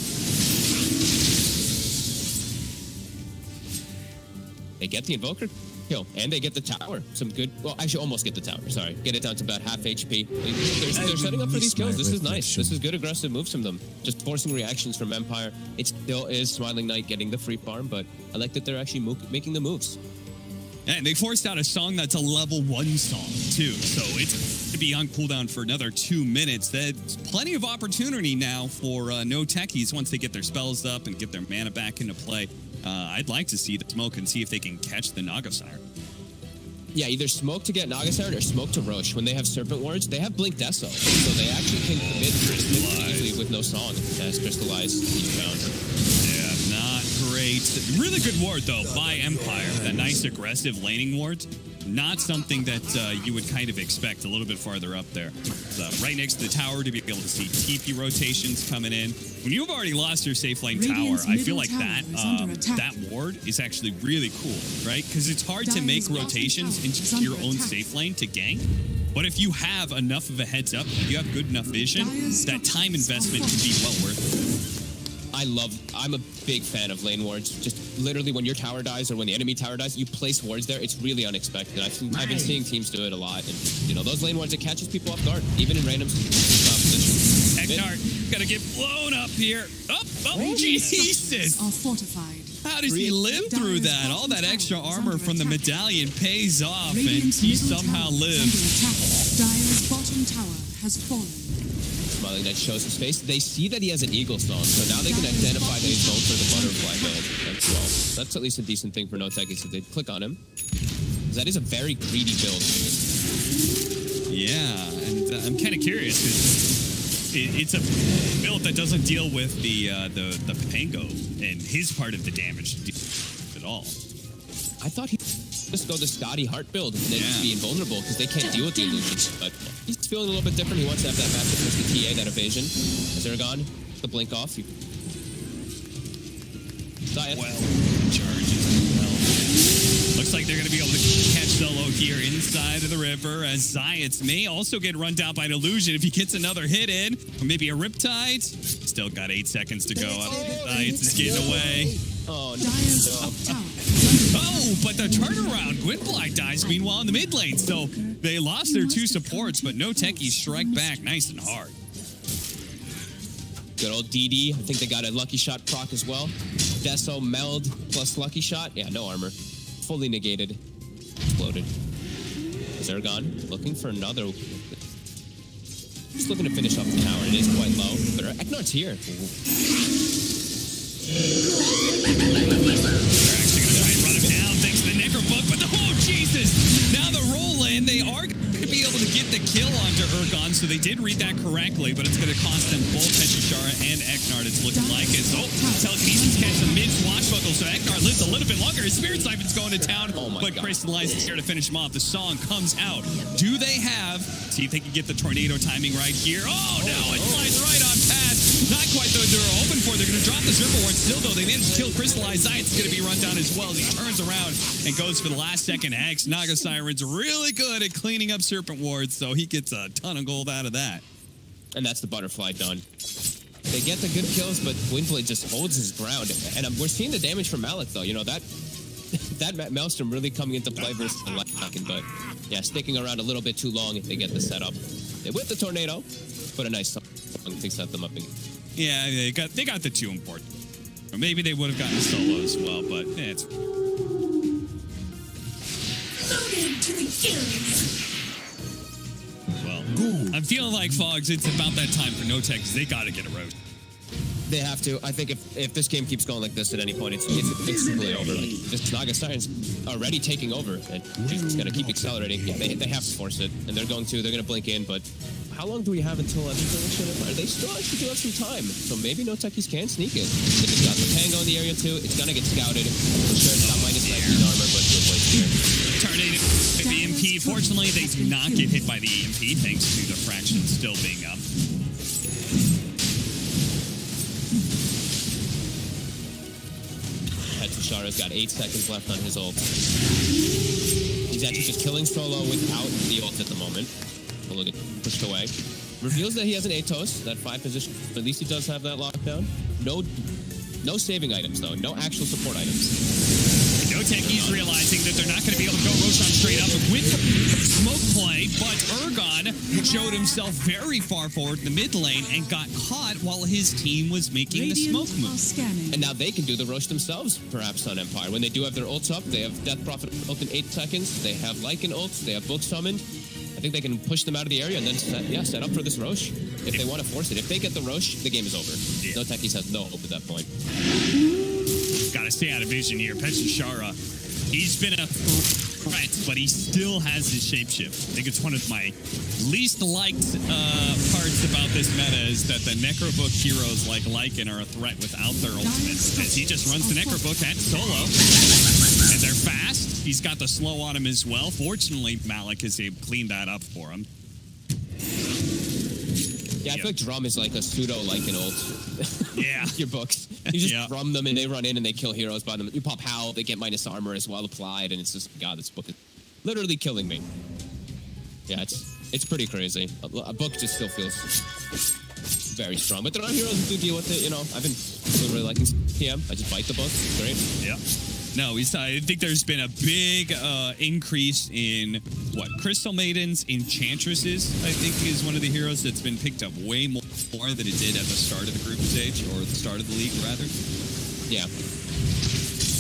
they get the Invoker kill, and they get the tower. Some good, well, actually almost get the tower, sorry. Get it down to about half HP. They're setting up for these kills. This is nice. This is good aggressive moves from them. Just forcing reactions from Empire. It still is Smiling Knight getting the free farm, but I like that they're actually making the moves. And they forced out a song that's a level 1 song, too. So it's going to be on cooldown for another 2 minutes. That's plenty of opportunity now for NoTechies once they get their spells up and get their mana back into play. I'd like to see the smoke and see if they can catch the Naga Siren. Yeah, either smoke to get Naga Siren or smoke to Rosh. When they have Serpent Wards, they have Blink Deso. So they actually can commit easily with no song as Crystallize you found. Yeah, not great. Really good ward, though, by Empire. That nice aggressive laning ward. Not something that you would kind of expect a little bit farther up there. Right next to the tower to be able to see TP rotations coming in. When you've already lost your safe lane tower, I feel like that ward is actually really cool, right? Because it's hard to make rotations into your own safe lane to gank. But if you have enough of a heads up, if you have good enough vision, that time investment can be well worth it. I'm a big fan of lane wards. Just literally when your tower dies or when the enemy tower dies, you place wards there. It's really unexpected. I've been seeing teams do it a lot. And, you know, those lane wards, it catches people off guard, even in random positions. EcNart, gotta get blown up here. Oh, Jesus. Are fortified. How does he live through that? All that extra armor from the medallion pays off, and he somehow lives. Dire's bottom tower has fallen. Smiling Knight shows his face. They see that he has an Eagle Song, so now they can identify that he's going for the Butterfly build as well. That's at least a decent thing for NoTechies if they click on him. That is a very greedy build. Yeah, and I'm kind of curious. It's a build that doesn't deal with the Pango and his part of the damage at all. I thought he just go the Scotty Hart build and then just be invulnerable because they can't deal with the illusions. But he's feeling a little bit different. He wants to have that matchup against the TA, that evasion. As ergon, the blink off. Zayac. Well, charges. Well, looks like they're going to be able to catch Solo here inside of the river, as Zayac may also get run down by an illusion if he gets another hit in. Or maybe a Riptide. Still got 8 seconds to go. Zayac is getting away. Oh, Dire's no. top tower. Oh, but the turnaround. gwynbleidd dies, meanwhile, in the mid lane. So they lost their 2 supports, but NoTechies strike back nice and hard. Good old DD. I think they got a lucky shot proc as well. Deso, Meld, plus lucky shot. Yeah, no armor. Fully negated. Exploded. Ergon looking for another. Just looking to finish off the tower. It is quite low, but EcNart's here. They're actually going to try and run him down thanks to the Necro Book, but oh, Jesus! Now the roll in, they are going to be able to get the kill onto ergon, so they did read that correctly, but it's going to cost them both Petushara and EcNart, it's looking like it. So, telekinesis catch the mid-swashbuckle, so EcNart lives a little bit longer. His Spirit Siphon's going to town, but Crystallize is here to finish him off. The song comes out. Do they have, see if they can get the tornado timing right here. Oh, no, it flies right on past. Not quite the they were hoping for. They're going to drop the Zerber Ward. Still, though, they managed to kill Crystallize. Zayac's going to be run down as well as he turns around and goes for the last second X. Naga Siren's really good at cleaning up Serpent Wards, so he gets a ton of gold out of that. And that's the butterfly done. They get the good kills, but gwynbleidd just holds his ground. And we're seeing the damage from Malik, though. You know, that Maelstrom really coming into play versus the Lackin, but yeah, sticking around a little bit too long if they get the setup. They whip the tornado, but a nice song to set them up again. Yeah, they got the 2 important. Or maybe they would have gotten solo as well, but it's... Well, I'm feeling like, Fogs, it's about that time for NoTechies. They got to get a roast. They have to. I think if this game keeps going like this at any point, it's simply over. Like, this Naga Siren's already taking over, and it's going to keep accelerating. Yeah, they have to force it, and they're going to blink in, but how long do we have until everything is They still actually do have some time, so maybe NoTechies can sneak it. If it's got the Pango in the area too, it's going to get scouted. For sure, it's not minus 19 armor, but good place here. Tornado with the EMP. Fortunately, they do not get hit by the EMP, thanks to the fraction still being up. Petushara's got 8 seconds left on his ult. He's actually just killing solo without the ult at the moment. We'll look at pushed away. Reveals that he has an Atos, that 5 position. At least he does have that lockdown. No saving items, though. No actual support items. NoTechies realizing that they're not going to be able to go Roshan straight up with smoke play, but ergon showed himself very far forward in the mid lane and got caught while his team was making the smoke move. And now they can do the Rosh themselves, perhaps, on Empire. When they do have their ults up, they have Death Prophet ult in 8 seconds, they have Lycan ults, they have Book Summoned. I think they can push them out of the area and then set up for this Rosh if they want to force it. If they get the Rosh, the game is over. Yeah. NoTechies has no hope at that point. Gotta stay out of vision here. Petushara, he's been a threat, but he still has his shapeshift. I think it's one of my least liked parts about this meta is that the Necrobook heroes like Lycan are a threat without their ultimates. As he just runs the Necrobook at solo, and they're fast. He's got the slow on him as well. Fortunately, Malik has cleaned that up for him. Yeah, I feel like Drum is like a pseudo-Lycan ult. Yeah. Your books. You just drum them and they run in and they kill heroes by them. You pop Howl, they get minus armor as well applied, and it's just, God, this book is literally killing me. Yeah, it's pretty crazy. A book just still feels very strong. But there are heroes who do deal with it, you know. I've been really liking TM. I just bite the book. It's great. Yeah. No, I think there's been a big increase in, Crystal Maidens, Enchantresses, I think, is one of the heroes that's been picked up way more than it did at the start of the group stage, or the start of the league, rather. Yeah.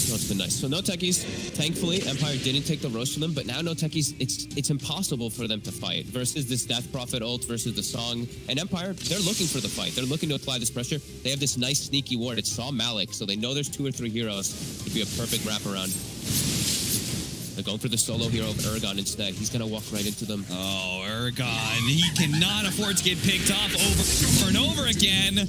No, it's been nice. So NoTechies, thankfully, Empire didn't take the roast from them, but now NoTechies, it's impossible for them to fight versus this Death Prophet ult versus the Song. And Empire, they're looking for the fight. They're looking to apply this pressure. They have this nice sneaky ward. It saw Malik, so they know there's 2 or 3 heroes. It'd be a perfect wraparound. They're going for the solo hero of ergon instead. He's going to walk right into them. Oh, ergon. He cannot afford to get picked off over and over again.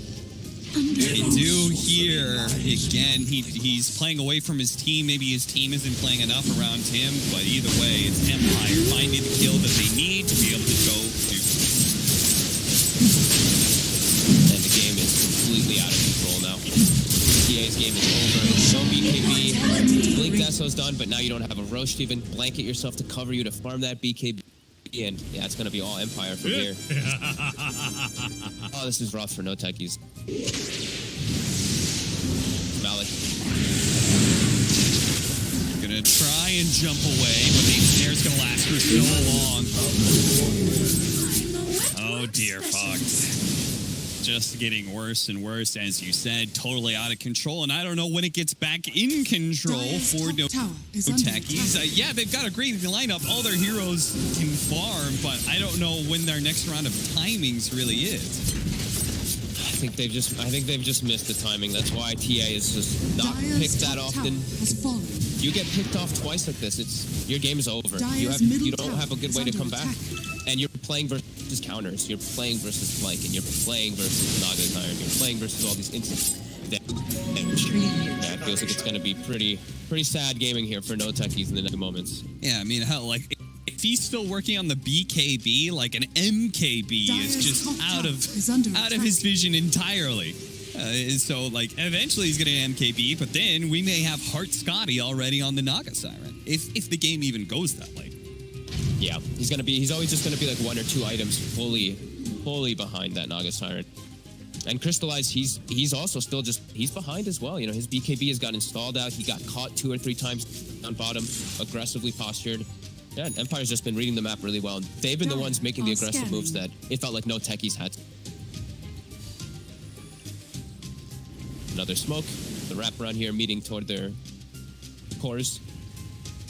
They do here again. He's playing away from his team. Maybe his team isn't playing enough around him, but either way, it's Empire finding the kill that they need to be able to go to. And the game is completely out of control now. TA's game is over. No BKB. Blink Desso's done, but now you don't have a Roche to even blanket yourself to cover you to farm that BKB. And yeah, it's going to be all Empire from here. Oh, this is rough for NoTechies. Malik. Gonna try and jump away, but the snare's gonna last for so long. Oh dear, Fox. Just getting worse and worse, as you said, totally out of control. And I don't know when it gets back in control for NoTechies. Yeah, they've got a great lineup. All their heroes can farm, but I don't know when their next round of timings really is. I think they've just missed the timing. That's why TA is just not picked that often. You get picked off twice like this, your game is over. You don't have a good way to come back. And you're playing versus counters, you're playing versus flank, and you're playing versus Naga's Iron, you're playing versus all these instant damage. Yeah, it feels like it's going to be pretty sad gaming here for NoTechies in the next moments. Yeah, I mean, hell, like, if he's still working on the BKB, like an MKB is just out of his vision entirely. So, like, eventually he's going to MKB, but then we may have Heart Scotty already on the Naga Siren, if the game even goes that late. Yeah, he's always just gonna be like one or two items fully behind that Naga Siren. And Crystallize, he's also still he's behind as well. You know, his BKB has got installed out. He got caught 2 or 3 times on bottom, aggressively postured. Yeah, Empire's just been reading the map really well. They've been the ones making the aggressive moves that it felt like NoTechies had. Another smoke. The wraparound here meeting toward their cores.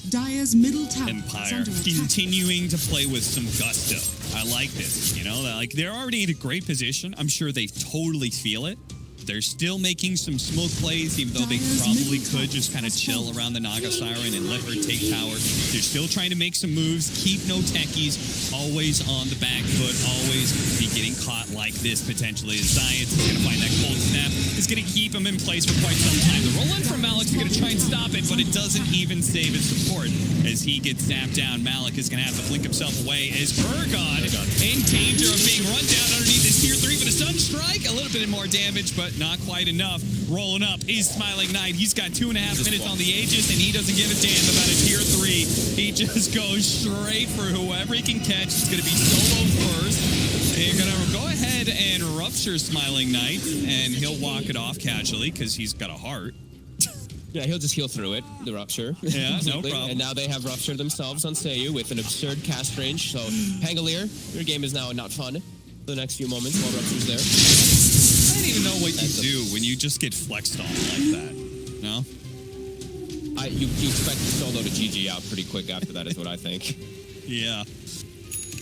Dire's middle tower Empire continuing to play with some gusto. I like this. You know, like they're already in a great position. I'm sure they totally feel it. They're still making some smoke plays, even though they probably could just kind of chill around the Naga Siren and let her take tower. They're still trying to make some moves, keep NoTechies always on the back foot, always be getting caught like this potentially. Zayac is going to find that cold snap. It's going to keep him in place for quite some time. The roll-in from Malik is going to try and stop it, but it doesn't even save its support. As he gets snapped down, Malik is going to have to blink himself away as ergon in danger of being run down underneath his tier 3 for the stun strike. A little bit more damage, but not quite enough. Rolling up is Smiling Knight. He's got 2.5 minutes on the Aegis, and he doesn't give a damn about a tier 3. He just goes straight for whoever he can catch. It's going to be solo first. And you're going to go ahead and rupture Smiling Knight, and he'll walk it off casually because he's got a heart. Yeah, he'll just heal through it, the Rupture. Yeah, no problem. And now they have Rupture themselves on sayuw with an absurd cast range. So, Pangolier, your game is now not fun for the next few moments while Rupture's there. I don't even know what you do when you just get flexed off like that. No? You expect the solo to GG out pretty quick after that is what I think. Yeah.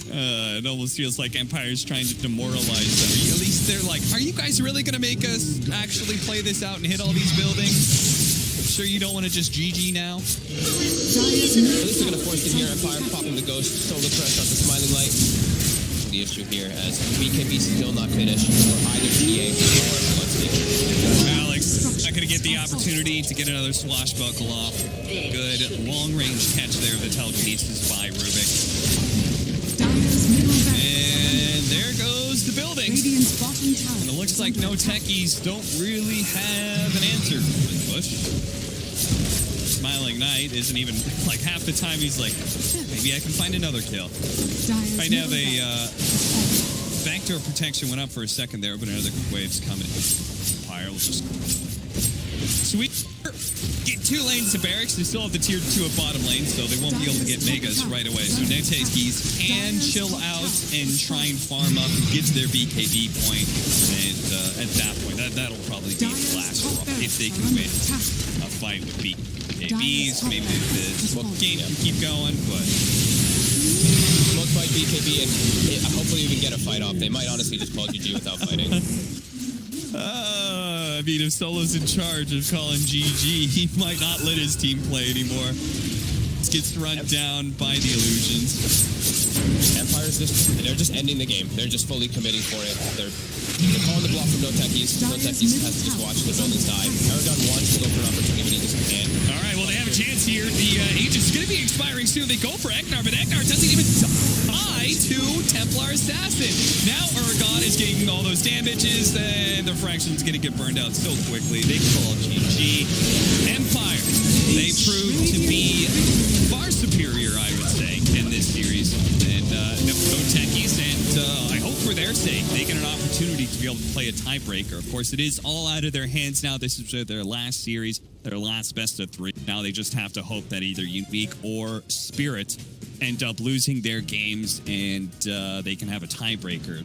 It almost feels like Empire's trying to demoralize them. At least they're like, are you guys really going to make us actually play this out and hit all these buildings? Sure you don't want to just GG now? At least they're going to force it here. Empire popping the ghost, solar crush on the Smiling Light. The issue here as BKB still not finished for either TA or Lustig. Alex not going to get the opportunity to get another swashbuckle off. Good long-range catch there of the telekinesis by Rubik. And there goes the building. And it looks like NoTechies don't really have an answer for the push. Smiling Knight isn't even, like, half the time he's like, maybe I can find another kill. Right now, they, backdoor protection went up for a second there, but another wave's coming. Empire will just... Sweet. Get 2 lanes to barracks. They still have the tier 2 at bottom lane, so they won't be able to get megas right away. So NoTechies can chill out and try and farm up and get to their BKB point. And at that point, that'll probably be the last draw if they can win a fight with BKBs. Maybe the smoke game can keep going, but... Smoke fight BKB, and hopefully you can get a fight off. They might honestly just call GG without fighting. I mean, if Solo's in charge of calling GG, he might not let his team play anymore. This gets run down by the illusions. Empire's they're just ending the game. They're just fully committing for it. They're They're calling the bluff from NoTechies. NoTechies has to just watch the buildings die. Ergon wants to go for an opportunity, but he just can't. All right, well, they have a chance here. The Aegis is going to be expiring soon. They go for EcNart, but EcNart doesn't even die to Templar Assassin. Now Ergon is getting all those damages, and the Fraction's going to get burned out so quickly. They call GG. Empire, they prove to be far superior, I would say, in this series. And NoTechies, and I hope for their sake, they get an opportunity to be able to play a tiebreaker. Of course, it is all out of their hands now. This is their last series, their last best of 3. Now they just have to hope that either Unique or Spirit end up losing their games, and they can have a tiebreaker.